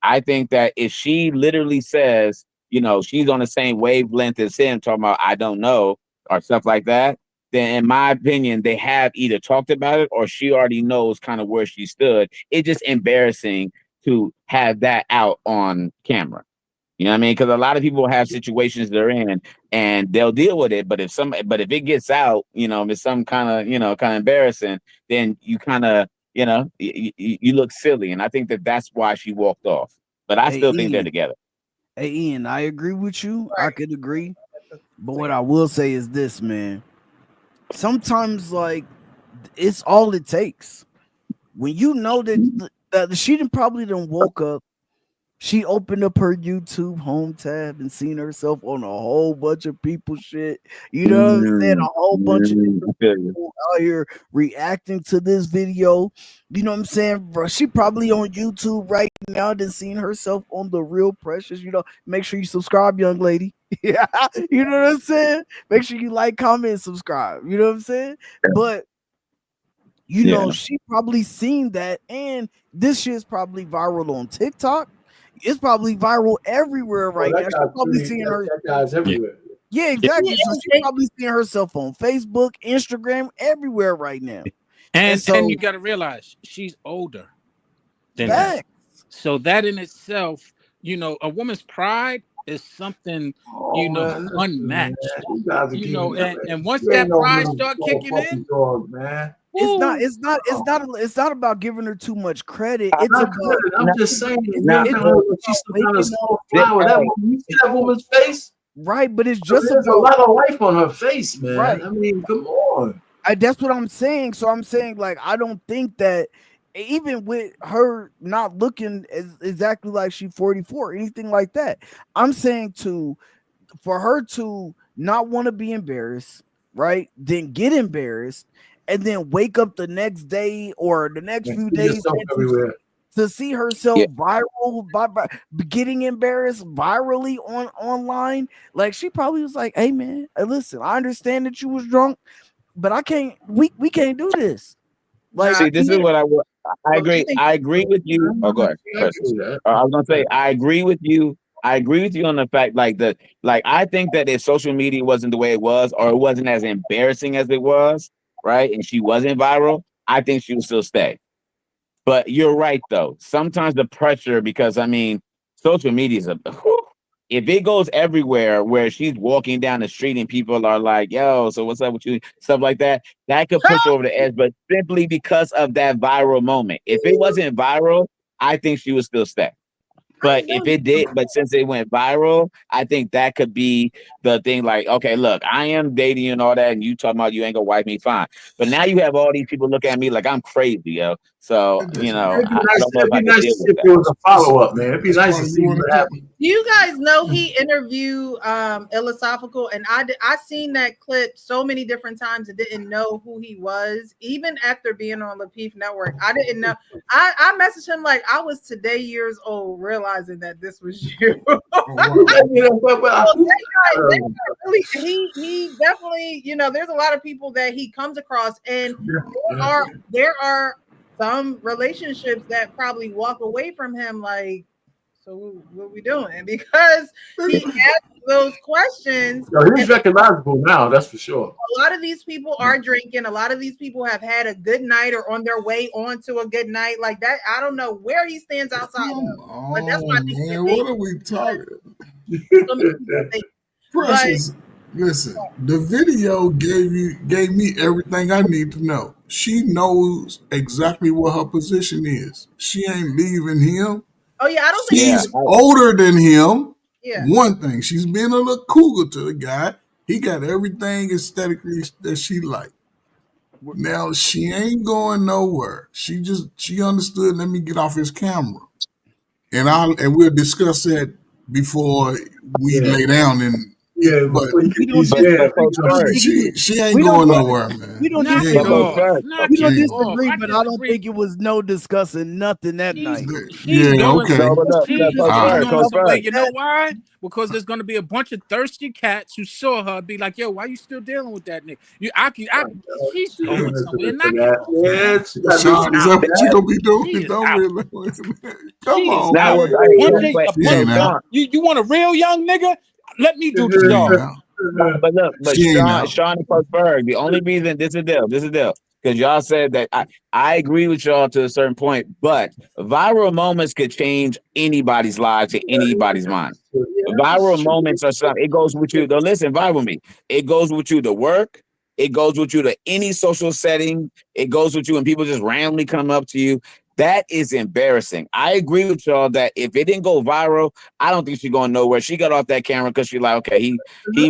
I think that if she literally says, she's on the same wavelength as him, talking about I don't know or stuff like that, then in my opinion, they have either talked about it or she already knows kind of where she stood. It's just embarrassing to have that out on camera. You know what I mean? Because a lot of people have situations they're in and they'll deal with it. But if it gets out, if it's some kind of embarrassing, then you kind of, you look silly. And I think that's why she walked off. But I still think they're together. Hey, Ian, I agree with you. I could agree. But what I will say is this, man. Sometimes, like, it's all it takes. When you know that she probably done woke up, she opened up her YouTube home tab and seen herself on a whole bunch of people shit. You know what I'm saying? A whole bunch of people out here reacting to this video. You know what I'm saying, bro? She probably on YouTube right now, then seen herself on The Real Precious. Make sure you subscribe, young lady. Yeah, you know what I'm saying? Make sure you like, comment, and subscribe. You know what I'm saying? But she probably seen that, and this shit's probably viral on TikTok. It's probably viral everywhere right now. She's probably seeing her. That guy's everywhere. Yeah, exactly. So she's probably seeing herself on Facebook, Instagram, everywhere right now. And you got to realize she's older than that. So that in itself, a woman's pride is something, unmatched. And once that pride start kicking in, man. It's not about giving her too much credit. I'm just saying, she's some kind of small flower. You see that woman's face, right? But it's just there's a lot of life on her face, man. Right. I mean, come on. That's what I'm saying. So I'm saying, like, I don't think that even with her not looking exactly like she's 44 or anything like that, I'm saying for her to not want to be embarrassed, right? Then get embarrassed. And then wake up the next day or the next few days to see herself viral, by getting embarrassed virally online. Like, she probably was like, "Hey man, listen, I understand that you was drunk, but I can't. We can't do this." Like, see, this is what I agree. I agree with you. Oh, go ahead. I was gonna say I agree with you. I agree with you on the fact, I think that if social media wasn't the way it was, or it wasn't as embarrassing as it was, right, and she wasn't viral, I think she would still stay. But you're right, though. Sometimes the pressure, because social media is if it goes everywhere, where she's walking down the street and people are like, "Yo, so what's up with you?" Stuff like that, that could push her over the edge. But simply because of that viral moment, if it wasn't viral, I think she would still stay. But if it did, but since it went viral, I think that could be the thing. Like, okay, look, I am dating you and all that, and you talking about you ain't gonna wife me, fine. But now you have all these people looking at me like I'm crazy, yo. So I don't know if I can deal with that. It was a follow up, man. It'd be nice to see what happened. Do you guys know he interviewed Philosophical, and I seen that clip so many different times and didn't know who he was. Even after being on Lapeef Network, I didn't know. I messaged him like I was today years old, realizing realizing that this was you. You know, but He definitely, you know, there's a lot of people that he comes across, and there are some relationships that probably walk away from him like, so what are we doing? Because he asks those questions. He's recognizable now, that's for sure. A lot of these people are drinking. A lot of these people have had a good night or on their way on to a good night. Like that, I don't know where he stands outside of. But that's why Man, what are we talking? But, Precious, listen, the video gave me everything I need to know. She knows exactly what her position is. She ain't leaving him. oh yeah, I don't think She's older than him. Yeah. One thing, she's being a little cougar to the guy. He got everything aesthetically that she liked. Now she ain't going nowhere. She understood. Let me get off his camera, and we'll discuss that before we lay down and. Yeah, but she ain't We going don't- nowhere, man. We don't She ain't disagree. going nowhere. We don't She ain't- disagree, but I don't think it was no discussing nothing that night. Yeah, okay. You know why? Because there's going to be a bunch of thirsty cats who saw her be like, "Yo, why you still dealing with that nigga? She's going somewhere. Knock it off." Sean, is that what you gonna be doing? Don't really. Come on. You want a real young nigga? Let me do the job. But look, but She ain't out. Shawnee Pittsburgh, the only reason this is deal, because y'all said that I agree with y'all to a certain point, but viral moments could change anybody's life to anybody's mind. Viral moments are something. It goes with you. Though, listen, vibe with me. It goes with you to work. It goes with you to any social setting. It goes with you when people just randomly come up to you. That is embarrassing. I agree with y'all that if it didn't go viral, I don't think she's going nowhere. She got off that camera because she's like, okay, he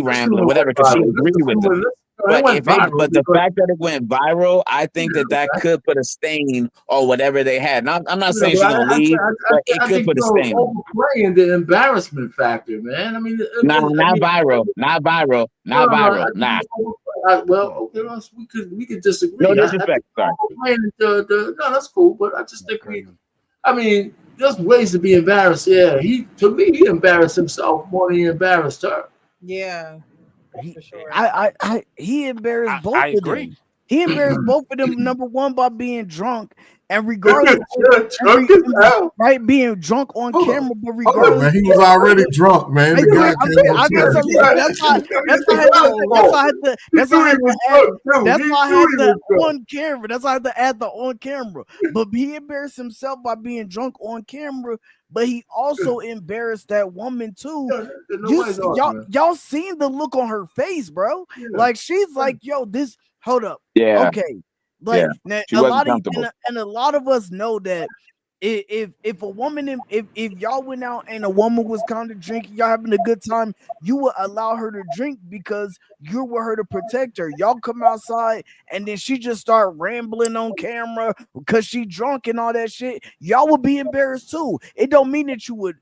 rambling, whatever, because she agreed with them. But the fact that it went viral, I think that could put a stain on whatever they had. Now, I'm not saying she's gonna leave, but it could put a stain. Overplaying the embarrassment factor, man. I mean, Not viral. Well, okay, we could disagree. No disrespect. Sorry. No, that's cool, but I just think I mean, there's ways to be embarrassed. Yeah, he embarrassed himself more than he embarrassed her. Yeah. He embarrassed both I of agree. them. He embarrassed both of them. Number one, by being drunk, and regardless, right, being drunk on camera, but regardless, man, he was already drunk, man. The guy That's why I had the on camera. That's why I had to add the on camera. But he embarrassed himself by being drunk on camera. But he also embarrassed that woman too. Y'all seen the look on her face, bro? Like she's like, "Yo, this. Hold up, yeah, okay." Like now, a lot of us know that if a woman, if y'all went out and a woman was kind of drinking, y'all having a good time, you would allow her to drink because you're with her to protect her. Y'all come outside and then she just start rambling on camera because she drunk and all that shit. Y'all would be embarrassed too. It don't mean that you would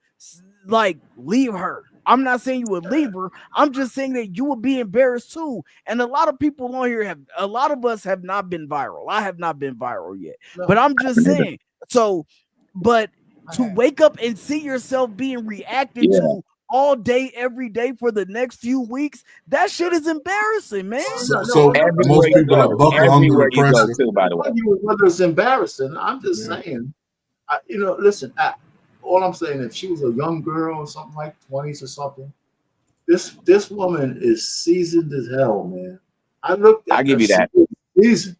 like leave her. I'm not saying you would leave her. I'm just saying that you would be embarrassed too. And a lot of people on here a lot of us have not been viral. I have not been viral yet. But I'm just saying. So, but to wake up and see yourself being reacted to all day, every day for the next few weeks, that shit is embarrassing, man. So most people are buckle under the pressure. Too, by the way. Whether it's embarrassing, I'm just saying, listen, all I'm saying, if she was a young girl or something like 20s or something, this woman is seasoned as hell, man. I give you that. Seasoned.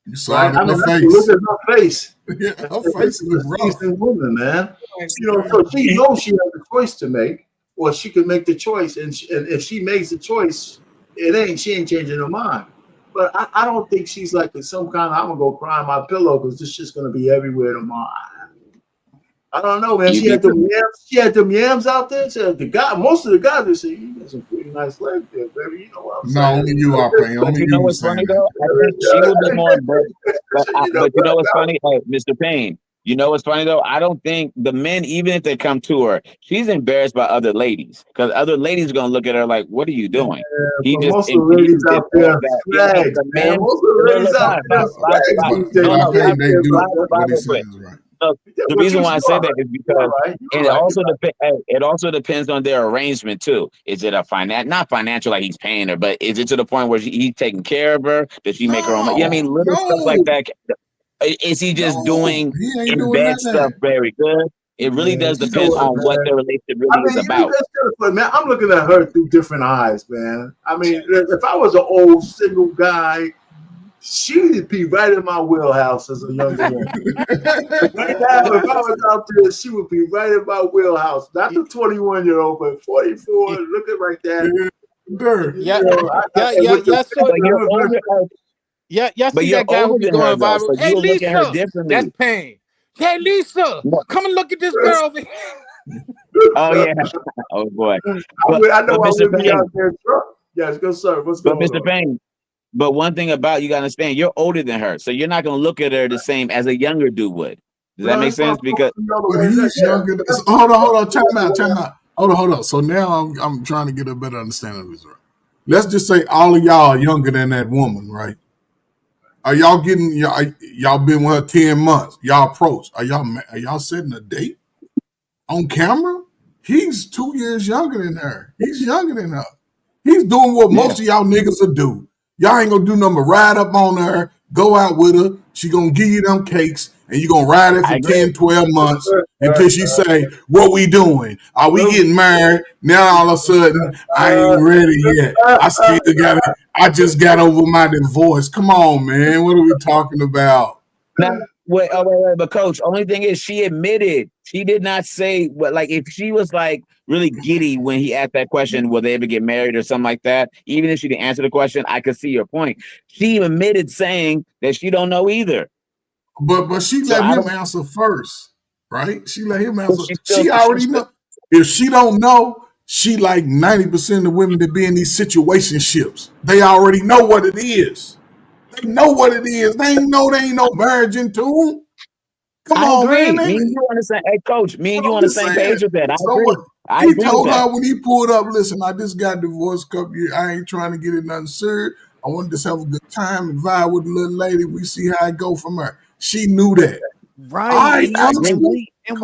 You saw it in her face. Look at her face. Yeah, her face is rough. Seasoned woman, man. So she knows she has a choice to make, or she could make the choice, and if she makes the choice, she ain't changing her mind. But I don't think she's like some kind of I'm gonna go cry on my pillow because this shit's gonna be everywhere tomorrow. I don't know, man. She had them yams out there. She had most of the guys would say, "You got some pretty nice legs there, baby." You know what I'm saying? No, only you are playing. But you know what's funny though? I think she would be more embarrassed. But you know what's funny? Hey, Mr. Payne, you know what's funny though? I don't think the men, even if they come to her, she's embarrassed by other ladies because other ladies are gonna look at her like, "What are you doing?" He just most of the ladies out there, the men. Most of the ladies out there, They do what he says is right. No, the reason why I say that is because it also depends on their arrangement too. Is it a not financial, like he's paying her, but is it to the point where he's taking care of her? Does she make her own money? Yeah, I mean, little stuff like that. Is he just doing in bed stuff very good? It really does depend on what their relationship really is about. Man, I'm looking at her through different eyes, man. I mean, if I was an old single guy, she'd be right in my wheelhouse as a young man. Right now, if I was out there, she would be right in my wheelhouse. Not the 21-year-old, but 44. Looking right there. See that guy who be going viral. Hey, Lisa, that's pain. Hey, Lisa, come and look at this girl over here. Oh yeah. Oh boy. I know I would be out there. Yes, go sir. What's going on? Mr. Payne, but one thing about you gotta understand, you're older than her, so you're not gonna look at her the same as a younger dude would. Does that make sense? Because he's younger. Hold on, time out. Hold on. So now I'm trying to get a better understanding of this. Let's just say all of y'all are younger than that woman, right? Are y'all y'all been with her 10 months? Y'all approach. Are y'all setting a date on camera? He's 2 years younger than her. He's younger than her. He's doing what most of y'all niggas will do. Y'all ain't gonna do nothing but ride up on her, go out with her. She gonna give you them cakes, and you gonna ride it for 10, 12 months until she say, what we doing? Are we getting married? Now all of a sudden, I ain't ready yet. I just got over my divorce. Come on, man. What are we talking about? Now, wait, but coach, only thing is she admitted, she did not say what, like if she was like really giddy when he asked that question, will they ever get married or something like that? Even if she didn't answer the question, I could see your point. She admitted saying that she don't know either. But she let him answer first, right? She let him answer. She already know. If she don't know, she like 90% of the women that be in these situationships. They already know what it is. They know what it is. They ain't know there ain't no marriage into them. Come on, man. Me and you understand, hey, coach. Me and you on the same page with that. I agree. He told her when he pulled up, listen, I just got divorced a couple years. I ain't trying to get it nothing serious. I want to just have a good time and vibe with the little lady. We see how it go from her. She knew that. Right. And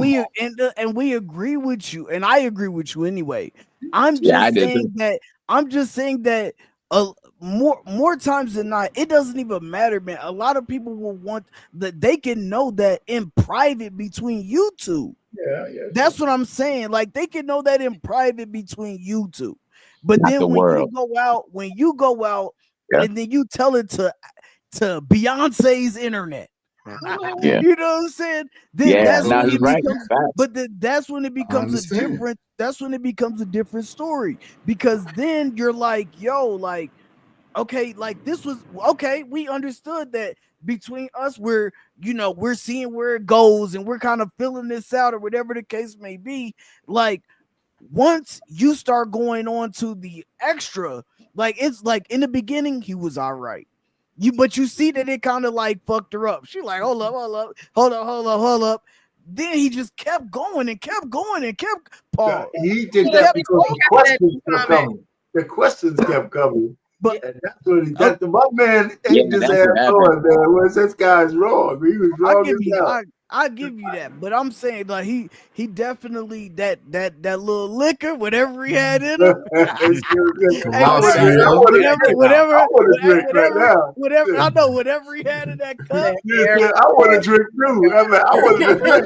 we agree with you. And I agree with you anyway. I'm just saying that more times than not, it doesn't even matter, man. A lot of people will want that they can know that in private between you two. Yeah. That's what I'm saying. Like they can know that in private between you two. But then when you go out and then you tell it to Beyonce's internet. Yeah. You know what I'm saying? Then that's when it becomes a different. That's when it becomes a different story, because then you're like, yo, like, okay, like this was okay. We understood that between us, we're seeing where it goes and we're kind of filling this out or whatever the case may be. Like once you start going on to the extra, like it's like in the beginning he was all right. But you see that it kind of like fucked her up. She like, hold up. Then he just kept going and kept Paul. He did that because the questions kept coming. The questions kept coming. But that's what my man ain't just ass on, man. Well, this guy's wrong. He was wrong. I give you that, but I'm saying like he definitely that little liquor, whatever he had in him. Whatever I know, whatever he had in that cup. I want to drink too. I want to drink.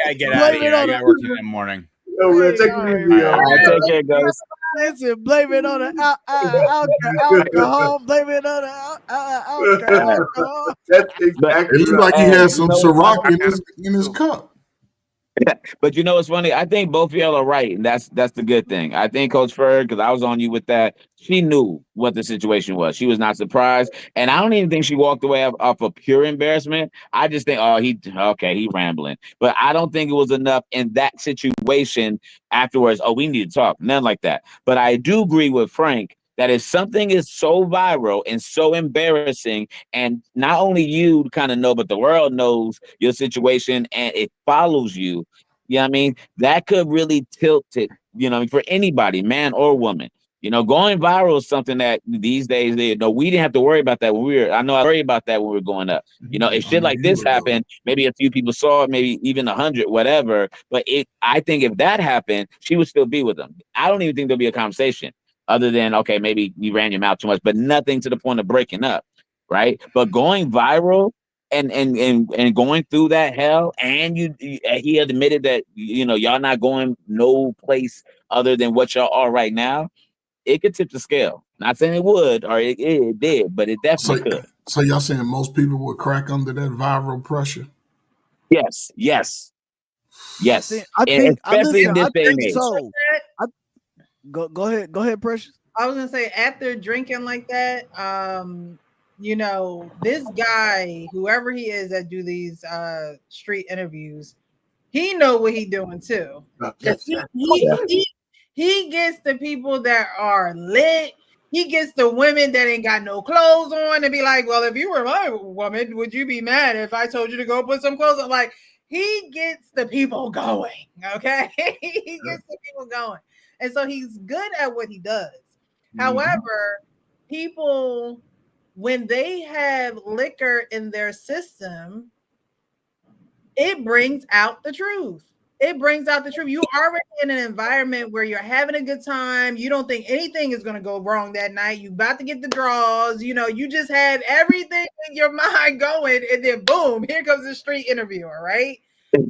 I get out of here. I got work in the morning. Oh, man, take it easy. Take care, guys. Listen, blame it on the alcohol. Blame it on the alcohol. That's exactly. It looked like he had some Ciroc in his cup. But you know what's funny? I think both of y'all are right, and that's the good thing. I think Coach Ferg, because I was on you with that, she knew what the situation was. She was not surprised, and I don't even think she walked away off of pure embarrassment. I just think, he rambling. But I don't think it was enough in that situation afterwards. Oh, we need to talk. None like that. But I do agree with Frank that if something is so viral and so embarrassing, and not only you kind of know, but the world knows your situation and it follows you, you know what I mean? That could really tilt it, for anybody, man or woman. Going viral is something that these days, we didn't have to worry about that I worried about that when we were growing up. If shit like this happened, maybe a few people saw it, maybe even 100, whatever. But I think if that happened, she would still be with him. I don't even think there'll be a conversation other than, okay, maybe you ran your mouth too much, but nothing to the point of breaking up, right? But going viral and going through that hell, and he admitted that, y'all not going no place other than what y'all are right now. It could tip the scale. Not saying it would, or it did, but it definitely could. So y'all saying most people would crack under that viral pressure? Yes. I think especially in this day and age. so. Go ahead, Precious. I was gonna say, after drinking like that, this guy, whoever he is that do these street interviews, he know what he doing too. He gets the people that are lit. He gets the women that ain't got no clothes on and be like, well, if you were my woman, would you be mad if I told you to go put some clothes on? Like, he gets the people going, okay? He gets the people going. And so he's good at what he does. However, people, when they have liquor in their system, it brings out the truth. It brings out the truth. You already in an environment where you're having a good time. You don't think anything is going to go wrong that night. You about to get the draws. You just had everything in your mind going, and then boom, here comes the street interviewer, right?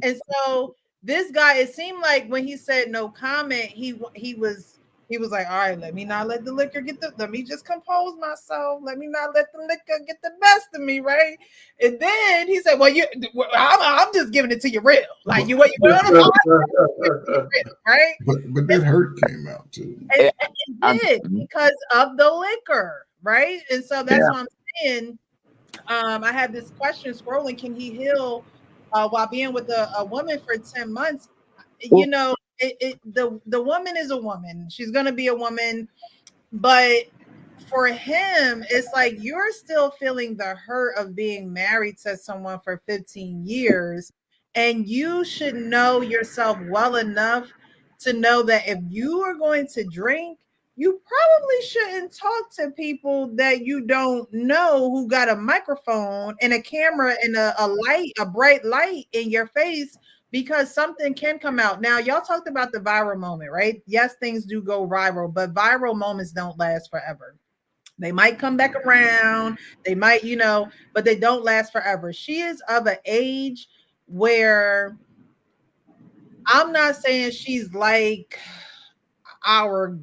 And so this guy, it seemed like when he said no comment, he was like, all right, let me not let the liquor let me just compose myself. Let me not let the liquor get the best of me, right? And then he said, well, I'm just giving it to you real. Like you right? But that hurt came out too. And it did because of the liquor, right? And so that's what I'm saying. I have this question scrolling: can he heal while being with a woman for 10 months? The woman is a woman. She's going to be a woman. But for him, it's like you're still feeling the hurt of being married to someone for 15 years. And you should know yourself well enough to know that if you are going to drink, you probably shouldn't talk to people that you don't know who got a microphone and a camera and a bright light in your face, because something can come out. Now, y'all talked about the viral moment, right? Yes, things do go viral, but viral moments don't last forever. They might come back around. They might, but they don't last forever. She is of an age where I'm not saying she's like our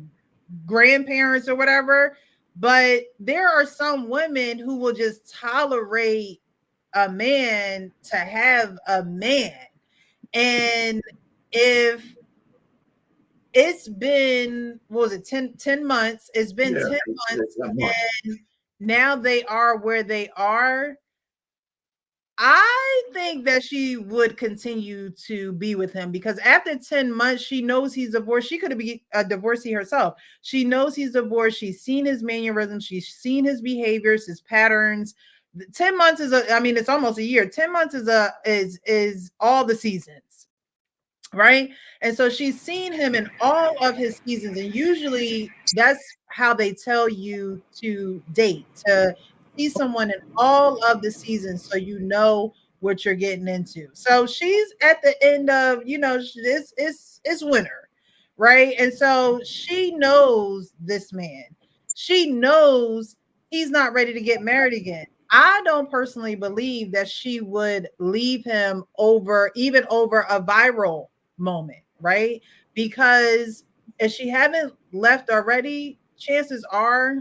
grandparents or whatever, but there are some women who will just tolerate a man to have a man. And if it's been, 10 months, it's been 10 months, and now they are where they are, I think that she would continue to be with him, because after 10 months, she knows he's divorced. She could be a divorcee herself. She knows he's divorced. She's seen his mannerisms. She's seen his behaviors, his patterns. 10 months is it's almost a year. 10 months is all the seasons, right? And so she's seen him in all of his seasons. And usually that's how they tell you to date, to see someone in all of the seasons so you know what you're getting into. So she's at the end of, it's winter, right? And so she knows this man. She knows he's not ready to get married again. I don't personally believe that she would leave him over a viral moment, right? Because if she haven't left already, chances are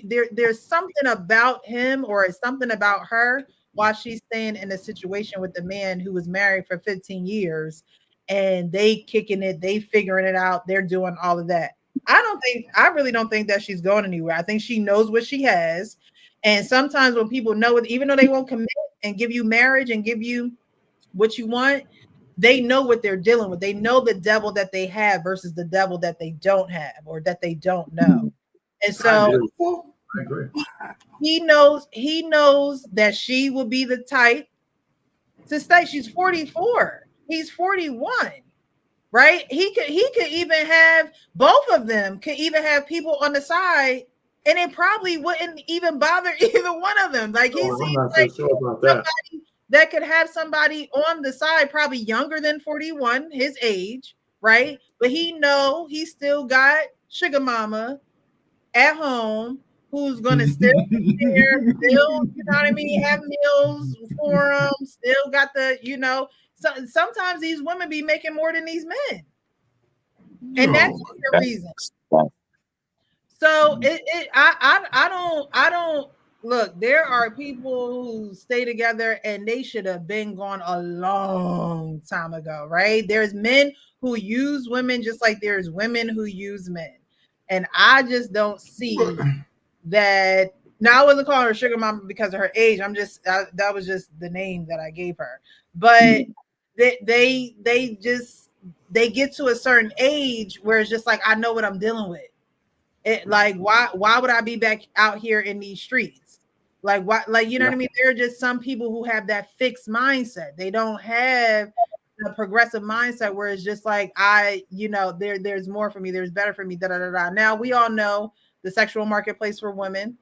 there's something about him or something about her while she's staying in a situation with the man who was married for 15 years, and they kicking it, they figuring it out, they're doing all of that. I really don't think that she's going anywhere. I think she knows what she has. And sometimes when people know it, even though they won't commit and give you marriage and give you what you want, they know what they're dealing with. They know the devil that they have versus the devil that they don't have or that they don't know. And so I agree. He knows that she will be the type to stay. She's 44. He's 41. right? He could even have both of them could even have people on the side, and it probably wouldn't even bother either one of them. Like he I'm seems not like so sure about that. somebody that could have somebody on the side, probably younger than 41, his age, right? But he's still got sugar mama at home who's gonna still be there, still, you know what I mean, have meals for them, still got the, so sometimes these women be making more than these men. And that's the reason. So I don't look, there are people who stay together and they should have been gone a long time ago, right? There's men who use women just like there's women who use men. And I just don't see that. Now, I wasn't calling her sugar mama because of her age. That was just the name that I gave her. But they get to a certain age where it's just like, I know what I'm dealing with. It like, why would I be back out here in these streets? Like, why? Like, you know what I mean? There are just some people who have that fixed mindset. They don't have a progressive mindset where it's just like, there's more for me, there's better for me, Now we all know the sexual marketplace for women,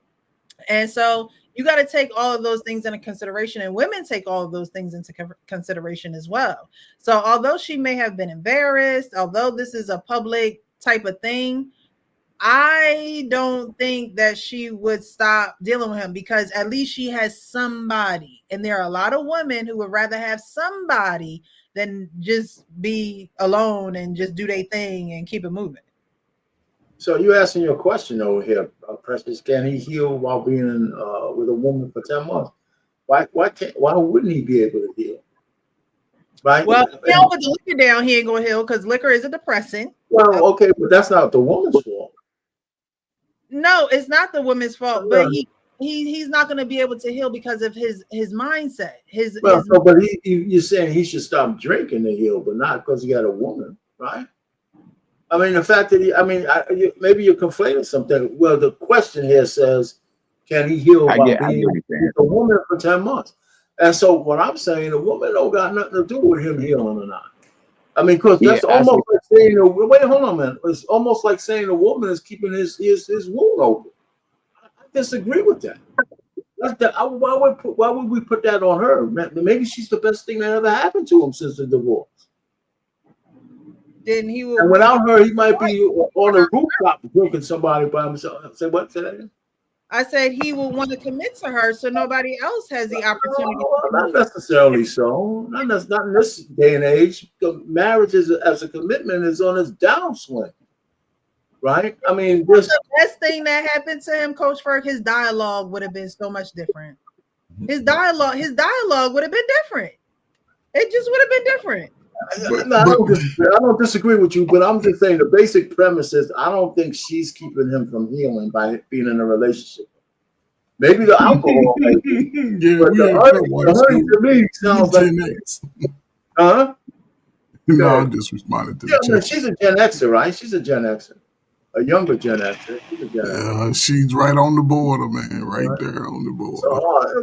and so you got to take all of those things into consideration, and women take all of those things into consideration as well. So although she may have been embarrassed, although this is a public type of thing, I don't think that she would stop dealing with him, because at least she has somebody, and there are a lot of women who would rather have somebody than just be alone and just do their thing and keep it moving. So you asking your question over here, Precious? Can he heal while being with a woman for 10 months? Why wouldn't he be able to heal? Right. Well, with the liquor down, he ain't gonna heal because liquor is a depressant. Well, okay, but that's not the woman's fault. No, it's not the woman's fault, but he's not going to be able to heal because of his mindset. But you're saying he should stop drinking to heal, but not because he got a woman, right? I mean, the fact that maybe you're conflating something. Well, the question here says, can he heal by being with a woman for 10 months? And so what I'm saying, the woman don't got nothing to do with him healing or not. I mean, because that's almost like saying, wait, hold on, man. It's almost like saying the woman is keeping his wound open. I disagree with that. Why would we put that on her? Maybe she's the best thing that ever happened to him since the divorce. Then he will. And without her, he might be on a rooftop drinking somebody by himself. Say what? Say that again? I said he will want to commit to her, so nobody else has the opportunity. Not necessarily so. Not in this day and age. Marriage as a commitment is on its downswing, right? I mean, the best thing that happened to him, Coach Ferg, his dialogue would have been so much different. His dialogue would have been different. It just would have been different. I don't disagree with you, but I'm just saying the basic premise is I don't think she's keeping him from healing by being in a relationship. Maybe the alcohol, but the honey to me sounds like huh? No, I'm just responding to the chat. She's a Gen Xer, right? She's a Gen Xer. A younger Gen Xer. She's a Gen Xer. She's right on the border, man. Right there on the border. So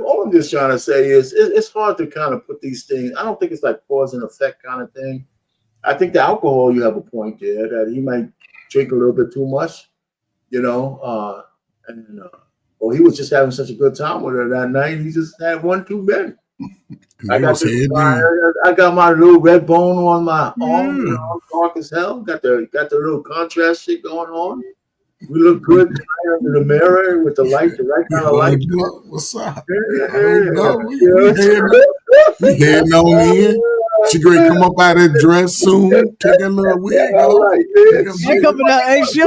all I'm just trying to say is it's hard to kind of put these things. I don't think it's like cause and effect kind of thing. I think the alcohol, you have a point there that he might drink a little bit too much, or he was just having such a good time with her that night. He just had one too many. I got my little red bone on my arm, dark as hell. Got the little contrast shit going on. We look good in the mirror with the right kind of light. What's up? We heading on in. She gonna come up out of that dress soon. Take that little wig off. She coming out. Hey, she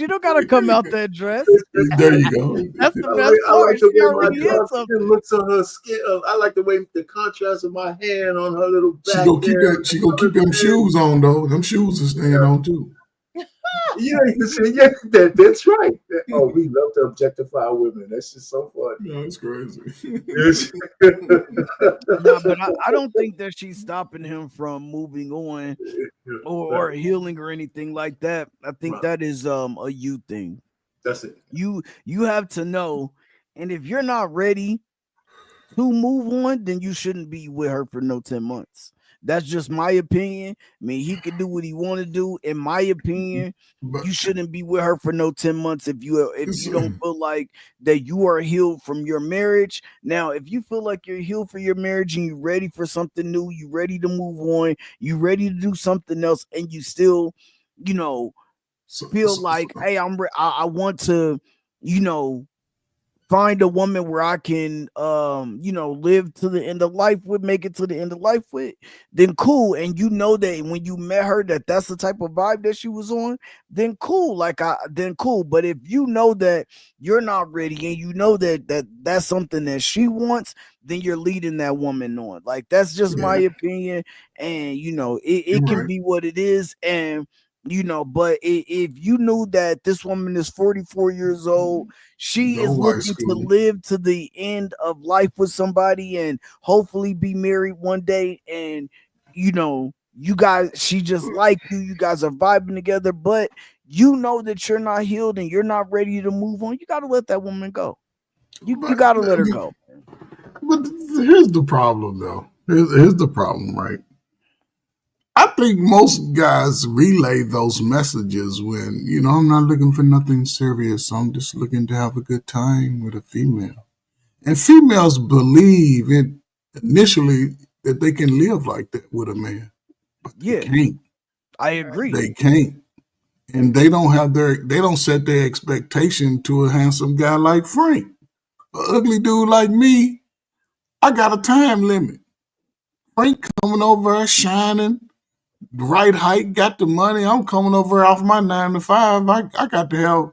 don't gotta come out that dress. There you go. That's the best part. She already is something. Looks on her skin. I like the way the contrast of my hand on her little back. She gonna keep them shoes on though. Them shoes are staying on too. That's right. Oh, we love to objectify women. That's just so funny. No, it's crazy. No, but I don't think that she's stopping him from moving on or healing or anything like that. I think that is a you thing. That's it. You have to know, and if you're not ready to move on, then you shouldn't be with her for no 10 months. That's just my opinion. I mean, he can do what he want to do. In my opinion, you shouldn't be with her for no 10 months if you don't feel like that you are healed from your marriage. Now, if you feel like you're healed for your marriage and you're ready for something new, you ready to move on, you ready to do something else, and you still, feel like, hey, I want to, find a woman where I can live to the end of life with, make it to the end of life with, then cool. And that when you met her that's the type of vibe that she was on, then cool. Then cool. But if you know that you're not ready and that's something that she wants, then you're leading that woman on. Like, that's just my opinion. And it can be what it is. And but if you knew that this woman is 44 years old, she is looking to live to the end of life with somebody and hopefully be married one day, and you guys, she just like you guys are vibing together, but that you're not healed and you're not ready to move on, you got to let that woman go. You got to let her go. But here's the problem, though. Here's the problem, right? I think most guys relay those messages when, I'm not looking for nothing serious. I'm just looking to have a good time with a female. And females believe initially that they can live like that with a man. But they can't. I agree. They can't. And they don't set their expectation to a handsome guy like Frank. An ugly dude like me, I got a time limit. Frank coming over shining, right height, got the money. I'm coming over off my 9 to 5. I got to have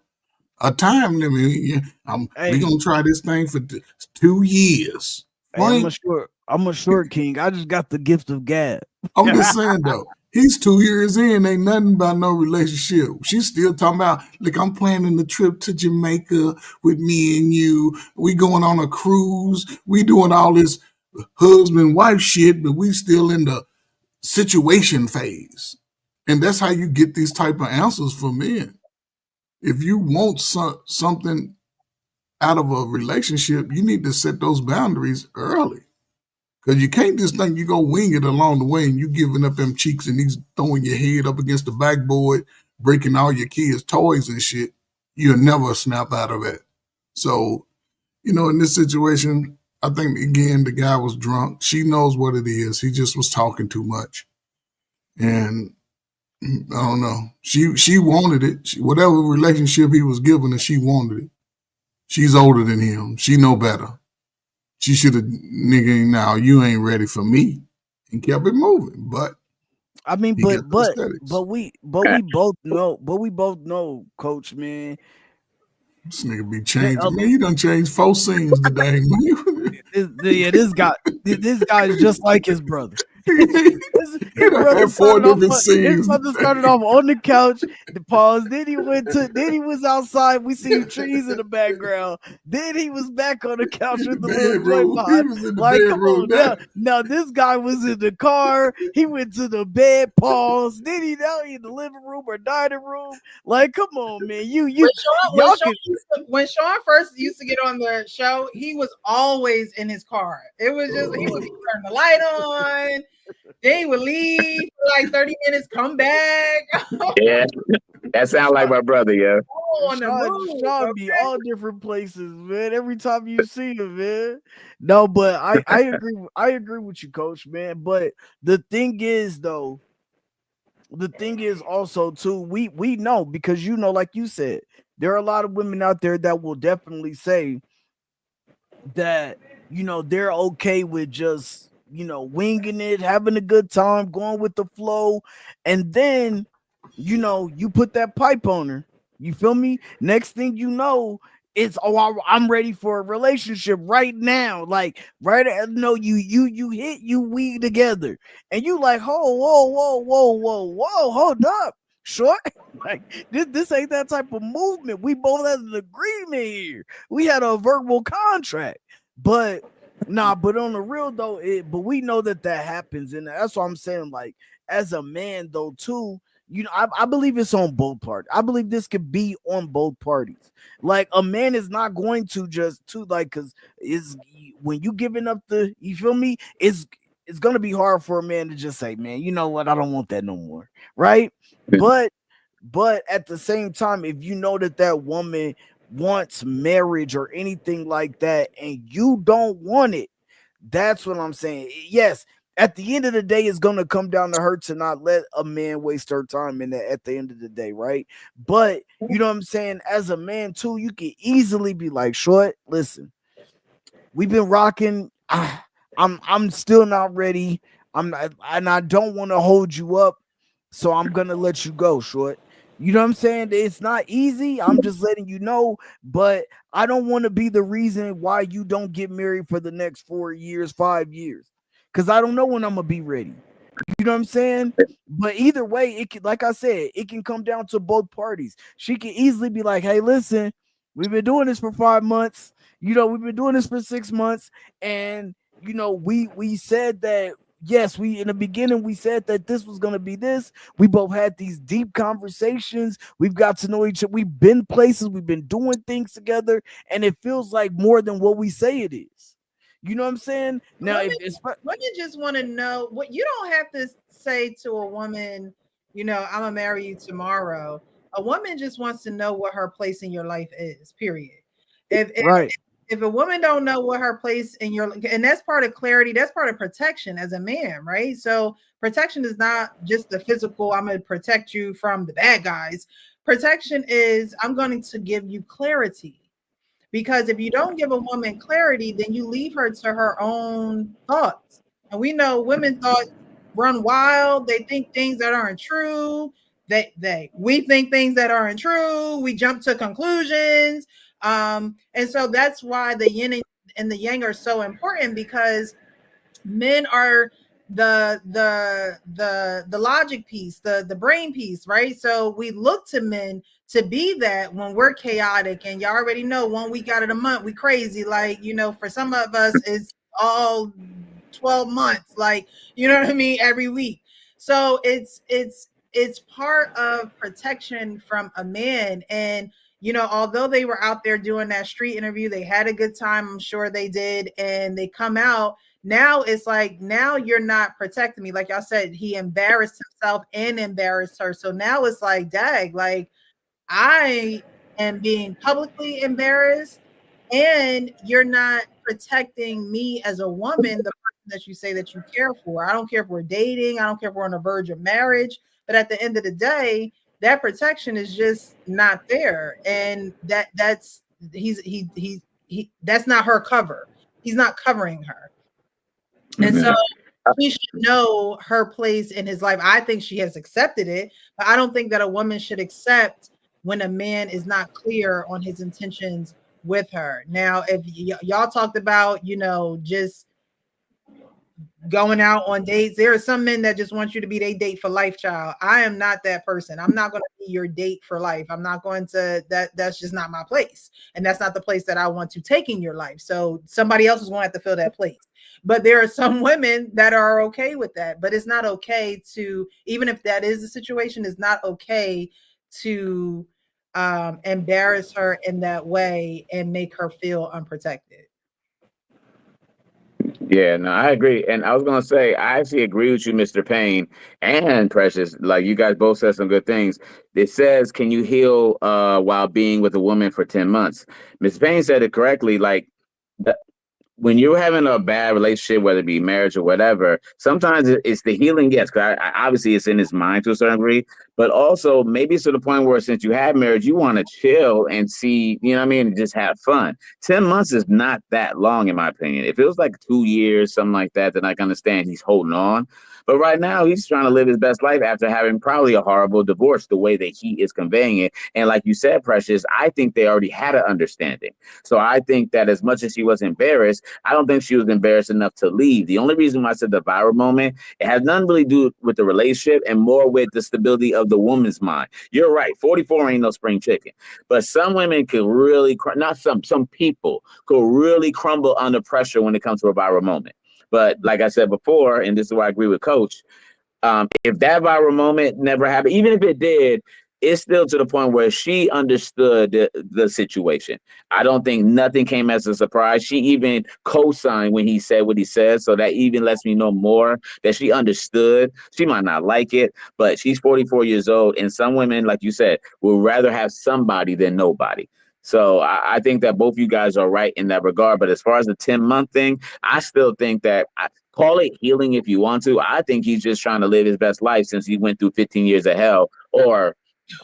a time limit. We're gonna try this thing for 2 years. Hey, I'm a short king. I just got the gift of gab. I'm just saying though, he's 2 years in, ain't nothing about no relationship. She's still talking about, look, I'm planning the trip to Jamaica with me and you. We going on a cruise. We doing all this husband-wife shit, but we still in the situation phase. And that's how you get these type of answers from men. If you want something out of a relationship, you need to set those boundaries early. Because you can't just think you go wing it along the way and you giving up them cheeks and he's throwing your head up against the backboard, breaking all your kids' toys and shit. You'll never snap out of it. So, in this situation, I think, again, the guy was drunk. She knows what it is. He just was talking too much. And I don't know. She wanted it. Whatever relationship he was giving her, she wanted it. She's older than him. She know better. She should have, nigga, now you ain't ready for me, and kept it moving. But I mean, we both know, Coach, man. This nigga be changing. Man, you done changed 4 scenes today, man. This guy is just like his brother. His brother started off on the couch, the pause. Then he was outside. We see trees in the background. Then he was back on the couch with the little boy behind. Like, come on, now this guy was in the car. He went to the bed. Pause. Then now he in the living room or dining room. Like, come on, man. When Sean first used to get on the show, he was always in his car. It was just he would turn the light on. Then he would leave for like 30 minutes, come back. Yeah, that sounds like my brother, yeah. Sean be all different places, man. Every time you see him, man. No, but I agree. I agree with you, Coach, man. But the thing is also too, we know, because like you said, there are a lot of women out there that will definitely say that they're okay with just winging it, having a good time, going with the flow, and then you put that pipe on her. You feel me? Next thing you know, it's I'm ready for a relationship right now. Like we together, and you like, whoa, hold up, short. Like this ain't that type of movement. We both had an agreement here. We had a verbal contract, but. But on the real though, but we know that happens, and that's what I'm saying. Like, as a man though, too, I believe it's on both parties. I believe this could be on both parties. Like a man is not going to just because is when you giving up you feel me, it's gonna be hard for a man to just say, man, you know what, I don't want that no more, right? But at the same time, if you know that woman wants marriage or anything like that and you don't want it, that's what I'm saying. Yes, at the end of the day, it's gonna come down to her to not let a man waste her time in that at the end of the day, right? But you know what I'm saying, as a man too, you can easily be like, short, listen, we've been rocking. I'm still not ready. I'm not, and I don't want to hold you up, so I'm gonna let you go, short. You know what I'm saying? It's not easy. I'm just letting you know, but I don't want to be the reason why you don't get married for the next 4 years, 5 years, because I don't know when I'm gonna be ready. You know what I'm saying? But either way, it can, like I said, it can come down to both parties. She can easily be like, hey, listen, we've been doing this for 5 months. You know, we've been doing this for 6 months. And, you know, we said that, yes, in the beginning, we said that this was going to be this. We both had these deep conversations. We've got to know each other. We've been places. We've been doing things together. And it feels like more than what we say it is. You know what I'm saying? Now, women just want to know what you don't have to say to a woman, you know, I'm gonna marry you tomorrow. A woman just wants to know what her place in your life is, period. If a woman don't know what her place in your, and that's part of clarity, that's part of protection as a man, right? So protection is not just the physical, I'm going to protect you from the bad guys. Protection is I'm going to give you clarity. Because if you don't give a woman clarity, then you leave her to her own thoughts. And we know women thoughts run wild. They think things that aren't true. We think things that aren't true. We jump to conclusions. And so that's why the yin and the yang are so important, because men are the logic piece, the brain piece, right? So we look to men to be that when we're chaotic, and y'all already know 1 week out of the month we crazy, like, you know, for some of us it's all 12 months, like, you know what I mean, every week. So it's part of protection from a man. And you know, although they were out there doing that street interview, they had a good time, I'm sure they did, and they come out. Now it's like, now you're not protecting me. Like y'all said, he embarrassed himself and embarrassed her. So now it's like, dag, like I am being publicly embarrassed, and you're not protecting me as a woman, the person that you say that you care for. I don't care if we're dating. I don't care if we're on the verge of marriage. But at the end of the day, that protection is just not there. And that's not her cover. He's not covering her. And so she should know her place in his life. I think she has accepted it, but I don't think that a woman should accept when a man is not clear on his intentions with her. Now, if y'all talked about, you know, just going out on dates, there are some men that just want you to be their date for life, child. I am not that person. I'm not going to be your date for life. I'm not going to, that's just not my place. And that's not the place that I want to take in your life. So somebody else is going to have to fill that place. But there are some women that are okay with that. But it's not okay to, even if that is the situation, it's not okay to embarrass her in that way and make her unprotected. unprotected. Yeah, no, I agree. And I was going to say, I actually agree with you, Mr. Payne and Precious. Like, you guys both said some good things. It says, can you heal while being with a woman for 10 months? Mr. Payne said it correctly. Like, when you're having a bad relationship, whether it be marriage or whatever, sometimes it's the healing, yes, because obviously it's in his mind to a certain degree, but also maybe it's to the point where since you have marriage, you want to chill and see, you know what I mean, and just have fun. 10 months is not that long, in my opinion. If it was like 2 years, something like that, then I can understand he's holding on. But right now, he's trying to live his best life after having probably a horrible divorce, the way that he is conveying it. And like you said, Precious, I think they already had an understanding. So I think that as much as she was embarrassed, I don't think she was embarrassed enough to leave. The only reason why I said the viral moment, it has nothing really to do with the relationship and more with the stability of the woman's mind. You're right. 44 ain't no spring chicken. But some women could really, not some people could really crumble under pressure when it comes to a viral moment. But like I said before, and this is why I agree with Coach, If that viral moment never happened, even if it did, it's still to the point where she understood the situation. I don't think nothing came as a surprise. She even co-signed when he said what he said. So that even lets me know more that she understood. She might not like it, but she's 44 years old. And some women, like you said, would rather have somebody than nobody. So I think that both you guys are right in that regard. But as far as the 10-month thing, I still think that call it healing if you want to. I think he's just trying to live his best life since he went through 15 years of hell, or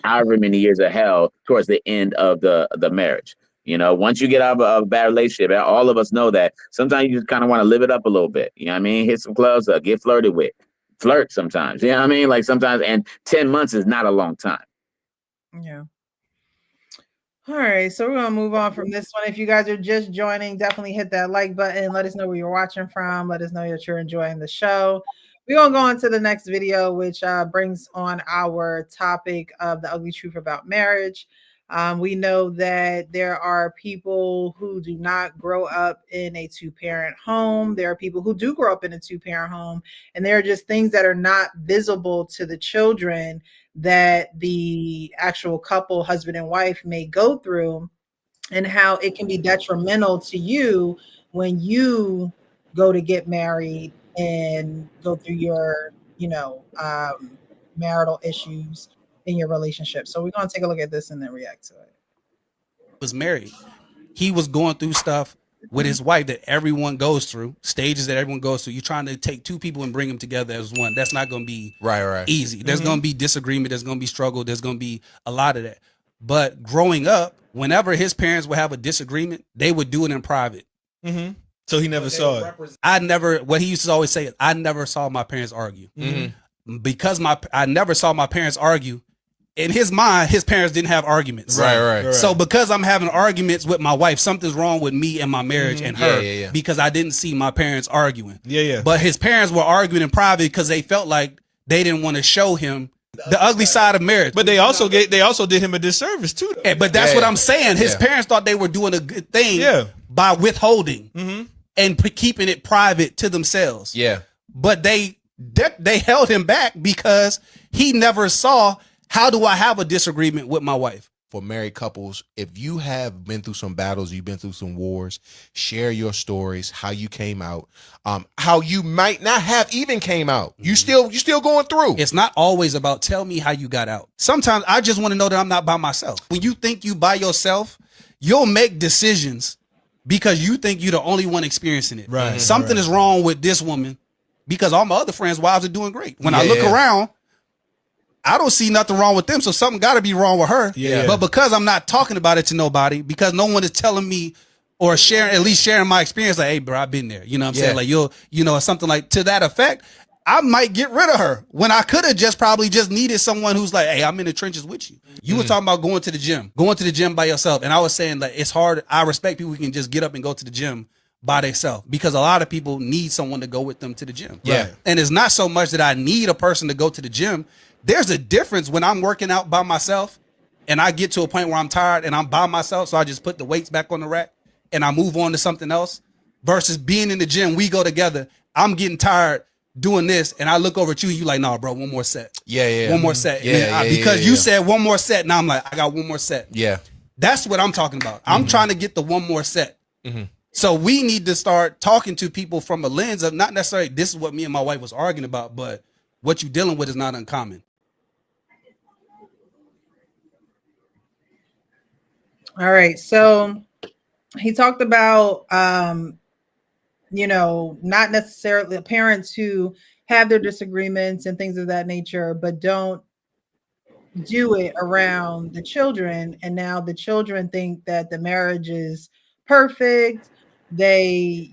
however many years of hell towards the end of the marriage. You know, once you get out of a bad relationship, all of us know that sometimes you just kind of want to live it up a little bit. You know what I mean? Hit some clubs, get flirted with. Flirt sometimes. You know what I mean? Like sometimes, and 10 months is not a long time. Yeah. All right, so we're gonna move on from this one. If you guys are just joining, definitely hit that like button. Let us know where you're watching from. Let us know that you're enjoying the show. We're gonna go on to the next video, which brings on our topic of the ugly truth about marriage. We know that there are people who do not grow up in a two-parent home. There are people who do grow up in a two-parent home, and there are just things that are not visible to the children that the actual couple, husband and wife, may go through, and how it can be detrimental to you when you go to get married and go through your, marital issues in your relationship. So we're going to take a look at this and then react to it. Was married. He was going through stuff with his wife that everyone goes through, stages that everyone goes through. You're trying to take two people and bring them together as one. That's not going to be easy. There's going to be disagreement. There's going to be struggle. There's going to be a lot of that. But growing up, whenever his parents would have a disagreement, they would do it in private. So he never saw it. What he used to always say is, I never saw my parents argue. Because I never saw my parents argue. In his mind, his parents didn't have arguments. Right. So because I'm having arguments with my wife, something's wrong with me and my marriage and her because I didn't see my parents arguing. But his parents were arguing in private because they felt like they didn't want to show him the ugly side of marriage. But they also did him a disservice too. But that's what I'm saying. His parents thought they were doing a good thing by withholding and keeping it private to themselves. But they held him back because he never saw, how do I have a disagreement with my wife? For married couples, if you have been through some battles, you've been through some wars, share your stories, how you came out, how you might not have even came out. You still going through. It's not always about tell me how you got out. Sometimes I just want to know that I'm not by myself. When you think you by yourself, you'll make decisions because you think you're the only one experiencing it. Something is wrong with this woman because all my other friends' wives are doing great. When I look around, I don't see nothing wrong with them, so something got to be wrong with her. But because I'm not talking about it to nobody, because no one is telling me or sharing, at least sharing my experience, like, hey, bro, I've been there. You know what I'm saying? Like, something like to that effect, I might get rid of her when I could have probably needed someone who's like, hey, I'm in the trenches with you. You were talking about going to the gym by yourself. And I was saying, like, it's hard. I respect people who can just get up and go to the gym by themselves because a lot of people need someone to go with them to the gym. And it's not so much that I need a person to go to the gym. There's a difference when I'm working out by myself and I get to a point where I'm tired and I'm by myself. So I just put the weights back on the rack and I move on to something else versus being in the gym. We go together. I'm getting tired doing this. And I look over at you. You like, nah, bro, one more set. One more set. Because you said one more set. Now I'm like, I got one more set. That's what I'm talking about. I'm trying to get the one more set. So we need to start talking to people from a lens of not necessarily this is what me and my wife was arguing about, but what you're dealing with is not uncommon. All right. So he talked about, not necessarily parents who have their disagreements and things of that nature, but don't do it around the children. And now the children think that the marriage is perfect. They,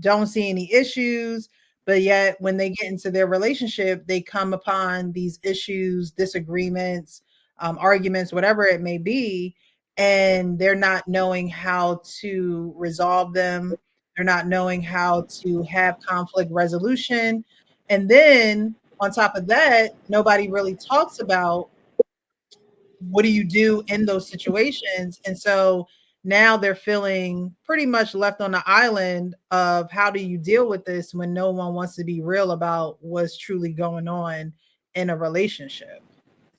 don't see any issues. But yet when they get into their relationship, they come upon these issues, disagreements, arguments, whatever it may be, and they're not knowing how to resolve them. They're not knowing how to have conflict resolution. And then on top of that, nobody really talks about what do you do in those situations. And so now they're feeling pretty much left on the island of how do you deal with this when no one wants to be real about what's truly going on in a relationship.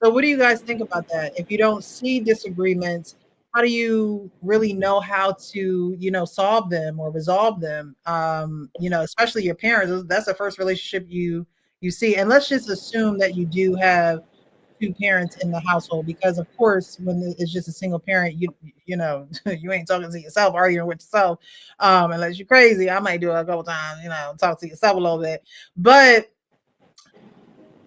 So what do you guys think about that? If you don't see disagreements, how do you really know how to, solve them or resolve them? Especially your parents, that's the first relationship you see. And let's just assume that you do have two parents in the household, because of course, when it's just a single parent, you ain't talking to yourself, arguing with yourself. Unless you're crazy, I might do it a couple times, talk to yourself a little bit. But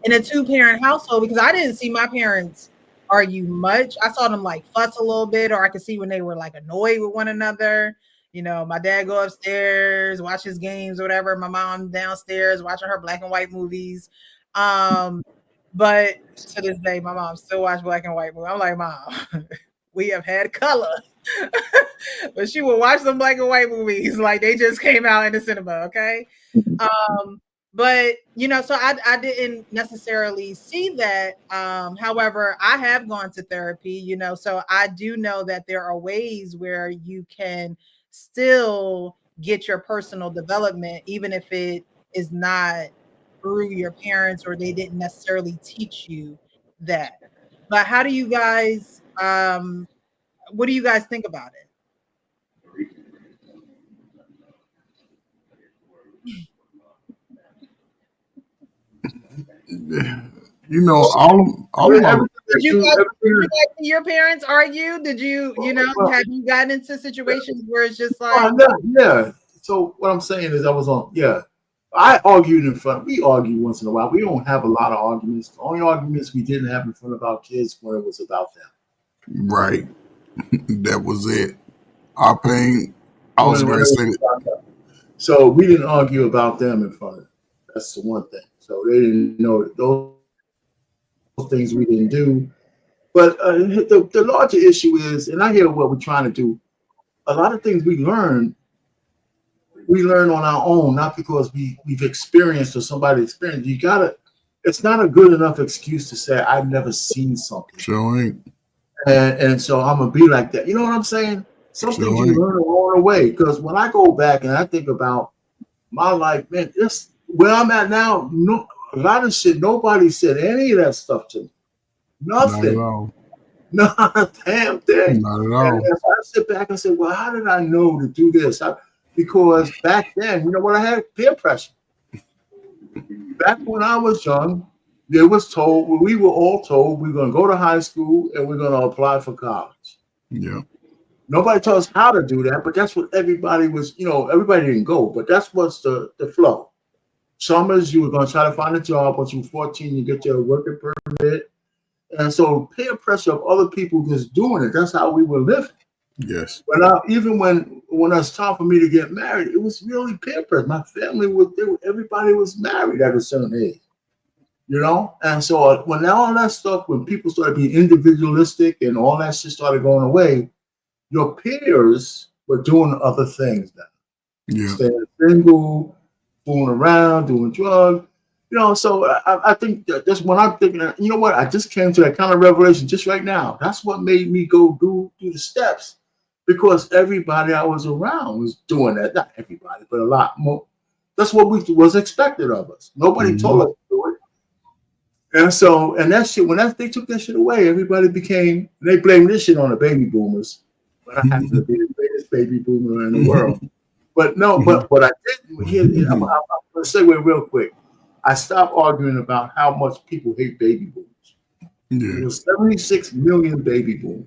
in a two-parent household, because I didn't see my parents argue much. I saw them like fuss a little bit, or I could see when they were like annoyed with one another. My dad go upstairs, watch his games or whatever. My mom downstairs watching her black and white movies. But to this day, my mom still watch black and white movies. I'm like, Mom, we have had color. But she would watch some black and white movies like they just came out in the cinema, okay? But, so I didn't necessarily see that. However, I have gone to therapy, so I do know that there are ways where you can still get your personal development, even if it is not through your parents or they didn't necessarily teach you that. But how do you guys, what do you guys think about it? All of my. Did you guys see your parents argue? Did you, have you gotten into situations where it's just like, yeah. So what I'm saying is, I argued in front. We argue once in a while. We don't have a lot of arguments. The only arguments we didn't have in front of our kids when it was about them. Right. That was it. Our pain. I was going to say that. So we didn't argue about them in front of them. That's the one thing. So they didn't know those things we didn't do. But the larger issue is, and I hear what we're trying to do, a lot of things we learn on our own, not because we've experienced or somebody experienced. It's not a good enough excuse to say, I've never seen something. Sure ain't. And so I'm going to be like that. You know what I'm saying? Some things you learn along the way. Because when I go back and I think about my life, man, this where I'm at now, a lot of shit, nobody said any of that stuff to me. Nothing. Not a damn thing. Not at all. And I sit back and say, well, how did I know to do this? Because back then, you know what, I had peer pressure. Back when I was young, we were all told we were going to go to high school and we're going to apply for college. Yeah. Nobody told us how to do that, but that's what everybody was, everybody didn't go, but that's what's the flow. Summers, you were going to try to find a job. Once you were 14, you get your working permit. And so peer pressure of other people just doing it, that's how we were living. Yes. But even when it was time for me to get married, it was really peer pressure. My family everybody was married at a certain age, And so when all that stuff, when people started being individualistic and all that shit started going away, your peers were doing other things now. Yeah. Staying single, fooling around, doing drugs. So I think that's when I'm thinking, you know what? I just came to that kind of revelation just right now. That's what made me go do the steps, because everybody I was around was doing that. Not everybody, but a lot more. That's what was expected of us. Nobody told us to do it. And so, and that shit, when they took that shit away, everybody they blamed this shit on the baby boomers. But I happen to be the biggest baby boomer in the world. But no, but what I did, I'm going to segue real quick. I stopped arguing about how much people hate baby boomers. Yeah. There was 76 million baby boomers.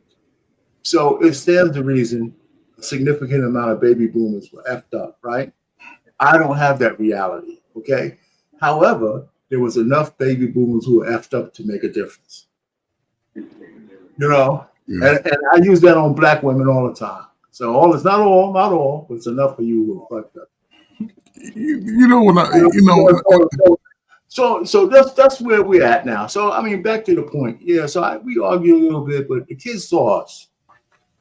So it stands to reason a significant amount of baby boomers were effed up, right? I don't have that reality, okay? However, there was enough baby boomers who were effed up to make a difference. Yeah. And I use that on black women all the time. So it's not all, but it's enough for you who are fucked up. So that's where we're at now. So I mean, back to the point. Yeah. So we argue a little bit, but the kids saw us.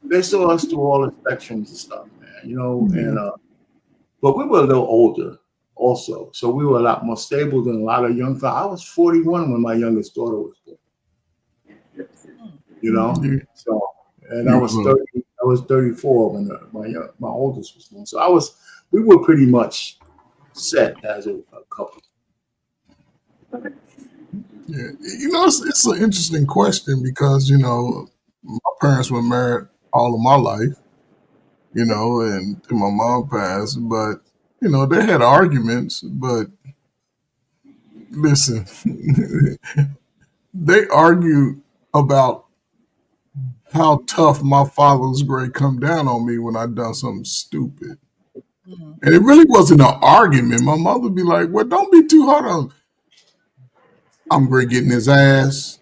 They saw us through all the spectrums and stuff, man. And but we were a little older also, so we were a lot more stable than a lot of young fellas. I was 41 when my youngest daughter was born. So, and I was 30. I was 34 when my oldest was born. So we were pretty much set as a couple. Yeah, it's an interesting question because my parents were married all of my life, and till my mom passed, but they had arguments, but listen, they argued about how tough my father was going to come down on me when I done something stupid. And it really wasn't an argument. My mother would be like, well, don't be too hard on him. I'm going to get in his ass.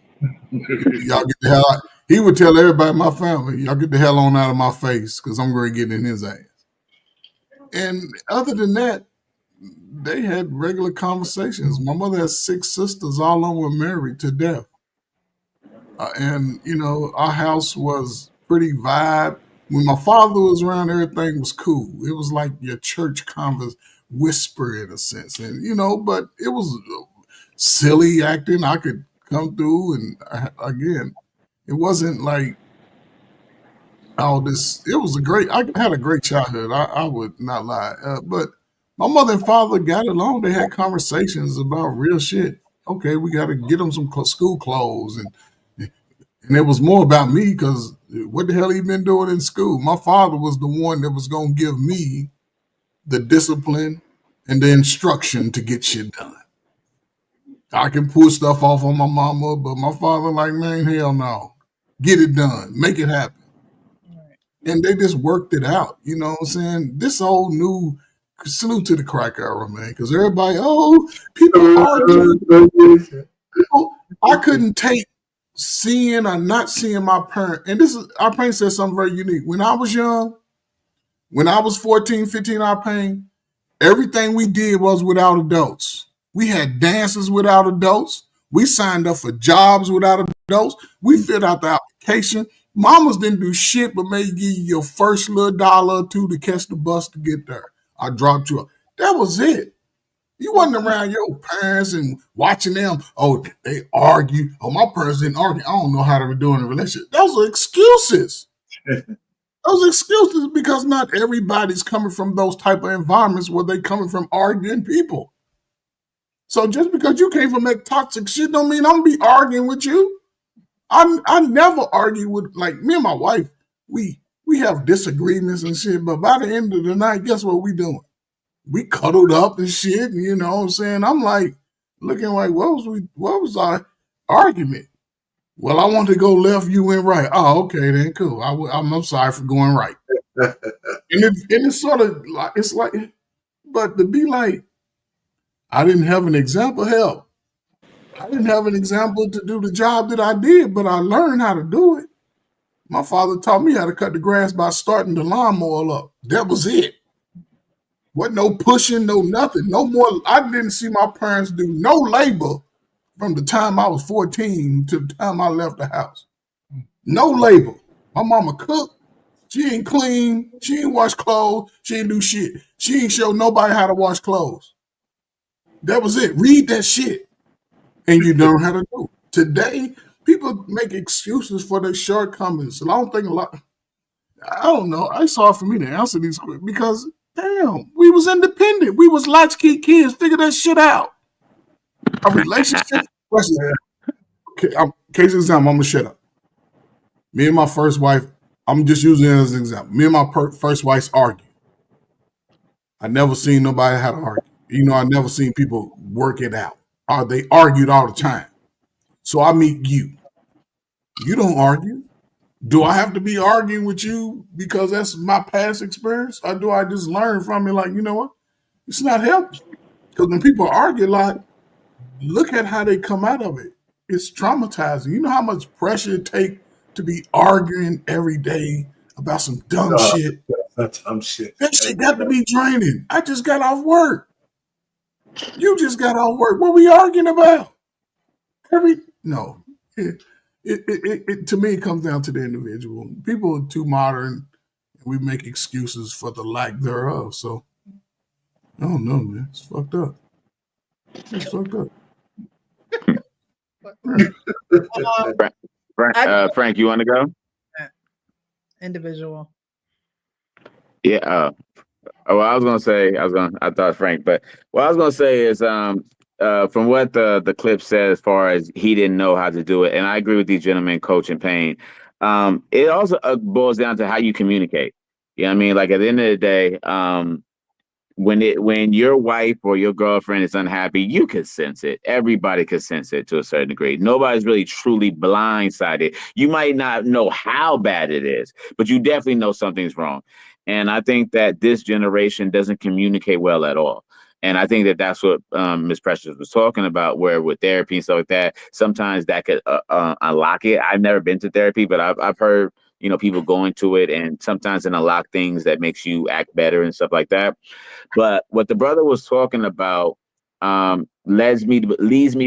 Y'all get the hell out. He would tell everybody in my family, y'all get the hell on out of my face because I'm going to get in his ass. And other than that, they had regular conversations. My mother has 6 sisters, all of them were married to death. And our house was pretty vibe. When my father was around, everything was cool. It was like your church whisper in a sense. And, but it was silly acting. I could come through and again, it wasn't like all this. It was I had a great childhood. I would not lie. But my mother and father got along. They had conversations about real shit. Okay, we got to get them some school clothes. And it was more about me because what the hell he been doing in school? My father was the one that was going to give me the discipline and the instruction to get shit done. I can pull stuff off on my mama, but my father like, man, hell no. Get it done. Make it happen. And they just worked it out. You know what I'm saying? This whole new salute to the crack era, man, because everybody, people argue. I couldn't take seeing or not seeing my parent. And our parent said something very unique. When I was young, when I was 14, 15, our parent, everything we did was without adults. We had dances without adults. We signed up for jobs without adults. We filled out the application. Mamas didn't do shit but maybe give you your first little $1 or $2 to catch the bus to get there. I dropped you off. That was it. You wasn't around your parents and watching them. Oh, they argue. Oh, my parents didn't argue. I don't know how they were doing in a relationship. Those are excuses. Those are excuses because not everybody's coming from those type of environments where they coming from arguing people. So just because you came from that toxic shit don't mean I'm gonna be arguing with you. I never argue with, like, me and my wife, we have disagreements and shit, but by the end of the night, guess what we doing? We cuddled up and shit, and you know what I'm saying? I'm like, looking like, what was our argument? Well, I want to go left, you went right. Oh, okay, then cool. I'm sorry for going right. and it's sort of like, it's like, but to be like, I didn't have an example, hell. I didn't have an example to do the job that I did, but I learned how to do it. My father taught me how to cut the grass by starting the lawnmower up. That was it. Wasn't no pushing, no nothing, no more. I didn't see my parents do no labor from the time I was 14 to the time I left the house. No labor. My mama cooked. She ain't clean. She ain't wash clothes. She ain't do shit. She ain't show nobody how to wash clothes. That was it. Read that shit. And you learn how to do it. Today, people make excuses for their shortcomings. And I don't think I don't know. It's hard for me to answer these questions because, damn, we was independent. We was latchkey kids. Figure that shit out. A relationship. Case example, I'm going to shut up. Me and my first wife, I'm just using it as an example. Me and my first wife argue. I never seen nobody how to argue. I never seen people work it out. They argued all the time. So I meet you. You don't argue. Do I have to be arguing with you because that's my past experience? Or do I just learn from it like, you know what? It's not helping. Because when people argue a lot, look at how they come out of it. It's traumatizing. You know how much pressure it takes to be arguing every day about some dumb shit? That's dumb shit. That shit got to be draining. I just got off work. You just got off work. What we arguing about? No. It to me, it comes down to the individual. People are too modern. And we make excuses for the lack thereof. So, I don't know, man. It's fucked up. It's fucked up. Frank, you want to go? individual. Yeah. Oh, I was gonna say, I thought Frank, but what I was gonna say is, from what the clip said, as far as he didn't know how to do it, and I agree with these gentlemen, Coach and Payne. It also boils down to how you communicate. You know what I mean? Like at the end of the day, when your wife or your girlfriend is unhappy, you can sense it. Everybody can sense it to a certain degree. Nobody's really truly blindsided. You might not know how bad it is, but you definitely know something's wrong. And I think that this generation doesn't communicate well at all. And I think that that's what Ms. Precious was talking about, where with therapy and stuff like that, sometimes that could unlock it. I've never been to therapy, but I've heard, people going to it, and sometimes it unlock things that makes you act better and stuff like that. But what the brother was talking about leads me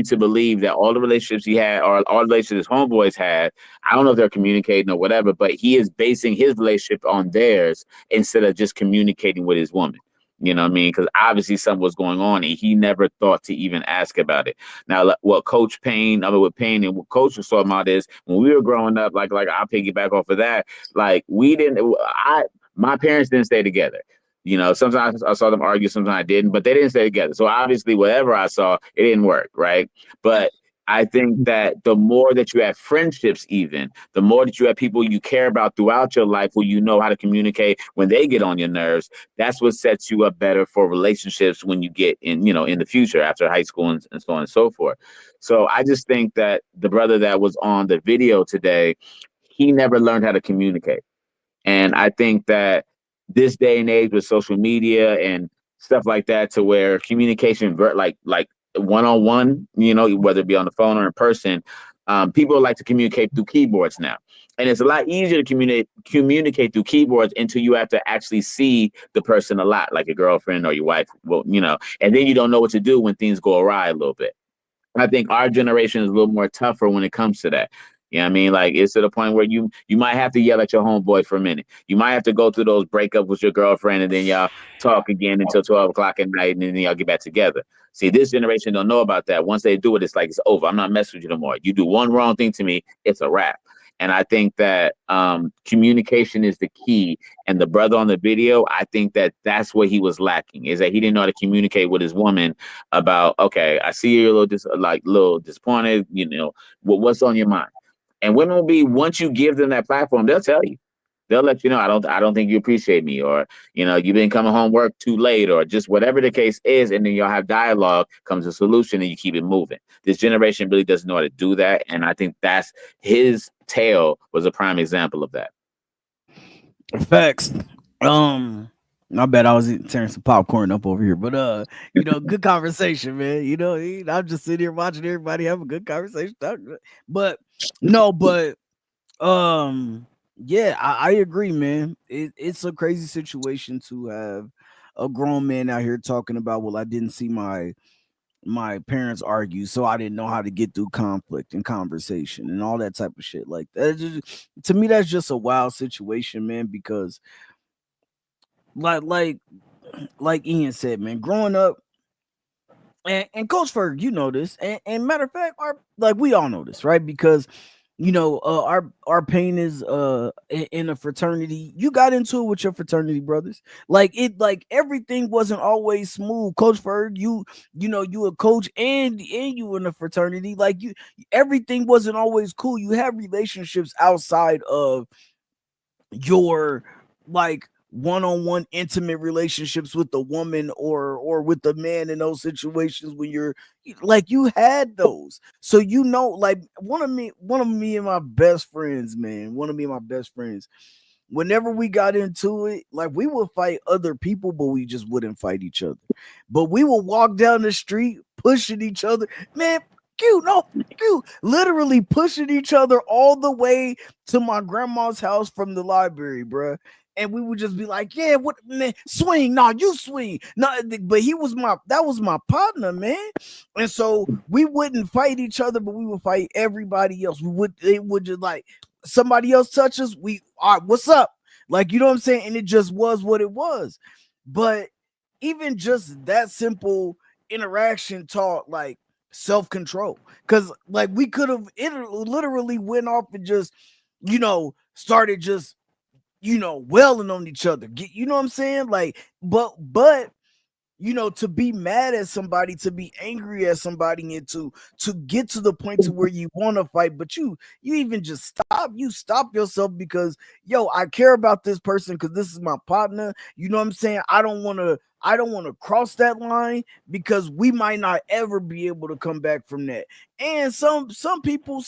to believe that all the relationships he had, or all the relationships his homeboys had, I don't know if they're communicating or whatever, but he is basing his relationship on theirs instead of just communicating with his woman. You know what I mean? Because obviously something was going on, and he never thought to even ask about it. Now, what Coach Payne, with Payne and what Coach was talking about is when we were growing up, like I'll piggyback off of that. Like my parents didn't stay together. Sometimes I saw them argue, sometimes I didn't, but they didn't stay together. So obviously, whatever I saw, it didn't work, right? But I think that the more that you have friendships, even the more that you have people you care about throughout your life, who you know how to communicate when they get on your nerves, that's what sets you up better for relationships when you get in the future after high school and so on and so forth. So I just think that the brother that was on the video today, he never learned how to communicate. And I think that this day and age with social media and stuff like that, to where communication, like one-on-one, whether it be on the phone or in person, people like to communicate through keyboards now. And it's a lot easier to communicate through keyboards until you have to actually see the person a lot, like your girlfriend or your wife, and then you don't know what to do when things go awry a little bit. I think our generation is a little more tougher when it comes to that. You know what I mean? Like, it's to the point where you might have to yell at your homeboy for a minute. You might have to go through those breakups with your girlfriend, and then y'all talk again until 12 o'clock at night, and then y'all get back together. See, this generation don't know about that. Once they do it, it's like, it's over. I'm not messing with you no more. You do one wrong thing to me, it's a wrap. And I think that communication is the key. And the brother on the video, I think that that's what he was lacking, is that he didn't know how to communicate with his woman about, okay, I see you're a little disappointed, what's on your mind? And women will be, once you give them that platform, they'll tell you. They'll let you know, I don't think you appreciate me, or, you've been coming home work too late, or just whatever the case is. And then you'll have dialogue, comes a solution, and you keep it moving. This generation really doesn't know how to do that. And I think that's his tale was a prime example of that. Facts. I bet I was tearing some popcorn up over here, but good conversation, man. I'm just sitting here watching everybody have a good conversation. Yeah, I agree, man. It's a crazy situation to have a grown man out here talking about, well, I didn't see my parents argue, so I didn't know how to get through conflict and conversation and all that type of shit. Like that, to me, that's just a wild situation, man, because like Ian said, man, growing up, and Coach Ferg, this, and matter of fact, we all know this, right? Because our pain is in a fraternity. You got into it with your fraternity brothers. Like everything wasn't always smooth. Coach Ferg, you a coach and you in a fraternity. Like everything wasn't always cool. You have relationships outside of your one-on-one intimate relationships with the woman or with the man in those situations when you're you had those. So one of me and my best friends, man, whenever we got into it, we would fight other people, but we just wouldn't fight each other. But we would walk down the street pushing each other, man. Literally pushing each other all the way to my grandma's house from the library, bruh. And we would just be like, yeah, what, man, swing, nah, you swing. Nah, but that was my partner, man. And so we wouldn't fight each other, but we would fight everybody else. It would just somebody else touch us, all right, what's up? You know what I'm saying? And it just was what it was. But even just that simple interaction taught self-control, because we could have literally went off and just started just wailing on each other. You know what I'm saying? Like, but to be mad at somebody, to be angry at somebody, and to get to the point to where you want to fight, but you even just stop yourself because I care about this person because this is my partner. You know what I'm saying? I don't want to cross that line because we might not ever be able to come back from that. And some people,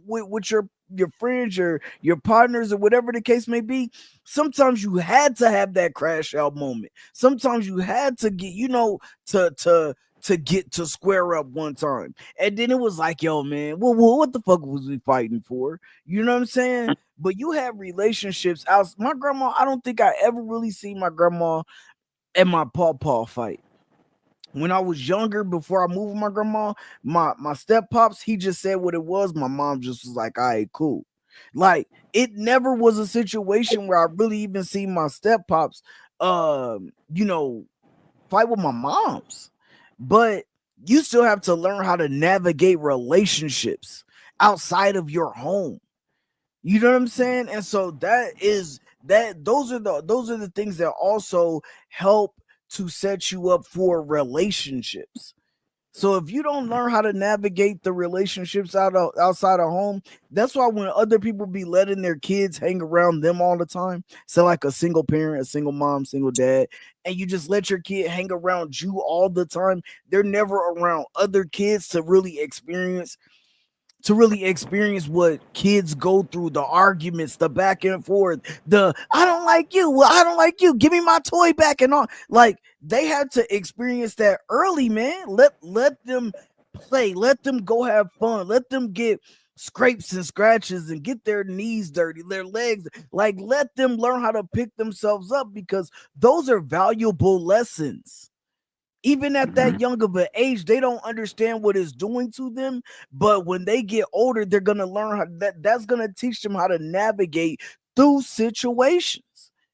with your friends, your partners, or whatever the case may be, sometimes you had to have that crash out moment. Sometimes you had to get, to get to square up one time. And then it was like, yo, man, well, what the fuck was we fighting for? You know what I'm saying? But you have relationships out. My grandma, I don't think I ever really seen my grandma and my pawpaw fight. When I was younger, before I moved with my grandma, my step pops, he just said what it was. My mom just was like, all right, cool. Like, it never was a situation where I really even seen my step pops, fight with my moms. But you still have to learn how to navigate relationships outside of your home. You know what I'm saying? And so those are the things that also help to set you up for relationships. So if you don't learn how to navigate the relationships outside of home, that's why when other people be letting their kids hang around them all the time, so like a single parent, a single mom, single dad, and you just let your kid hang around you all the time, they're never around other kids to really experience what kids go through, the arguments, the back and forth, the I don't like you, well, I don't like you, give me my toy back, and all. Like, they had to experience that early, man. Let them play, let them go have fun, let them get scrapes and scratches and get their knees dirty, their legs, like, let them learn how to pick themselves up, because those are valuable lessons. Even at that young of an age, they don't understand what it's doing to them. But when they get older, they're gonna learn how that's gonna teach them how to navigate through situations.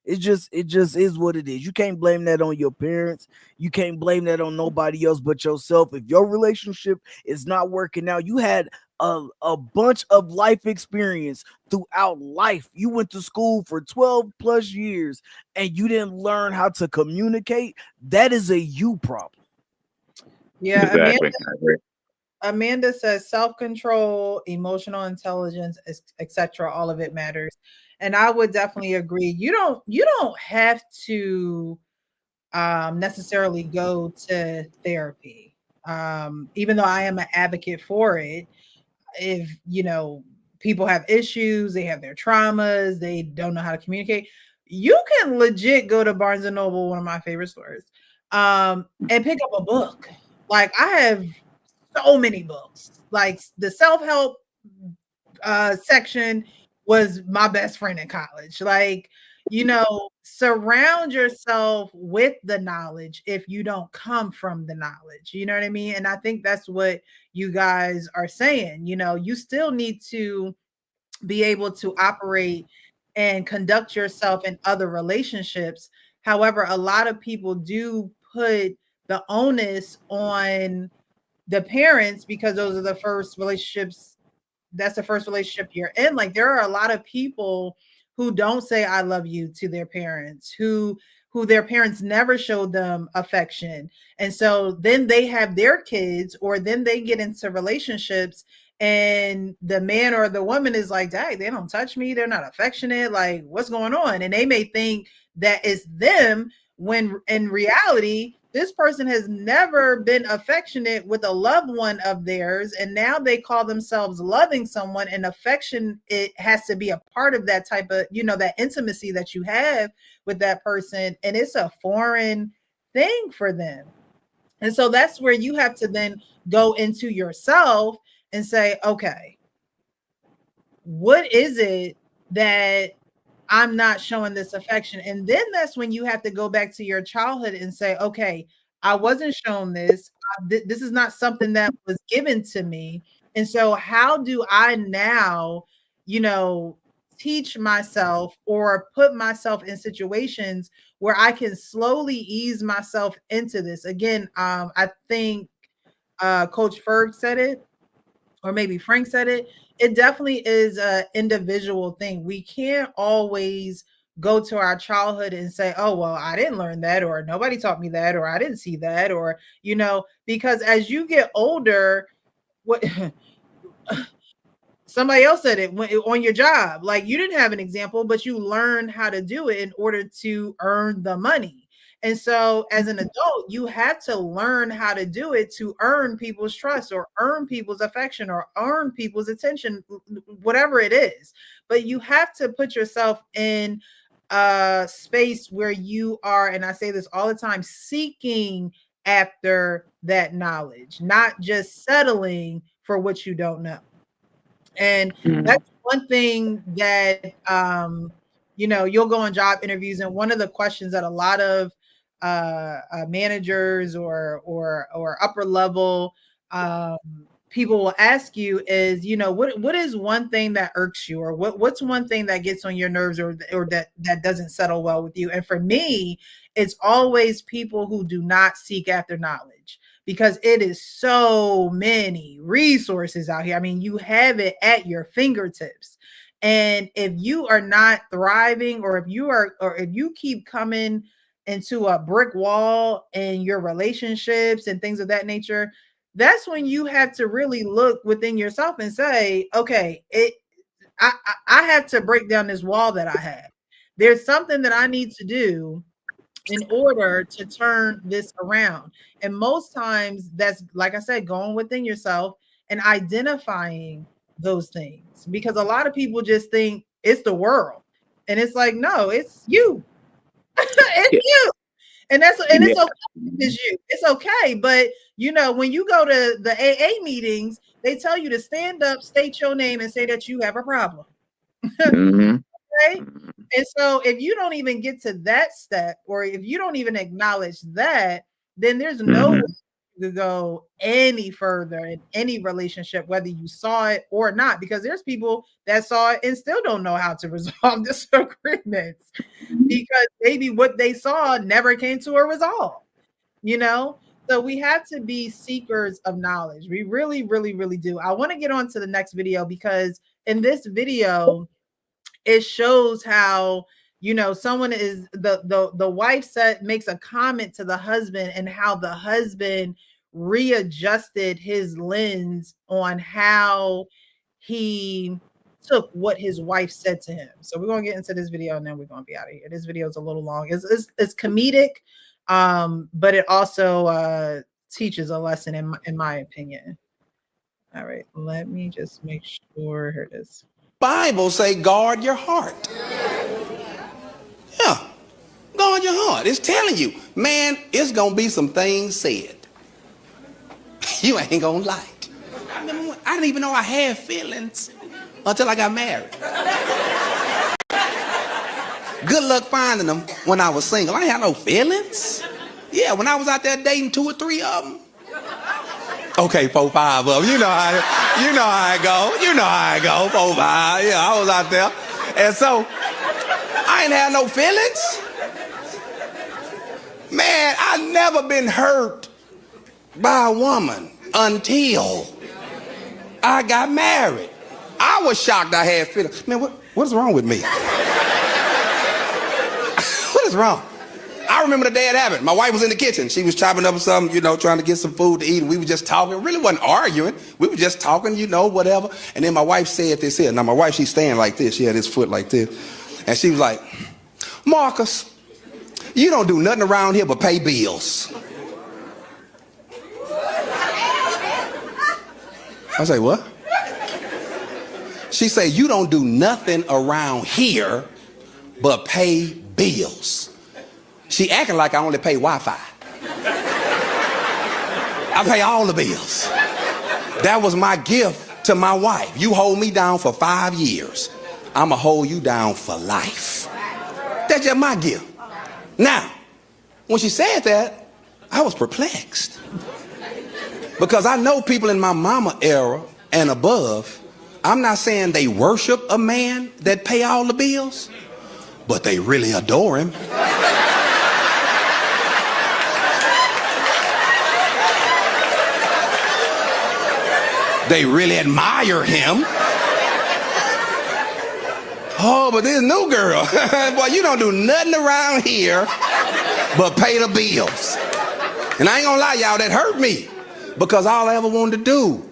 It just is what it is. You can't blame that on your parents. You can't blame that on nobody else but yourself. If your relationship is not working out, you had a bunch of life experience throughout life. You went to school for 12 plus years and you didn't learn how to communicate. That is a you problem. Yeah, Exactly. Amanda says self-control, emotional intelligence, etc. All of it matters. And I would definitely agree. You don't have to necessarily go to therapy. Even though I am an advocate for it, if people have issues, they have their traumas, they don't know how to communicate, you can legit go to Barnes and Noble, one of my favorite stores, and pick up a book. Like, I have so many books. Like, the self-help section was my best friend in college. Like, surround yourself with the knowledge if you don't come from the knowledge. You know what I mean? And I think that's what you guys are saying. You still need to be able to operate and conduct yourself in other relationships. However, a lot of people do put the onus on the parents because those are the first relationships. That's the first relationship you're in. Like, there are a lot of people who don't say I love you to their parents, who their parents never showed them affection. And so then they have their kids, or then they get into relationships and the man or the woman is like, dang, they don't touch me, they're not affectionate, like, what's going on? And they may think that it's them, when in reality this person has never been affectionate with a loved one of theirs, and now they call themselves loving someone, and affection, it has to be a part of that type of, that intimacy that you have with that person, and it's a foreign thing for them. And so that's where you have to then go into yourself and say, okay, what is it that I'm not showing this affection? And then that's when you have to go back to your childhood and say, okay, I wasn't shown this. This is not something that was given to me. And so how do I now, teach myself or put myself in situations where I can slowly ease myself into this? Again, I think Coach Ferg said it, or maybe Frank said it. It definitely is an individual thing. We can't always go to our childhood and say, oh, well, I didn't learn that, or nobody taught me that, or I didn't see that, or, you know, because as you get older, what somebody else said it on your job, like you didn't have an example, but you learned how to do it in order to earn the money. And so as an adult, you have to learn how to do it to earn people's trust or earn people's affection or earn people's attention, whatever it is. But you have to put yourself in a space where you are, and I say this all the time, seeking after that knowledge, not just settling for what you don't know. And that's one thing that, you know, you'll go on job interviews, and one of the questions that a lot of managers or upper level people will ask you is, you know, what is one thing that irks you, or what's one thing that gets on your nerves, or that doesn't settle well with you? And for me, it's always people who do not seek after knowledge, because it is so many resources out here. I mean, you have it at your fingertips. And if you are not thriving, or if you keep coming into a brick wall in your relationships and things of that nature, that's when you have to really look within yourself and say, okay, I have to break down this wall that I have. There's something that I need to do in order to turn this around. And most times that's, like I said, going within yourself and identifying those things, because a lot of people just think it's the world, and it's like, no, it's you. It's you. And it's okay. It's you. It's okay. But you know, when you go to the AA meetings, they tell you to stand up, state your name, and say that you have a problem. Okay? And so if you don't even get to that step, or if you don't even acknowledge that, then there's no way to go any further in any relationship, whether you saw it or not, because there's people that saw it and still don't know how to resolve disagreements, because maybe what they saw never came to a resolve, you know? So we have to be seekers of knowledge. We really, really, really do. I want to get on to the next video, because in this video, it shows how, you know, someone is the wife makes a comment to the husband, and how the husband readjusted his lens on how he took what his wife said to him. So we're going to get into this video, and then we're going to be out of here. This video is a little long. It's comedic, but it also teaches a lesson in my opinion. All right, let me just make sure. Here it is. Bible say guard your heart. Yeah, guard your heart. It's telling you, man, it's gonna be some things said you ain't gonna like. I didn't even know I had feelings until I got married. Good luck finding them when I was single. I ain't had no feelings. Yeah, when I was out there dating 2 or 3 of them. Okay, 4, 5 of them. You know how I go. You know how I go. 4, 5. Yeah, I was out there. And so I ain't had no feelings. Man, I never been hurt by a woman until I got married. I was shocked I had feelings. Man, what is wrong with me? What is wrong? I remember the day it happened. My wife was in the kitchen. She was chopping up something, you know, trying to get some food to eat. And we were just talking. It really wasn't arguing. We were just talking, you know, whatever. And then my wife said this here. Now, my wife, she's standing like this. She had this foot like this. And she was like, Marcus, you don't do nothing around here but pay bills. I say, what? She said, you don't do nothing around here but pay bills. She acting like I only pay Wi-Fi. I pay all the bills. That was my gift to my wife. You hold me down for 5 years, I'ma hold you down for life. That's just my gift. Now, when she said that, I was perplexed. Because I know people in my mama era and above, I'm not saying they worship a man that pay all the bills, but they really adore him. They really admire him. Oh, but this new girl, boy, you don't do nothing around here but pay the bills. And I ain't gonna lie, y'all, that hurt me because all I ever wanted to do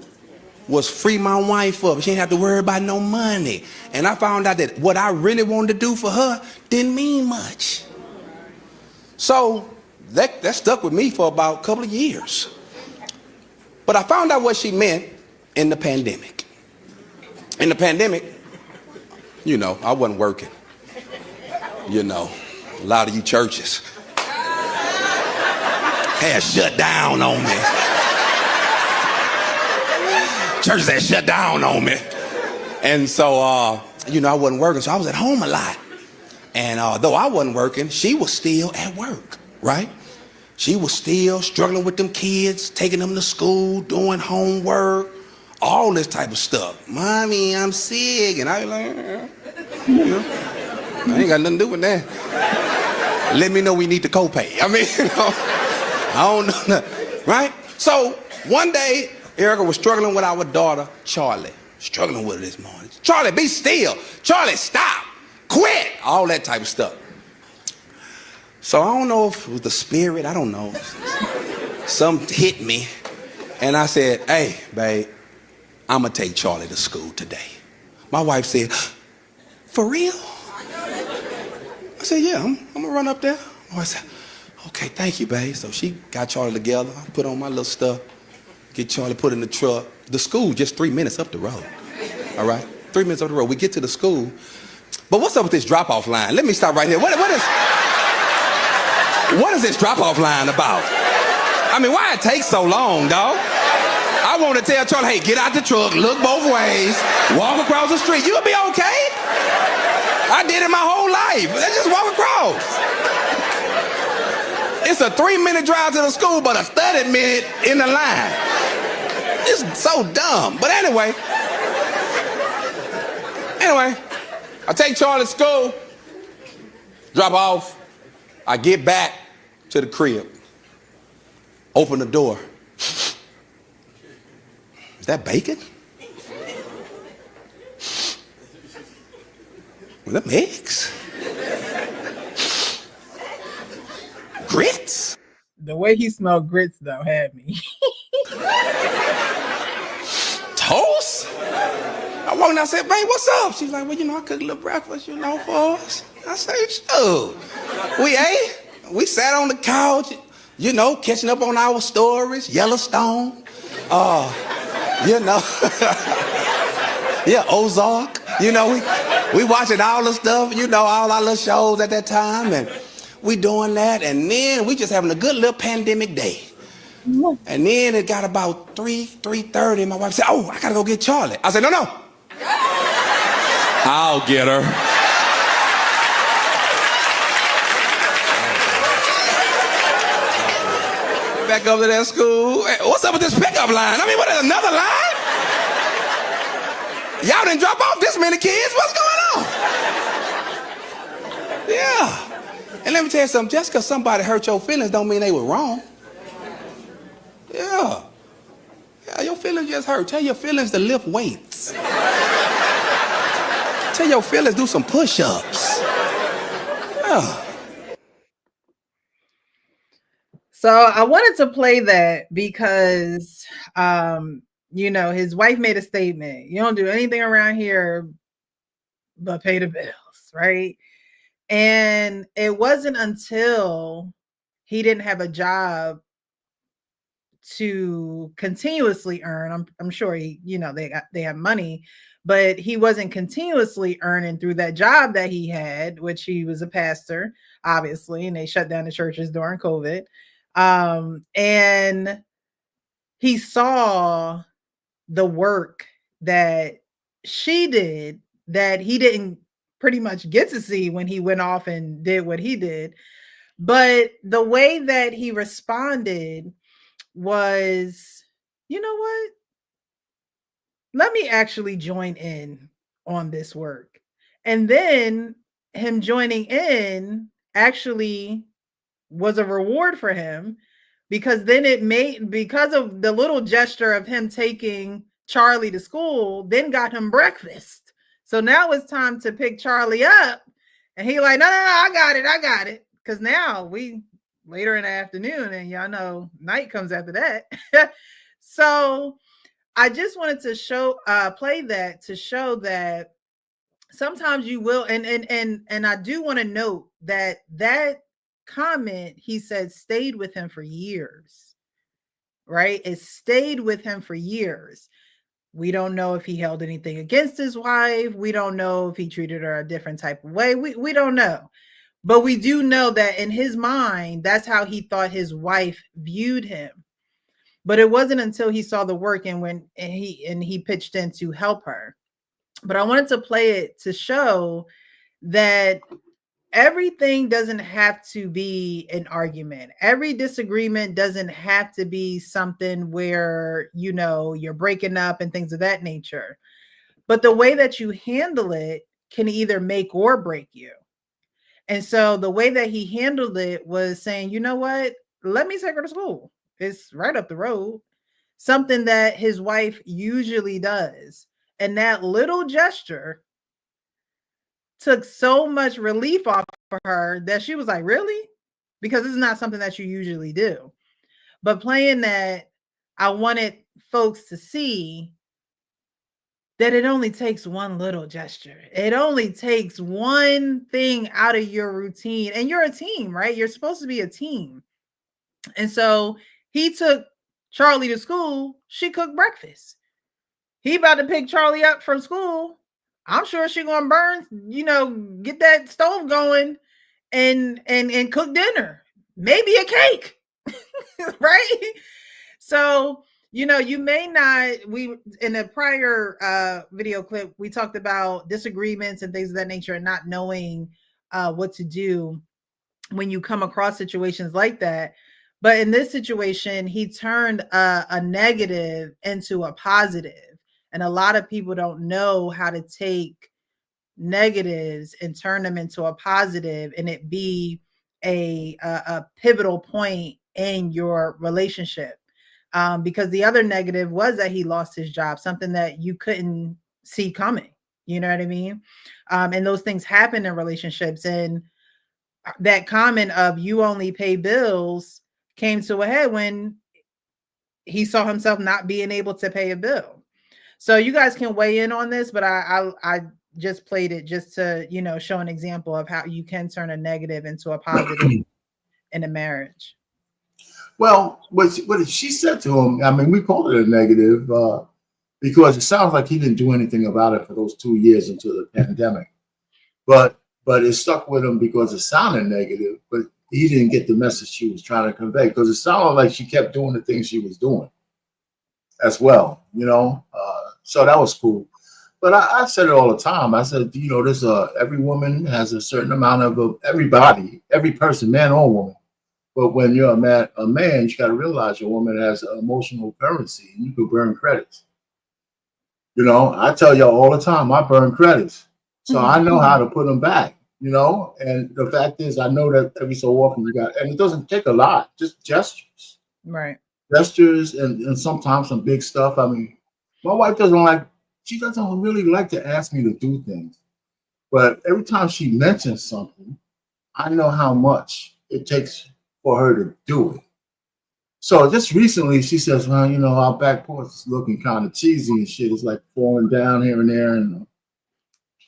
was free my wife up. She didn't have to worry about no money. And I found out that what I really wanted to do for her didn't mean much. So that stuck with me for about a couple of years. But I found out what she meant in the pandemic. In the pandemic, you know, I wasn't working. You know, a lot of you churches had shut down on me. Churches had shut down on me. And so, you know, I wasn't working, so I was at home a lot. And though I wasn't working, she was still at work, right? She was still struggling with them kids, taking them to school, doing homework, all this type of stuff. Mommy, I'm sick. And I was like, you know, I ain't got nothing to do with that. Let me know we need to copay. I mean, you know, I don't know nothing, right? So one day, Erica was struggling with our daughter, Charlie. Struggling with her this morning. Charlie, be still. Charlie, stop. Quit. All that type of stuff. So I don't know if it was the spirit. I don't know. Something hit me. And I said, hey, babe, I'm going to take Charlie to school today. My wife said, for real? I said, yeah, I'm going to run up there. My wife said, okay, thank you, babe. So she got Charlie together. I put on my little stuff. Get Charlie put in the truck. The school just 3 minutes up the road. All right? 3 minutes up the road. We get to the school. But what's up with this drop-off line? Let me stop right here. What is this drop-off line about? I mean, why it take so long, dog? I want to tell Charlie, hey, get out the truck, look both ways, walk across the street. You'll be okay. I did it my whole life. Let's just walk across. It's a 3-minute drive to the school, but a 30-minute in the line. It's so dumb. But anyway, I take Charlie to school, drop off. I get back to the crib, open the door. Is that bacon? Were them eggs? Grits? The way he smelled grits, though, had me. Toast? I walked in, I said, babe, what's up? She's like, well, you know, I cooked a little breakfast, you know, for us. I said, sure. We ate. We sat on the couch, you know, catching up on our stories, Yellowstone, you know, yeah, Ozark, you know, we watching all the stuff, you know, all our little shows at that time, and we doing that, and then we just having a good little pandemic day. And then it got about 3:30, and my wife said, oh, I gotta go get Charlie. I said, no. I'll get her. Back up to that school. Hey, what's up with this pickup line? I mean, what is another line? Y'all didn't drop off this many kids. What's going on? Yeah. And let me tell you something. Just because somebody hurt your feelings don't mean they were wrong. Yeah. Yeah, your feelings just hurt. Tell your feelings to lift weights. Tell your feelings do some push-ups. Yeah. So I wanted to play that because, you know, his wife made a statement. You don't do anything around here but pay the bills, right? And it wasn't until he didn't have a job to continuously earn. I'm sure he, you know, they have money, but he wasn't continuously earning through that job that he had, which he was a pastor, obviously, and they shut down the churches during COVID. And he saw the work that she did that he didn't pretty much get to see when he went off and did what he did. But the way that he responded was, you know what? Let me actually join in on this work. And then him joining in actually was a reward for him, because then because of the little gesture of him taking Charlie to school, then got him breakfast. So now it's time to pick Charlie up. And he like, no, I got it. Because now we later in the afternoon, and y'all know night comes after that. So I just wanted to show play that to show that sometimes you will, and I do want to note that comment he said stayed with him for years, right? It stayed with him for years. We don't know if he held anything against his wife. We don't know if he treated her a different type of way. We don't know. But we do know that in his mind, that's how he thought his wife viewed him. But it wasn't until he saw the work and he pitched in to help her. But I wanted to play it to show that everything doesn't have to be an argument. Every disagreement doesn't have to be something where, you know, you're breaking up and things of that nature. But the way that you handle it can either make or break you. And so the way that he handled it was saying, you know what, let me take her to school. It's right up the road. Something that his wife usually does. And that little gesture took so much relief off of her that she was like, really? Because this is not something that you usually do. But playing that, I wanted folks to see that it only takes one little gesture. It only takes one thing out of your routine. And you're a team, right? You're supposed to be a team. And so he took Charlie to school. She cooked breakfast. He about to pick Charlie up from school. I'm sure she gonna burn, you know, get that stove going and cook dinner. Maybe a cake. Right? So, you know, you may not, we in a prior video clip, we talked about disagreements and things of that nature and not knowing what to do when you come across situations like that. But in this situation, he turned a negative into a positive. And a lot of people don't know how to take negatives and turn them into a positive and it be a pivotal point in your relationship. Because the other negative was that he lost his job, something that you couldn't see coming. You know what I mean? And those things happen in relationships. And that comment of you only pay bills came to a head when he saw himself not being able to pay a bill. So you guys can weigh in on this, but I just played it just to, you know, show an example of how you can turn a negative into a positive in a marriage. Well, what she said to him, I mean, we call it a negative because it sounds like he didn't do anything about it for those 2 years until the pandemic. But it stuck with him because it sounded negative, but he didn't get the message she was trying to convey because it sounded like she kept doing the things she was doing as well, you know? So that was cool. But I said it all the time. I said, you know, there's every woman has a certain amount of everybody, every person, man or woman. But when you're a man, you got to realize your woman has emotional currency and you can burn credits. You know, I tell y'all all the time, I burn credits. So I know how to put them back, you know, and the fact is, I know that every so often you got, and it doesn't take a lot, just gestures. Right. Gestures and sometimes some big stuff. I mean, my wife she doesn't really like to ask me to do things. But every time she mentions something, I know how much it takes for her to do it. So just recently she says, well, you know, our back porch is looking kind of cheesy and shit. It's like falling down here and there. And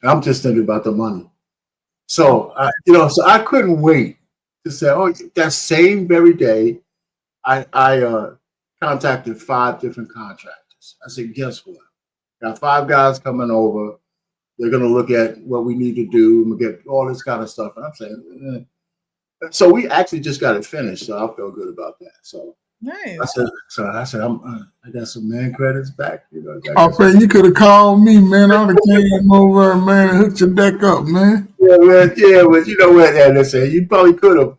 I'm just thinking about the money. So, so I couldn't wait to say, oh, that same very day, I contacted 5 different contractors. I said, guess what? Got 5 guys coming over. They're going to look at what we need to do and get all this kind of stuff. And I'm saying, So we actually just got it finished. So I feel good about that. So nice. I said, I got some man credits back. You know, oh, man, you could have called me, man. I would have came over, man, and hooked your deck up, man. Yeah, but you know what? Listen, you probably could have.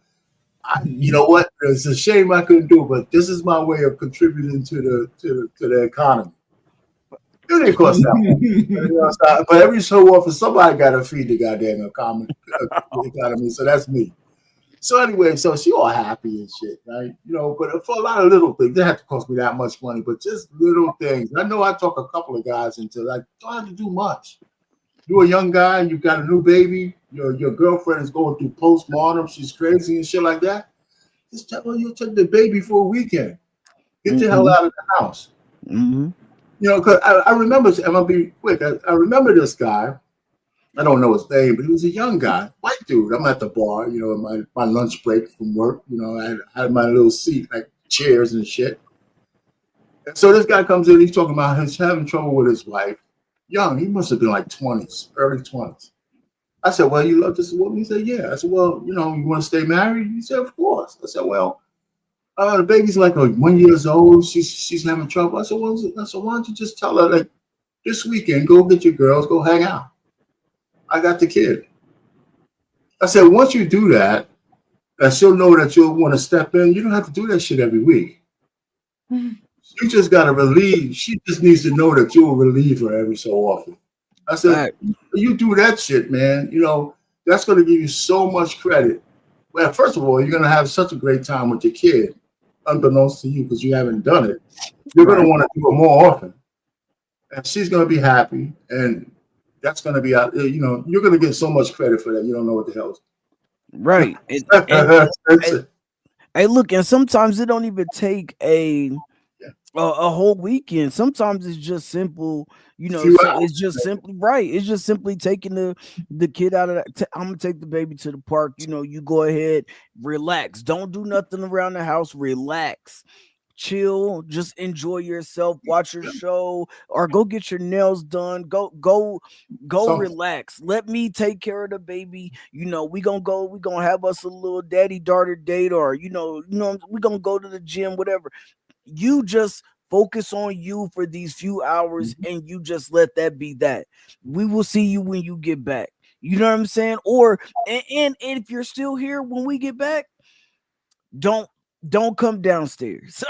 You know what? It's a shame I couldn't do it, but this is my way of contributing to the economy. It didn't cost that much. But every so often, somebody got to feed the goddamn economy. So that's me. So anyway, so she all happy and shit, right? You know, but for a lot of little things, they have to cost me that much money, but just little things. I know I talk a couple of guys into like, don't have to do much. You're a young guy, you got a new baby, your girlfriend is going through postmortem, she's crazy and shit like that. Just tell her you'll take the baby for a weekend. Get the hell out of the house. Mm-hmm. You know, because I remember, I'm gonna be quick. I remember this guy. I don't know his name, but he was a young guy, white dude. I'm at the bar, you know, in my lunch break from work. You know, I had my little seat, like chairs and shit. And so this guy comes in, he's talking about he's having trouble with his wife. Young, he must have been like 20s, early 20s. I said, well, you love this woman? He said, yeah. I said, well, you know, you want to stay married? He said, of course. I said, well, the baby's like 1 year old. She's having trouble. I said, well, why don't you just tell her, like, this weekend, go get your girls, go hang out. I got the kid. I said, once you do that, and she'll know that you'll want to step in, you don't have to do that shit every week. You just got to relieve. She just needs to know that you'll relieve her every so often. I said, you do that shit, man. You know, that's going to give you so much credit. Well, first of all, you're going to have such a great time with your kid, unbeknownst to you, because you haven't done it. You're going to want to do it more often. And she's going to be happy. And that's going to be, you know, you're going to get so much credit for that. You don't know what the hell. Right. Hey, look, and sometimes it don't even take a whole weekend. Sometimes it's just simple, you know. So it's just simply right. It's just simply taking the kid out of that. I'm gonna take the baby to the park. You know, you go ahead, relax. Don't do nothing around the house. Relax, chill, just enjoy yourself. Watch your show or go get your nails done. Go relax. Let me take care of the baby. You know, we gonna have us a little daddy-daughter date, or you know, we're gonna go to the gym, whatever. You just focus on you for these few hours and you just let that be that. We will see you when you get back. You know what I'm saying? Or and if you're still here when we get back, don't come downstairs.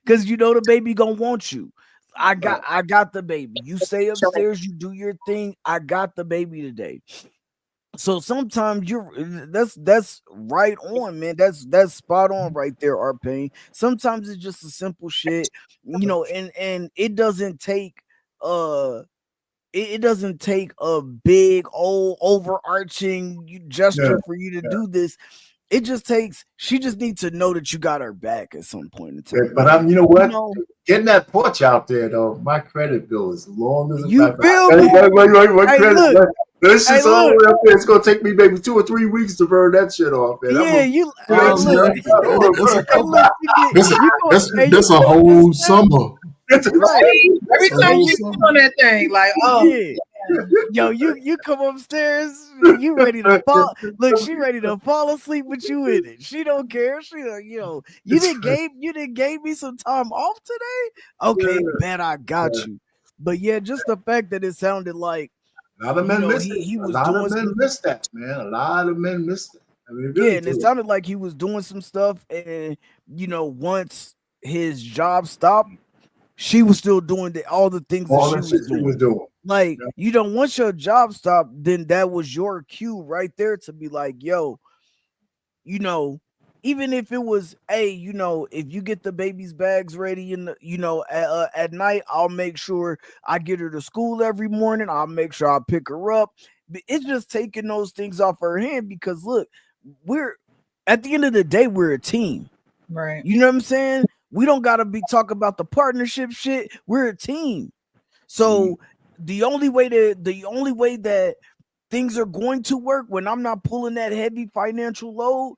Because you know the baby gonna want you. I got the baby. You stay upstairs, you do your thing. I got the baby today. So sometimes that's right on, man. That's spot on right there, Arpain. Sometimes it's just a simple shit, you know, and it doesn't take it doesn't take a big old overarching gesture for you to do this. It just takes, she just needs to know that you got her back at some point in time. But you know what? Getting that porch out there though, my credit bill is long as you feel me. Credit. This is all the way up there. It's gonna take me maybe 2 or 3 weeks to burn that shit off, man. That's a whole summer. Every time you on that thing, like, oh yeah. Yo, you come upstairs, you ready to fall. Look, she ready to fall asleep with you in it. She don't care. She like, yo, you didn't gave me some time off today. Okay, bet I got you. But yeah, just the fact that it sounded like a lot of men missed it. A lot of men missed that, man. A lot of men missed it. I mean, really and it sounded like he was doing some stuff, and you know, once his job stopped, she was still doing all the things that she was doing. Like, you know, once your job stopped, then that was your cue right there to be like, yo, you know, even if it was, hey, you know, if you get the baby's bags ready in the, you know, at night, I'll make sure I get her to school every morning. I'll make sure I pick her up. It's just taking those things off her hand because look, we're at the end of the day, we're a team. Right. You know what I'm saying? We don't gotta be talking about the partnership shit. We're a team. So the only way that things are going to work when I'm not pulling that heavy financial load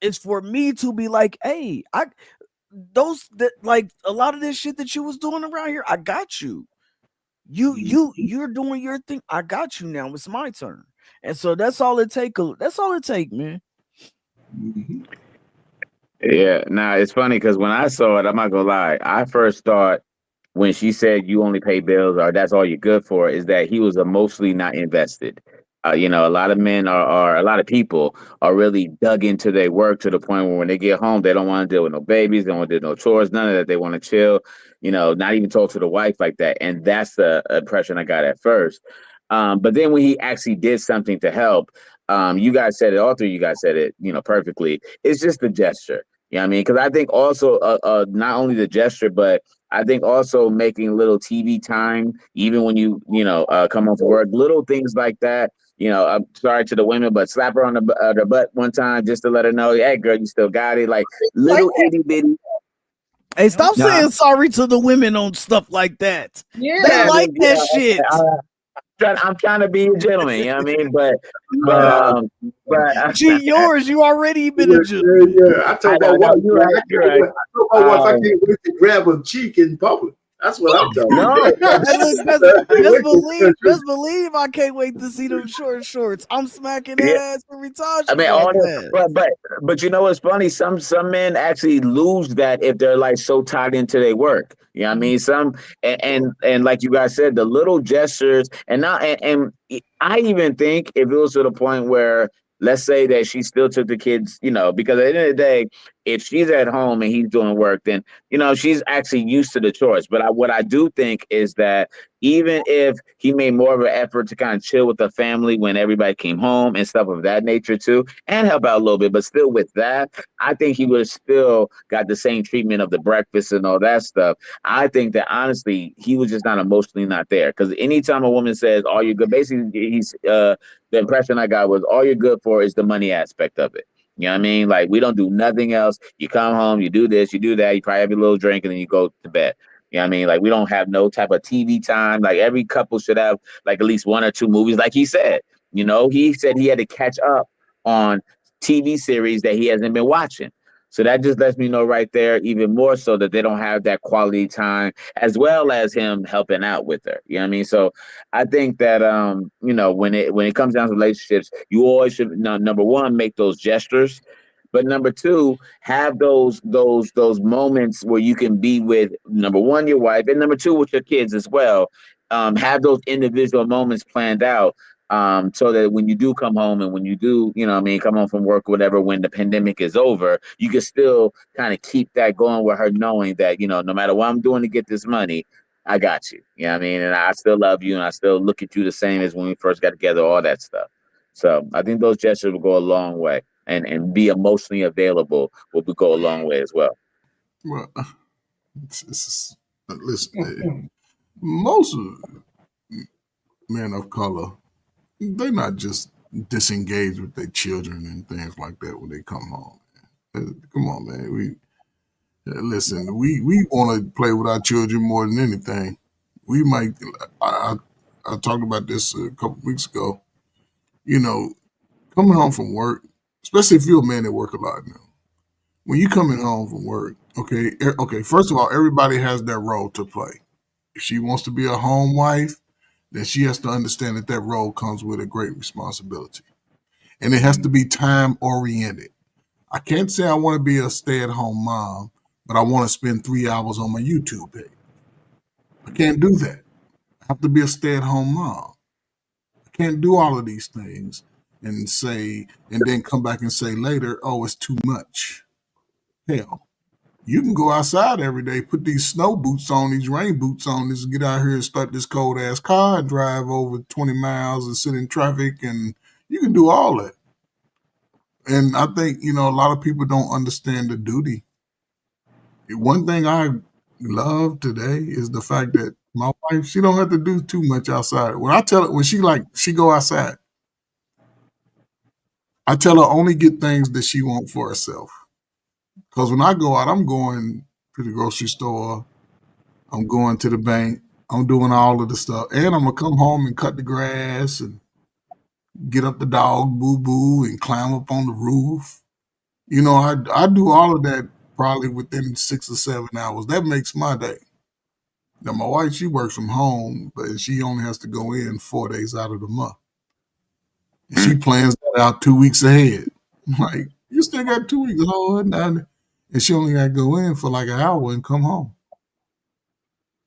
is for me to be like, hey, like a lot of this shit that you was doing around here, I got you. You're doing your thing. I got you now. It's my turn. And so that's all it take. That's all it take, man. Yeah. Now it's funny because when I saw it, I'm not gonna lie. I first thought when she said you only pay bills or that's all you're good for, is that he was emotionally not invested. You know, a lot of men are a lot of people are really dug into their work to the point where when they get home, they don't want to deal with no babies, they don't want to do no chores, none of that. They want to chill, you know, not even talk to the wife like that. And that's the impression I got at first. But then when he actually did something to help, you guys said it, all three of you guys said it, you know, perfectly. It's just the gesture. You know what I mean? Because I think also not only the gesture, but I think also making little TV time, even when you come home from work, little things like that. I'm sorry to the women, but slap her on the butt one time just to let her know, hey, girl, you still got it. Like little itty bitty. Hey, stop Nah. saying sorry to the women on stuff like that. Yeah. They like that shit. I'm trying to be a gentleman, you know what I mean? But She yours. You already been a gentleman. Yeah. I told my wife, you're right. I can't wait to grab her cheek in public. That's what I'm telling you. Best believe I can't wait to see them shorts. I'm smacking that ass every time. I mean, but you know what's funny? Some men actually lose that if they're like so tied into their work. You know what I mean? Some and like you guys said, the little gestures and I even think if it was to the point where, let's say that she still took the kids, because at the end of the day, if she's at home and he's doing work, then, she's actually used to the chores. But what I do think is that even if he made more of an effort to kind of chill with the family when everybody came home and stuff of that nature too, and help out a little bit, but still with that, I think he would have still got the same treatment of the breakfast and all that stuff. I think that honestly, he was just not emotionally not there. Because anytime a woman says, "All you're good," basically the impression I got was all you're good for is the money aspect of it. You know what I mean? Like, we don't do nothing else. You come home, you do this, you do that, you probably have a little drink, and then you go to bed. You know what I mean? Like, we don't have no type of TV time. Like, every couple should have like at least 1 or 2 movies, like he said. He said he had to catch up on TV series that he hasn't been watching. So that just lets me know right there, even more so, that they don't have that quality time, as well as him helping out with her. You know what I mean? So I think that when it comes down to relationships, you always should, number one, make those gestures, but number two, have those moments where you can be with, number one, your wife, and number two, with your kids as well. Have those individual moments planned out. So that when you do come home and when you do, come home from work or whatever, when the pandemic is over, you can still kind of keep that going with her, knowing that, no matter what I'm doing to get this money, I got you. You know what I mean? And I still love you and I still look at you the same as when we first got together, all that stuff. So I think those gestures will go a long way, and be emotionally available will go a long way as well. Well, listen, most men of color, they're not just disengaged with their children and things like that when they come home. Come on, man. Listen, we want to play with our children more than anything. We might, I talked about this a couple weeks ago, coming home from work, especially if you're a man that work a lot now. When you coming home from work, okay, first of all, everybody has their role to play. If she wants to be a home wife, then she has to understand that role comes with a great responsibility. And it has to be time oriented. I can't say I want to be a stay-at-home mom, but I want to spend 3 hours on my YouTube page. I can't do that. I have to be a stay-at-home mom. I can't do all of these things and then come back and say later, oh, it's too much. Hell, you can go outside every day, put these snow boots on, these rain boots on, just get out here and start this cold ass car and drive over 20 miles and sit in traffic, and you can do all that. And I think, a lot of people don't understand the duty. One thing I love today is the fact that my wife, she don't have to do too much outside. When I tell her, when she go outside, I tell her only get things that she want for herself. Because when I go out, I'm going to the grocery store, I'm going to the bank, I'm doing all of the stuff, and I'm going to come home and cut the grass and get up the dog boo-boo and climb up on the roof. I do all of that probably within 6 or 7 hours. That makes my day. Now, my wife, she works from home, but she only has to go in 4 days out of the month. And she plans that out 2 weeks ahead. I'm like, you still got 2 weeks, and she only got to go in for like an hour and come home.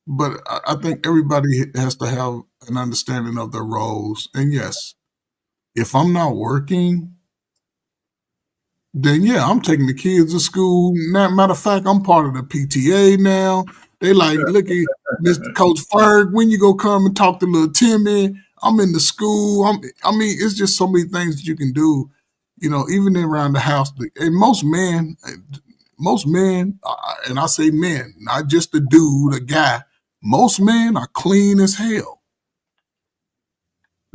But I think everybody has to have an understanding of their roles. And yes, if I'm not working, then yeah, I'm taking the kids to school. Matter of fact, I'm part of the PTA now. They like, look at Mr. Coach Ferg, when you go come and talk to little Timmy. I'm in the school. It's just so many things that you can do, even around the house. And most men, most men, and I say men, not just the dude, a guy, most men are clean as hell.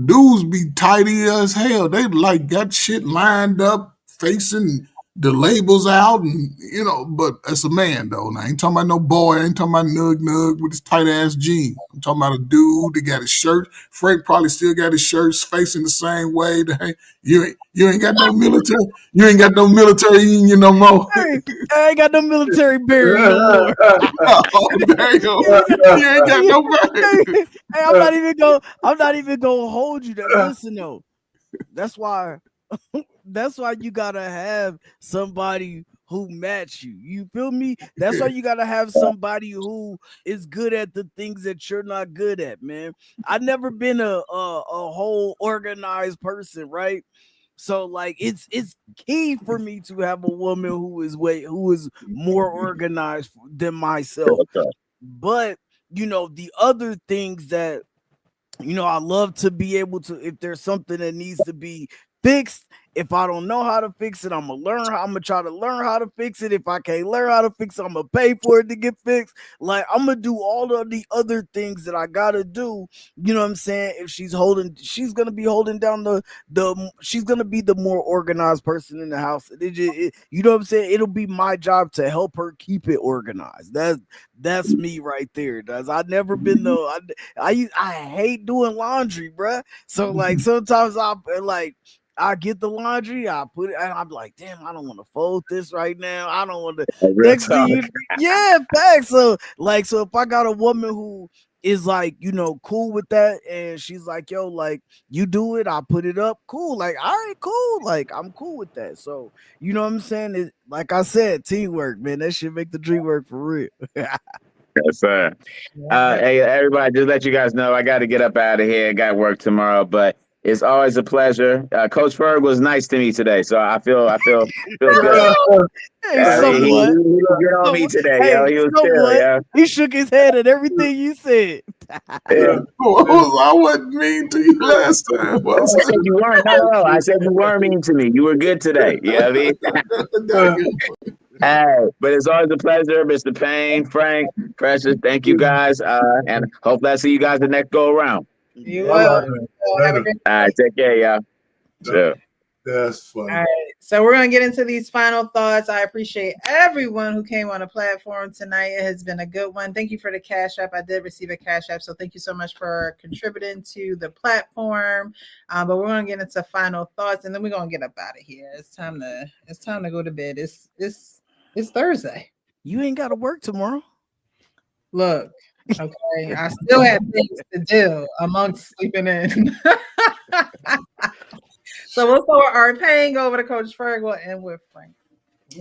Dudes be tidy as hell. They like got shit lined up, facing the labels out, and but as a man though. Now I ain't talking about no boy, I ain't talking about nug with his tight ass jeans. I'm talking about a dude that got his shirt. Frank probably still got his shirts facing the same way. You ain't got no military. You ain't got no military in you no more. Hey, I ain't got no military bearing no more. Oh, there you go. You ain't got no bearing. Hey, I'm not even gonna hold you. Listen though, that's why you gotta have somebody who match you. You feel me? That's why you gotta have somebody who is good at the things that you're not good at, man. I've never been a whole organized person, right? So like it's key for me to have a woman who is more organized than myself. But the other things that I love to be able to, if there's something that needs to be fixed, if I don't know how to fix it, I'm gonna try to learn how to fix it. If I can't learn how to fix it, I'm gonna pay for it to get fixed. Like I'm gonna do all of the other things that I gotta do. You know what I'm saying? If she's gonna be holding down she's gonna be the more organized person in the house. You know what I'm saying? It'll be my job to help her keep it organized. That's me right there. I've never been I hate doing laundry, bruh. So like sometimes I get the laundry, I put it, and I'm like, damn, I don't want to fold this right now. I don't want to. Next thing yeah, facts. So if I got a woman who is like, cool with that, and she's like, yo, like, you do it, I put it up, cool. Like, all right, cool. Like, I'm cool with that. So, you know what I'm saying? Like I said, teamwork, man. That shit make the dream work for real. Yes, sir. Hey, everybody, just let you guys know, I got to get up out of here. Got work tomorrow, but it's always a pleasure. Coach Ferg was nice to me today, so I feel good. He was good on me today. He was chill. Yeah. He shook his head at everything you said. I wasn't mean to you last time. I said you weren't. No, I said you weren't mean to me. You were good today. You know what I mean? Hey, but it's always a pleasure, Mr. Payne, Frank, Precious. Thank you guys, and hopefully I see you guys the next go around. You will. Have a great day. All right, take care, y'all. Sure. That's funny. All right, so we're gonna get into these final thoughts. I appreciate everyone who came on the platform tonight. It has been a good one. Thank you for the Cash App. I did receive a Cash App, so thank you so much for contributing to the platform. But we're gonna get into final thoughts, and then we're gonna get up out of here. It's time to go to bed. It's Thursday. You ain't got to work tomorrow. Look. Okay, I still have things to do amongst sleeping in. So we'll start with our Payne, go over to Coach Ferg, we'll end with Frank.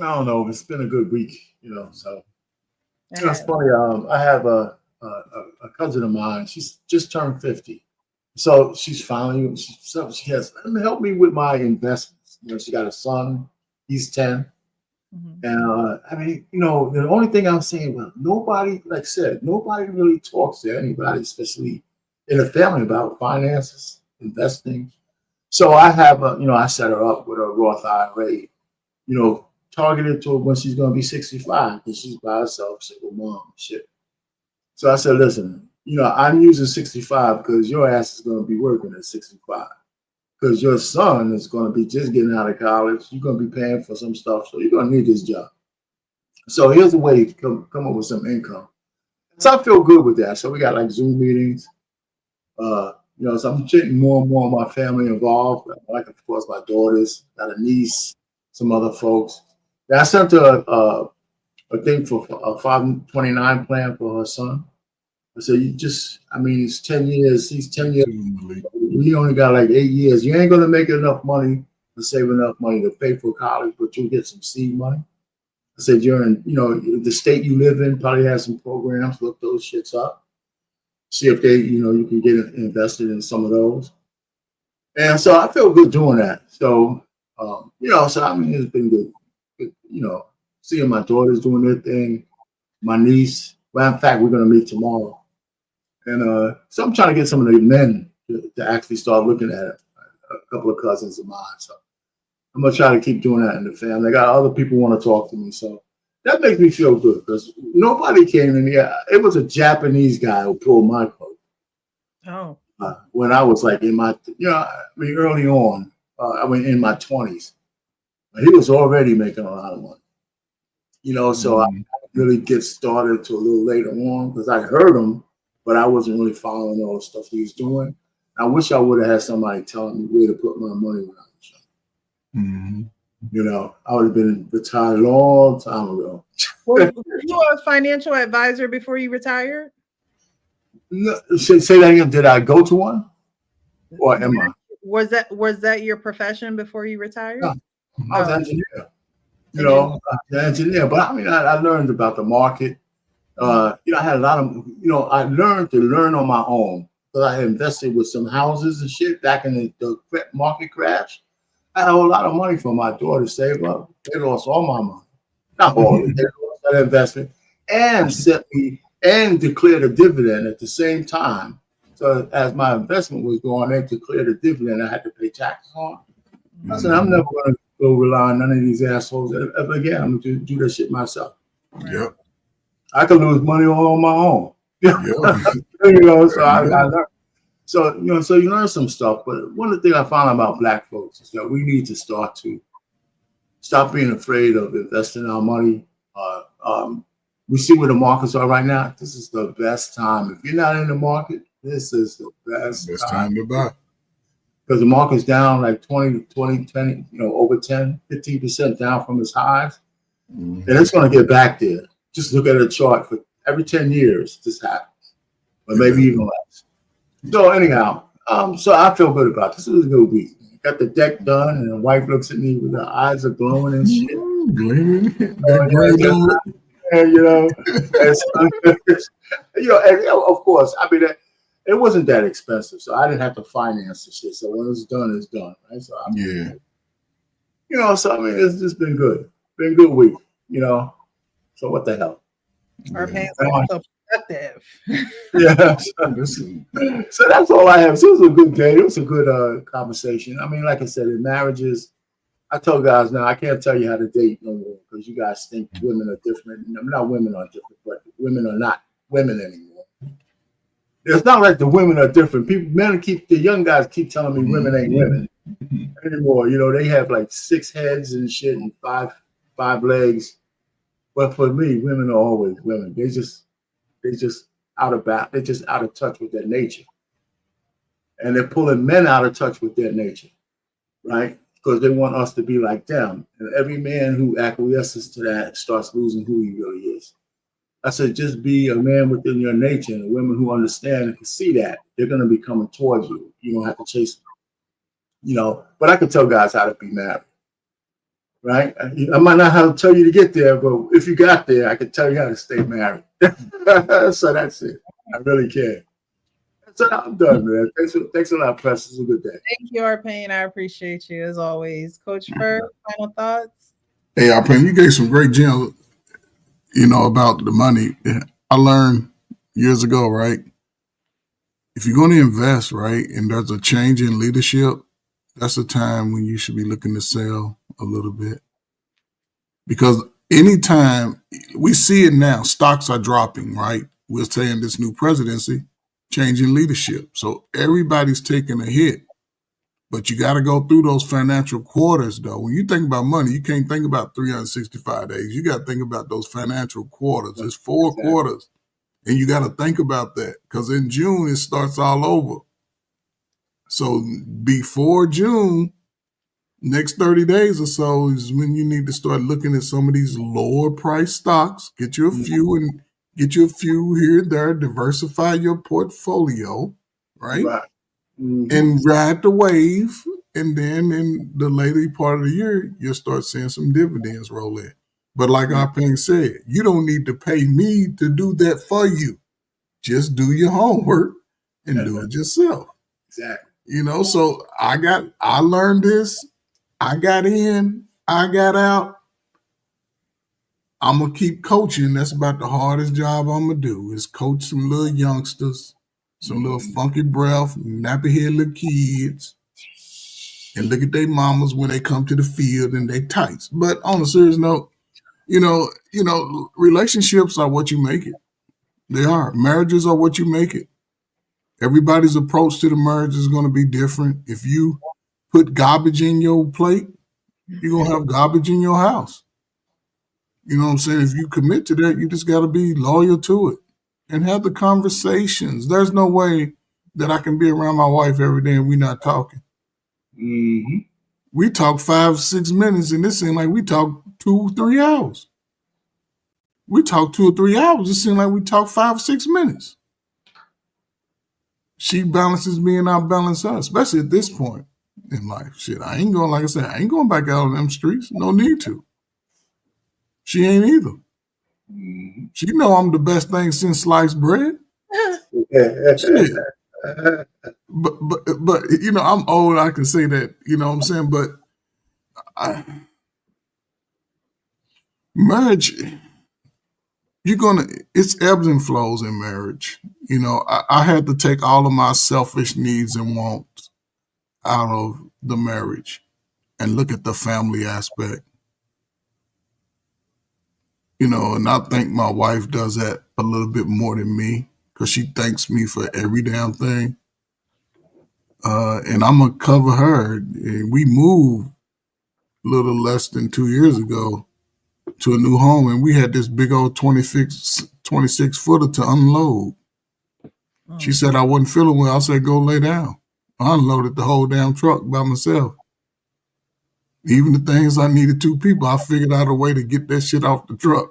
I don't know. It's been a good week, so it's funny. I have a cousin of mine. She's just turned 50. So she's finally, she has helped me with my investments. She got a son, he's 10. And I mean, the only thing I'm saying, well, nobody, like I said, nobody really talks to anybody, especially in a family, about finances, investing. So I have I set her up with a Roth IRA, targeted to when she's going to be 65 because she's by herself, single mom, shit. So I said, listen, I'm using 65 because your ass is going to be working at 65. Because your son is going to be just getting out of college. You're going to be paying for some stuff. So you're going to need this job. So here's a way to come up with some income. So I feel good with that. So we got like Zoom meetings. So I'm getting more and more of my family involved. Like, of course, my daughters, got a niece, some other folks. I sent her a thing for a 529 plan for her son. I said, it's 10 years. He's 10 years. We only got like 8 years. You ain't going to make enough money to save enough money to pay for college, but you'll get some seed money. I said, you're in, the state you live in probably has some programs. Look those shits up. See if they, you can get invested in some of those. And so I feel good doing that. So, it's been good, seeing my daughters doing their thing, my niece. Well, in fact, we're going to meet tomorrow. And so I'm trying to get some of the men to actually start looking at it. A couple of cousins of mine. So I'm going to try to keep doing that in the family. I got other people want to talk to me. So that makes me feel good because nobody came in here. It was a Japanese guy who pulled my coat. Oh. When I was like in my, early on, in my 20s. He was already making a lot of money. So I didn't really get started till a little later on because I heard him, but I wasn't really following all the stuff he was doing. I wish I would have had somebody telling me where to put my money when I was young. I would have been retired a long time ago. Were you a financial advisor before you retired? No, say that again. Did I go to one, or am I? Was that your profession before you retired? No, I was an engineer. The engineer. But I mean, I learned about the market. I had a lot of. I learned to learn on my own because I had invested with some houses and shit back in the market crash. I had a whole lot of money for my daughter to save up. They lost all my money, not all of it. They lost that investment and sent me and declared a dividend at the same time. So as my investment was going, they declared a dividend I had to pay taxes on. I said, I'm never going to go rely on none of these assholes ever again. I'm going to do that shit myself. Yep. I could lose money all on my own. So I learned. So you learn some stuff. But one of the things I found about Black folks is that we need to start to stop being afraid of investing our money. We see where the markets are right now. This is the best time. If you're not in the market, this is the best time to buy. Because the market's down like 10, over 10, 15% down from its highs. And it's going to get back there. Just look at a chart for every 10 years, this happens. But maybe even less. So anyhow, so I feel good about this. It was a good week. Got the deck done, and the wife looks at me with her eyes are glowing and shit. And of course, I mean, it wasn't that expensive, so I didn't have to finance the shit. So when it's done, right? So so I mean, it's just been good. Been a good week, So what the hell? Our paying so productive. So that's all I have. So it was a good day. It was a good conversation. I mean, like I said, in marriages, I tell guys now, I can't tell you how to date no more because you guys think women are different. Not women are different, but women are not women anymore. It's not like the women are different. The young guys keep telling me women ain't women anymore. They have like 6 heads and shit and five legs. But for me, women are always women. They're just out of touch with their nature. And they're pulling men out of touch with their nature, right? Because they want us to be like them. And every man who acquiesces to that starts losing who he really is. I said, just be a man within your nature, and women who understand and can see that, they're going to be coming towards you. You don't have to chase them. But I can tell guys how to be married, right? I might not have to tell you to get there, but if you got there, I can tell you how to stay married. So that's it. I really can. So I'm done, man. Thanks a lot, Press. It's a good day. Thank you, Arpain. I appreciate you as always. Coach Ferg, final thoughts? Hey, Arpain, you gave some great gems, about the money. I learned years ago, right? If you're going to invest, right, and there's a change in leadership, that's a time when you should be looking to sell a little bit. Because anytime we see it now, stocks are dropping, right? We're saying this new presidency, changing leadership. So everybody's taking a hit. But you got to go through those financial quarters, though. When you think about money, you can't think about 365 days. You got to think about those financial quarters. There's 4 quarters. And you got to think about that because in June, it starts all over. So before June, next 30 days or so is when you need to start looking at some of these lower price stocks. Get you a few here and there, diversify your portfolio, right? And ride the wave. And then in the later part of the year, you'll start seeing some dividends roll in. But like Arpain said, you don't need to pay me to do that for you. Just do your homework and do it yourself. Exactly. So I learned this. I got in, I got out. I'm going to keep coaching. That's about the hardest job I'm going to do is coach some little youngsters, some little funky breath, nappy head little kids, and look at their mamas when they come to the field in their tights. But on a serious note, relationships are what you make it. They are. Marriages are what you make it. Everybody's approach to the marriage is going to be different. If you put garbage in your plate, you're going to have garbage in your house. You know what I'm saying? If you commit to that, you just got to be loyal to it and have the conversations. There's no way that I can be around my wife every day and we're not talking. Mm-hmm. We talk 5-6 minutes, and it seems like we talk 2-3 hours. We talk 2 or 3 hours. It seems like we talk 5 or 6 minutes. She balances me and I balance her, especially at this point in life. Shit, I ain't going, like I said, I ain't going back out on them streets. No need to. She ain't either. Mm-hmm. She know I'm the best thing since sliced bread. Shit. But I'm old. I can say that. You know what I'm saying? But marriage, it's ebbs and flows in marriage. I had to take all of my selfish needs and wants out of the marriage and look at the family aspect. And I think my wife does that a little bit more than me because she thanks me for every damn thing. And I'm going to cover her. And we moved a little less than 2 years ago to a new home, and we had this big old 26 footer to unload. She said I wasn't feeling well. I said, go lay down. I unloaded the whole damn truck by myself. Even the things I needed 2 people, I figured out a way to get that shit off the truck.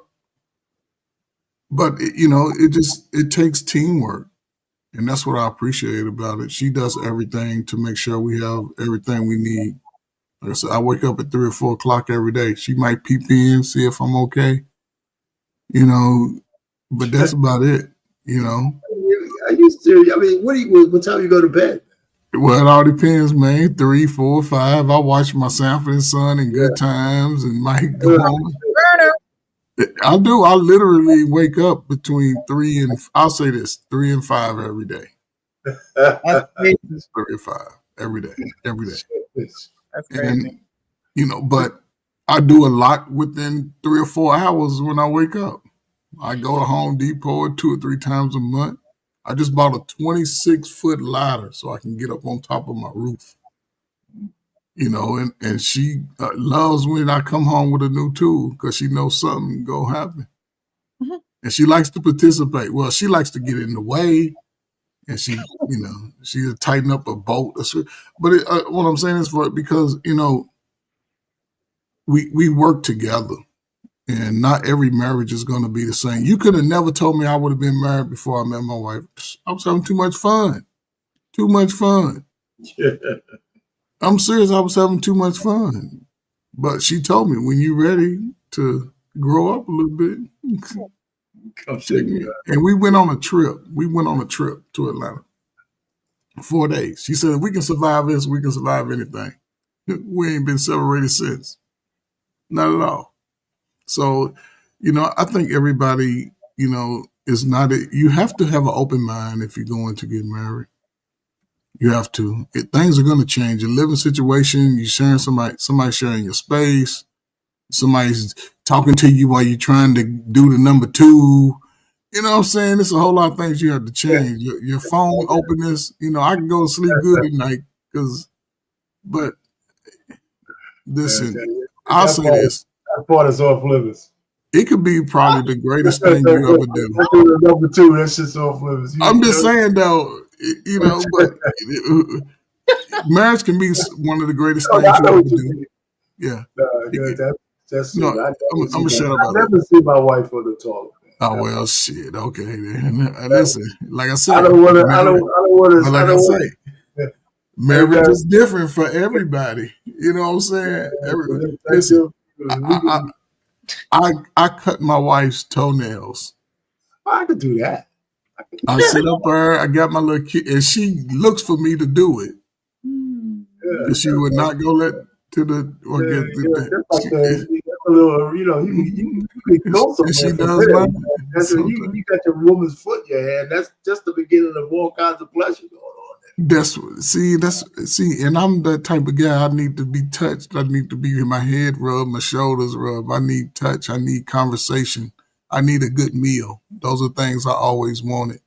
But, it takes teamwork. And that's what I appreciate about it. She does everything to make sure we have everything we need. Like I said, I wake up at 3 or 4 o'clock every day. She might peep in, see if I'm okay. But that's about it, Are you serious? I mean, what time you go to bed? Well, it all depends, man. 3, 4, 5. I watch my Sanford and Son and Good Times and Mike go on. I do. I literally wake up between 3 and 5 every day. 3 and 5 every day. That's crazy. And, but I do a lot within 3 or 4 hours when I wake up. I go to Home Depot 2 or 3 times a month. I just bought a 26-foot ladder so I can get up on top of my roof. And she loves when I come home with a new tool because she knows something gonna happen. Mm-hmm. And she likes to participate. Well, she likes to get in the way, and she'll tighten up a bolt. But what I'm saying is because we work together, and not every marriage is going to be the same. You could have never told me I would have been married before I met my wife. I was having too much fun. I'm serious. I was having too much fun. But she told me, when you're ready to grow up a little bit, come check me out. And we went on a trip. To Atlanta. 4 days. She said, if we can survive this, we can survive anything. We ain't been separated since. Not at all. So, I think everybody, is not, you have to have an open mind if you're going to get married. You have to. Things are going to change. Your living situation, you're sharing somebody sharing your space. Somebody's talking to you while you're trying to do the number 2. You know what I'm saying? There's a whole lot of things you have to change. Your phone openness, I can go to sleep good at night but listen, I'll say this. That part is off limits. It could be probably the greatest thing you ever do. Number 2, that shit's off limits. I'm just saying though, but marriage can be one of the greatest things you ever do. Yeah. That's no, I'm gonna shut up. I never see my wife on the toilet. Oh well, shit. Okay, then. Listen, like I said, I don't want to. Like I say, marriage is different for everybody. You know what I'm saying? Listen, I cut my wife's toenails. I could do that. I sit up there. I got my little kid, and she looks for me to do it. Yeah. She would not go get the. A little, you could go somewhere. She does. You got your woman's foot in your hand. That's just the beginning of all kinds of pleasure going on there. That's and I'm that type of guy. I need to be touched. I need to be my head rubbed, my shoulders rubbed. I need touch. I need conversation. I need a good meal. Those are things I always wanted.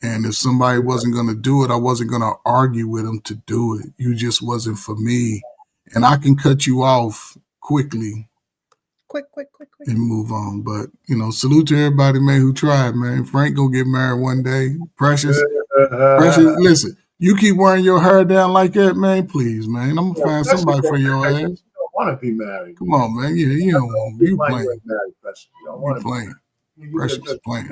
And if somebody wasn't going to do it, I wasn't going to argue with them to do it. You just wasn't for me. And I can cut you off quickly. Quick. And move on. But, salute to everybody, man, who tried, man. Frank gonna get married one day. Precious, listen, you keep wearing your hair down like that, man, please, man. I'm gonna find somebody for your ass. You don't want to be married. Come on, man. Yeah, you don't want to be playing. You don't want to playing. Precious playing.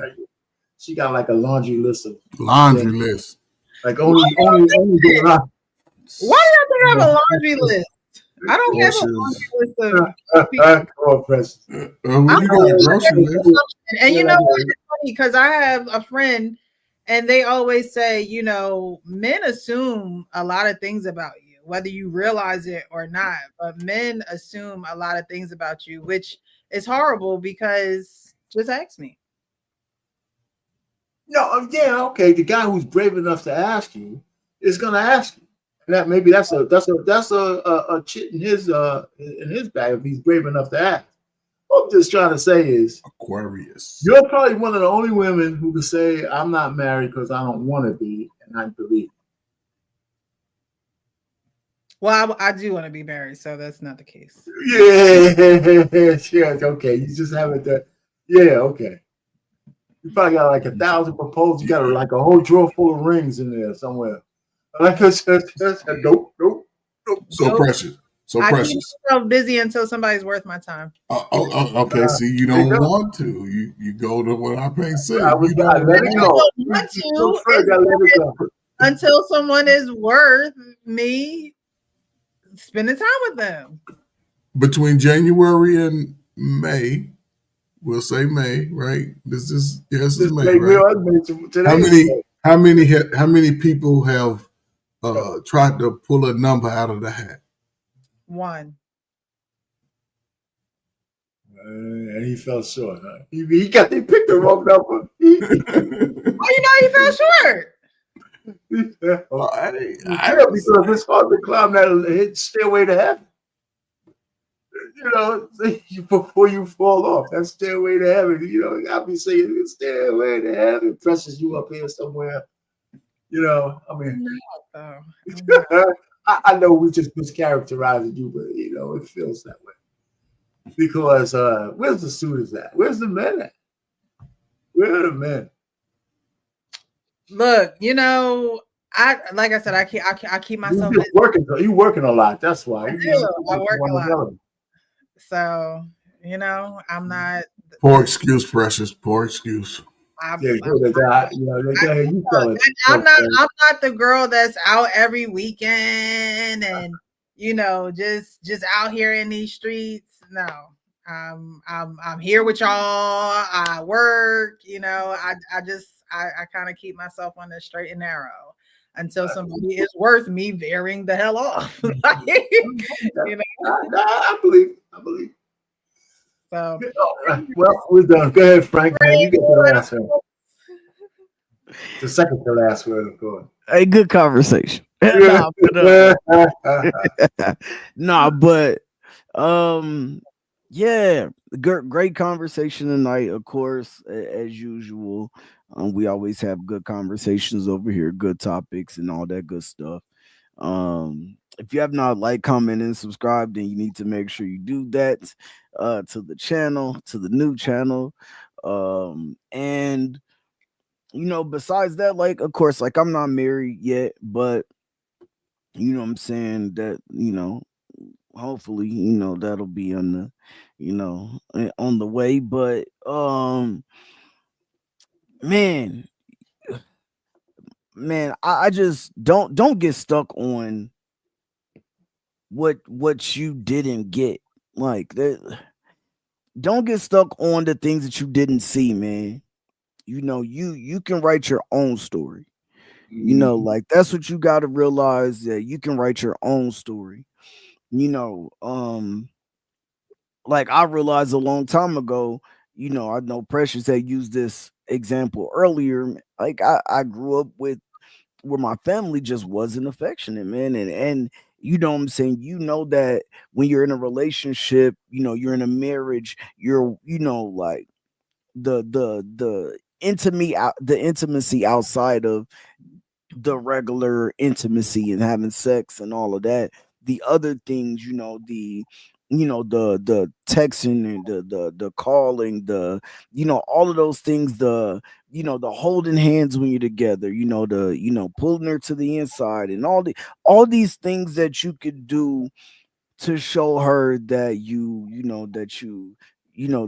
She got like a laundry list of list. Like only Why do you have to have a laundry list? I don't have a laundry list of people. Come on, Precious. And you know what? It's funny because I have a friend and they always say, men assume a lot of things about you, whether you realize it or not. But men assume a lot of things about you, which is horrible because just ask me. No, yeah, okay. The guy who's brave enough to ask you is gonna ask you. And that maybe that's a chit in his bag if he's brave enough to ask. What I'm just trying to say is Aquarius. You're probably one of the only women who can say I'm not married because I don't want to be, and I believe. Well, I do want to be married, so that's not the case. Yeah, sure, okay. You just haven't done. Yeah, okay. You probably got like 1,000 proposals. You got like a whole drawer full of rings in there somewhere. Like that's nope. So precious. I keep myself busy until somebody's worth my time. Okay. See, you don't want to. You go to what I pay say. I don't want to until someone is worth me spending time with them. Between January and May, we'll say May, right? This is May, right? How many people have tried to pull a number out of the hat? One. And he fell short. Huh? They picked the wrong number. He fell short? Because it's hard to climb that stairway to heaven. Before you fall off, that stairway to heaven. I'll be saying stairway to heaven presses you up here somewhere. I know we just mischaracterizing you, but it feels that way. Because where's the suitors at? Where's the men at? Where are the men? Look, like I said, I keep myself working. You working a lot. That's why. I work a lot. So I'm not. Poor excuse, Precious. Poor excuse. I'm not the girl that's out every weekend and just out here in these streets. No, I'm here with y'all. I work. I kind of keep myself on the straight and narrow until somebody is worth me veering the hell off. I believe. So, well, we're done. Go ahead, Frank. Man, you get the last one. The second to last word, of course. A good conversation. Yeah, great conversation tonight. Of course, as usual, we always have good conversations over here, good topics, and all that good stuff. If you have not liked, commented, and subscribed, then you need to make sure you do that to the channel, to the new channel. And besides that, of course, I'm not married yet, but what I'm saying, that hopefully that'll be on the on the way. But man, I just don't get stuck on what you didn't get. Don't get stuck on the things that you didn't see, man. You can write your own story. That's what you got to realize, that you can write your own story. I realized a long time ago, I know Precious had used this example earlier. I grew up with where my family just wasn't affectionate, man. And you know what I'm saying? You know that when you're in a relationship, you know, you're in a marriage, you're, you know, like the intimacy outside of the regular intimacy and having sex and all of that, the other things, you know, the texting and the calling, the, you know, all of those things, the, you know, the holding hands when you're together, you know, the, you know, pulling her to the inside and all these things that you could do to show her that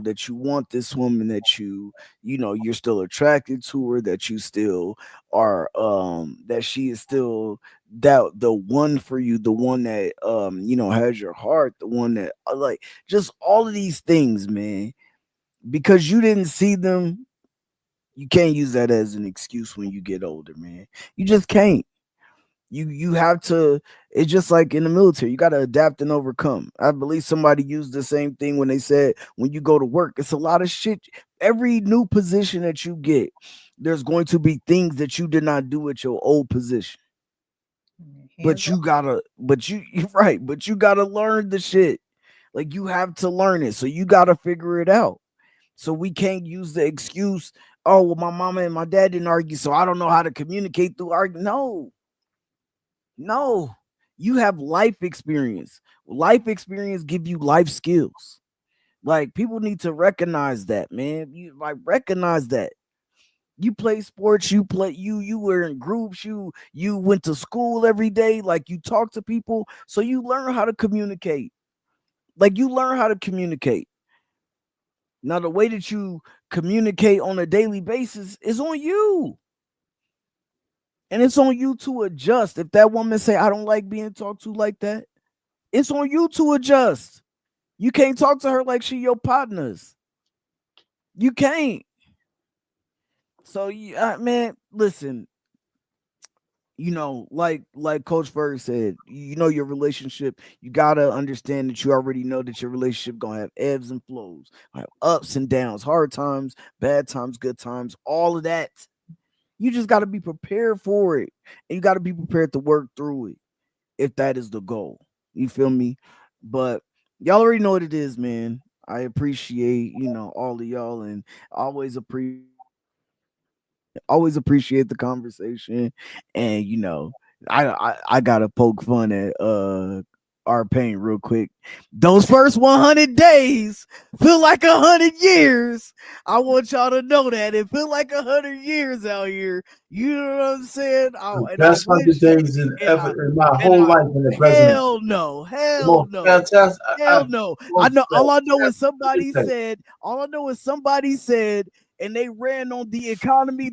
that you want this woman, that you're still attracted to her, that you still are that she is still that the one for you, the one that has your heart, the one that like just all of these things, man. Because you didn't see them, you can't use that as an excuse when you get older, man. You just can't. You have to. It's just like in the military, you got to adapt and overcome. I believe somebody used the same thing when they said when you go to work, it's a lot of shit. Every new position that you get, there's going to be things that you did not do at your old position. But you gotta learn the shit. Like, you have to learn it, so you gotta figure it out. So we can't use the excuse, oh well, my mama and my dad didn't argue, so I don't know how to communicate through argument. No, you have life experience. Life experience give you life skills. Like, people need to recognize that, man. You recognize that. You play sports, you were in groups, you went to school every day, like you talk to people, so you learn how to communicate. Like, you learn how to communicate. Now, the way that you communicate on a daily basis is on you. And it's on you to adjust. If that woman say, I don't like being talked to like that, it's on you to adjust. You can't talk to her like she your partners. You can't. So, man, listen, like Coach Ferg said, your relationship, you got to understand that you already know that your relationship going to have ebbs and flows, have ups and downs, hard times, bad times, good times, all of that. You just got to be prepared for it. And you got to be prepared to work through it if that is the goal. You feel me? But y'all already know what it is, man. I appreciate, all of y'all, and always appreciate the conversation. And I gotta poke fun at our pain real quick. Those first 100 days feel like 100 years. I want y'all to know that it feel like 100 years out here. You know what I'm saying? Best 100 days in my whole life in the president. Hell no. Fantastic. Hell no. I know. All I know is somebody said. And they ran on the economy,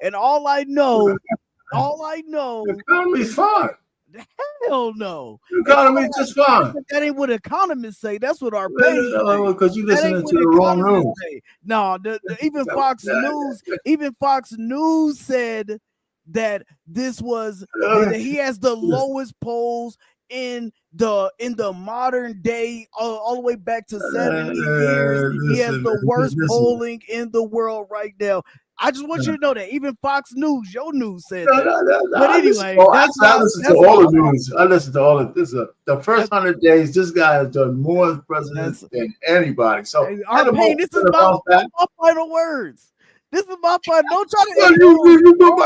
and all I know, the economy's fine. Hell no. The economy's just fine. That ain't what economists say. That's what our pay. Because you listening to the wrong news. No, even Fox News said that this was that he has the lowest polls in the modern day, all the way back to 70 years. He has the worst polling in the world right now. I just want you to know that even Fox News, your news said that. But anyway, I listen to all the news. I listen to all of this. The first 100 days, this guy has done more as president than anybody. So, this is my final words. This is my final. Don't try to. You put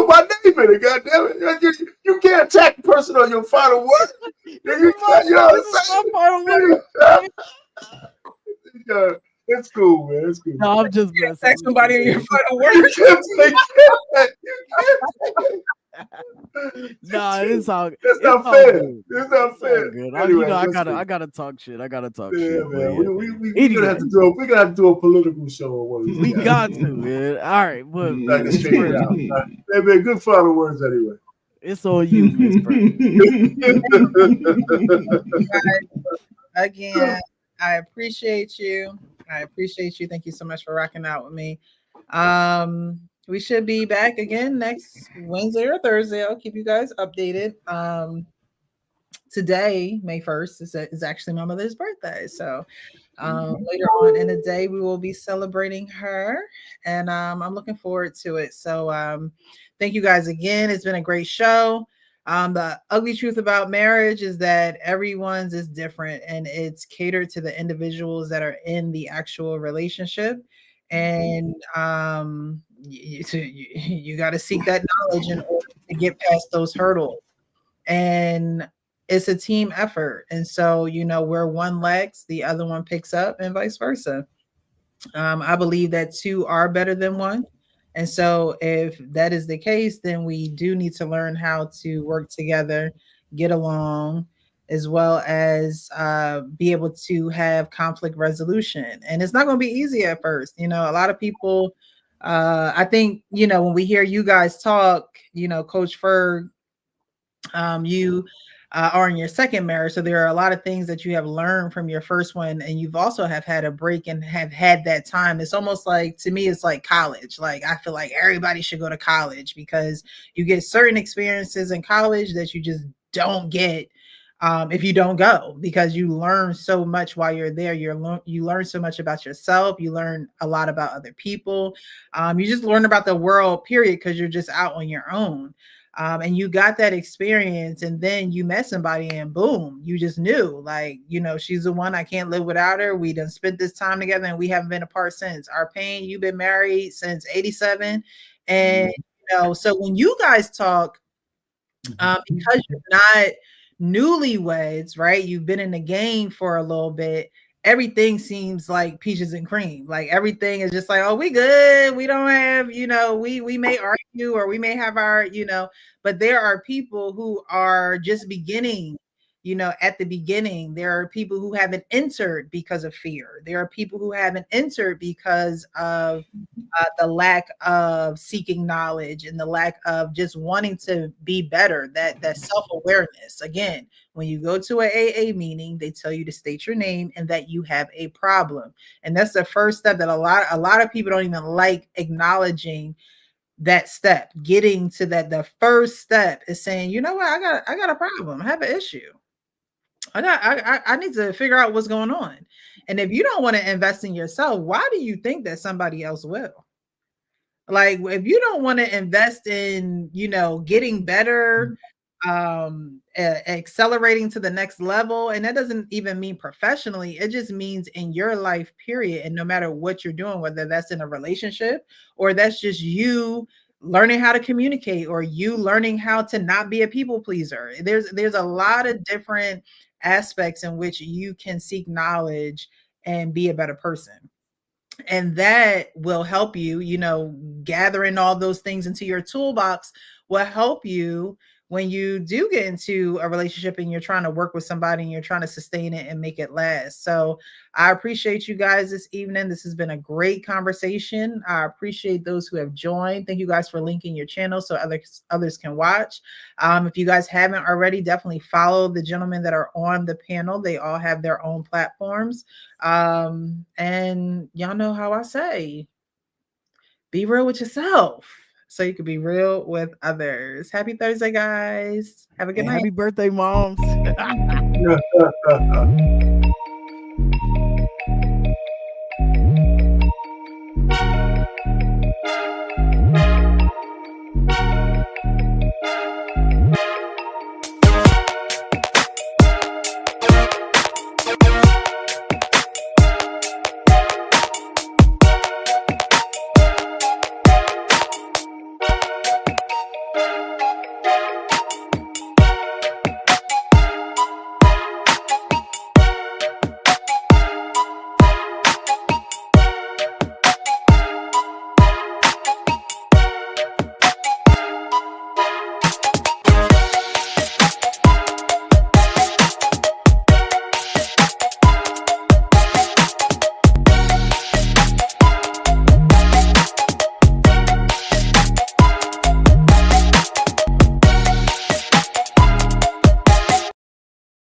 my name in it. Goddamn it! You can't attack a person on your final word. This is my final word. It's cool, man. It's cool. No, I'm just messing. Attack somebody on your final word. Nah, it's all. It's not fair. It's not fair. Anyway, I gotta talk shit. I gotta talk shit. Man. We're gonna have to do a political show or what? We got to, man. All right, but I can straighten it out. Hey, man, good final words anyway. It's on you, Miss Again, I appreciate you. Thank you so much for rocking out with me. We should be back again next Wednesday or Thursday. I'll keep you guys updated. today, May 1st, is actually my mother's birthday. So later on in the day, we will be celebrating her, and I'm looking forward to it. So thank you guys again. It's been a great show. The ugly truth about marriage is that everyone's is different, and it's catered to the individuals that are in the actual relationship. And you got to seek that knowledge in order to get past those hurdles. And it's a team effort. And so, where one lacks, the other one picks up, and vice versa. I believe that two are better than one. And so if that is the case, then we do need to learn how to work together, get along, as well as be able to have conflict resolution. And it's not going to be easy at first. A lot of people, I think, when we hear you guys talk, Coach Ferg, you are in your second marriage. So there are a lot of things that you have learned from your first one, and you've also have had a break and have had that time. It's almost like, to me, it's like college. Like, I feel like everybody should go to college because you get certain experiences in college that you just don't get if you don't go, because you learn so much while you're there. You learn so much about yourself. You learn a lot about other people. You just learn about the world, period, because you're just out on your own. And you got that experience, and then you met somebody, and boom, you just knew, like, she's the one. I can't live without her. We done spent this time together, and we haven't been apart since. Our pain, you've been married since 87. And, so when you guys talk, because you're not newlyweds, right? You've been in the game for a little bit. Everything seems like peaches and cream. Like, everything is just like, oh, we good. We don't have, we may argue, or we may have our, but there are people who are just beginning, at the beginning. There are people who haven't entered because of fear. There are people who haven't entered because of the lack of seeking knowledge and the lack of just wanting to be better, that self-awareness. Again, when you go to an AA meeting, they tell you to state your name and that you have a problem. And that's the first step that a lot of people don't even like acknowledging. That step, getting to that, the first step is saying, you know what, I got a problem. I have an issue. I need to figure out what's going on. And if you don't want to invest in yourself, why do you think that somebody else will? Like, if you don't want to invest in, getting better, accelerating to the next level, and that doesn't even mean professionally, it just means in your life, period. And no matter what you're doing, whether that's in a relationship, or that's just you learning how to communicate, or you learning how to not be a people pleaser, there's a lot of different aspects in which you can seek knowledge and be a better person. And that will help you, gathering all those things into your toolbox will help you when you do get into a relationship and you're trying to work with somebody and you're trying to sustain it and make it last. So I appreciate you guys this evening. This has been a great conversation. I appreciate those who have joined. Thank you guys for linking your channel so others can watch. If you guys haven't already, definitely follow the gentlemen that are on the panel. They all have their own platforms. And y'all know how I say, be real with yourself, so you can be real with others. Happy Thursday, guys. Have a good night. Happy birthday, moms.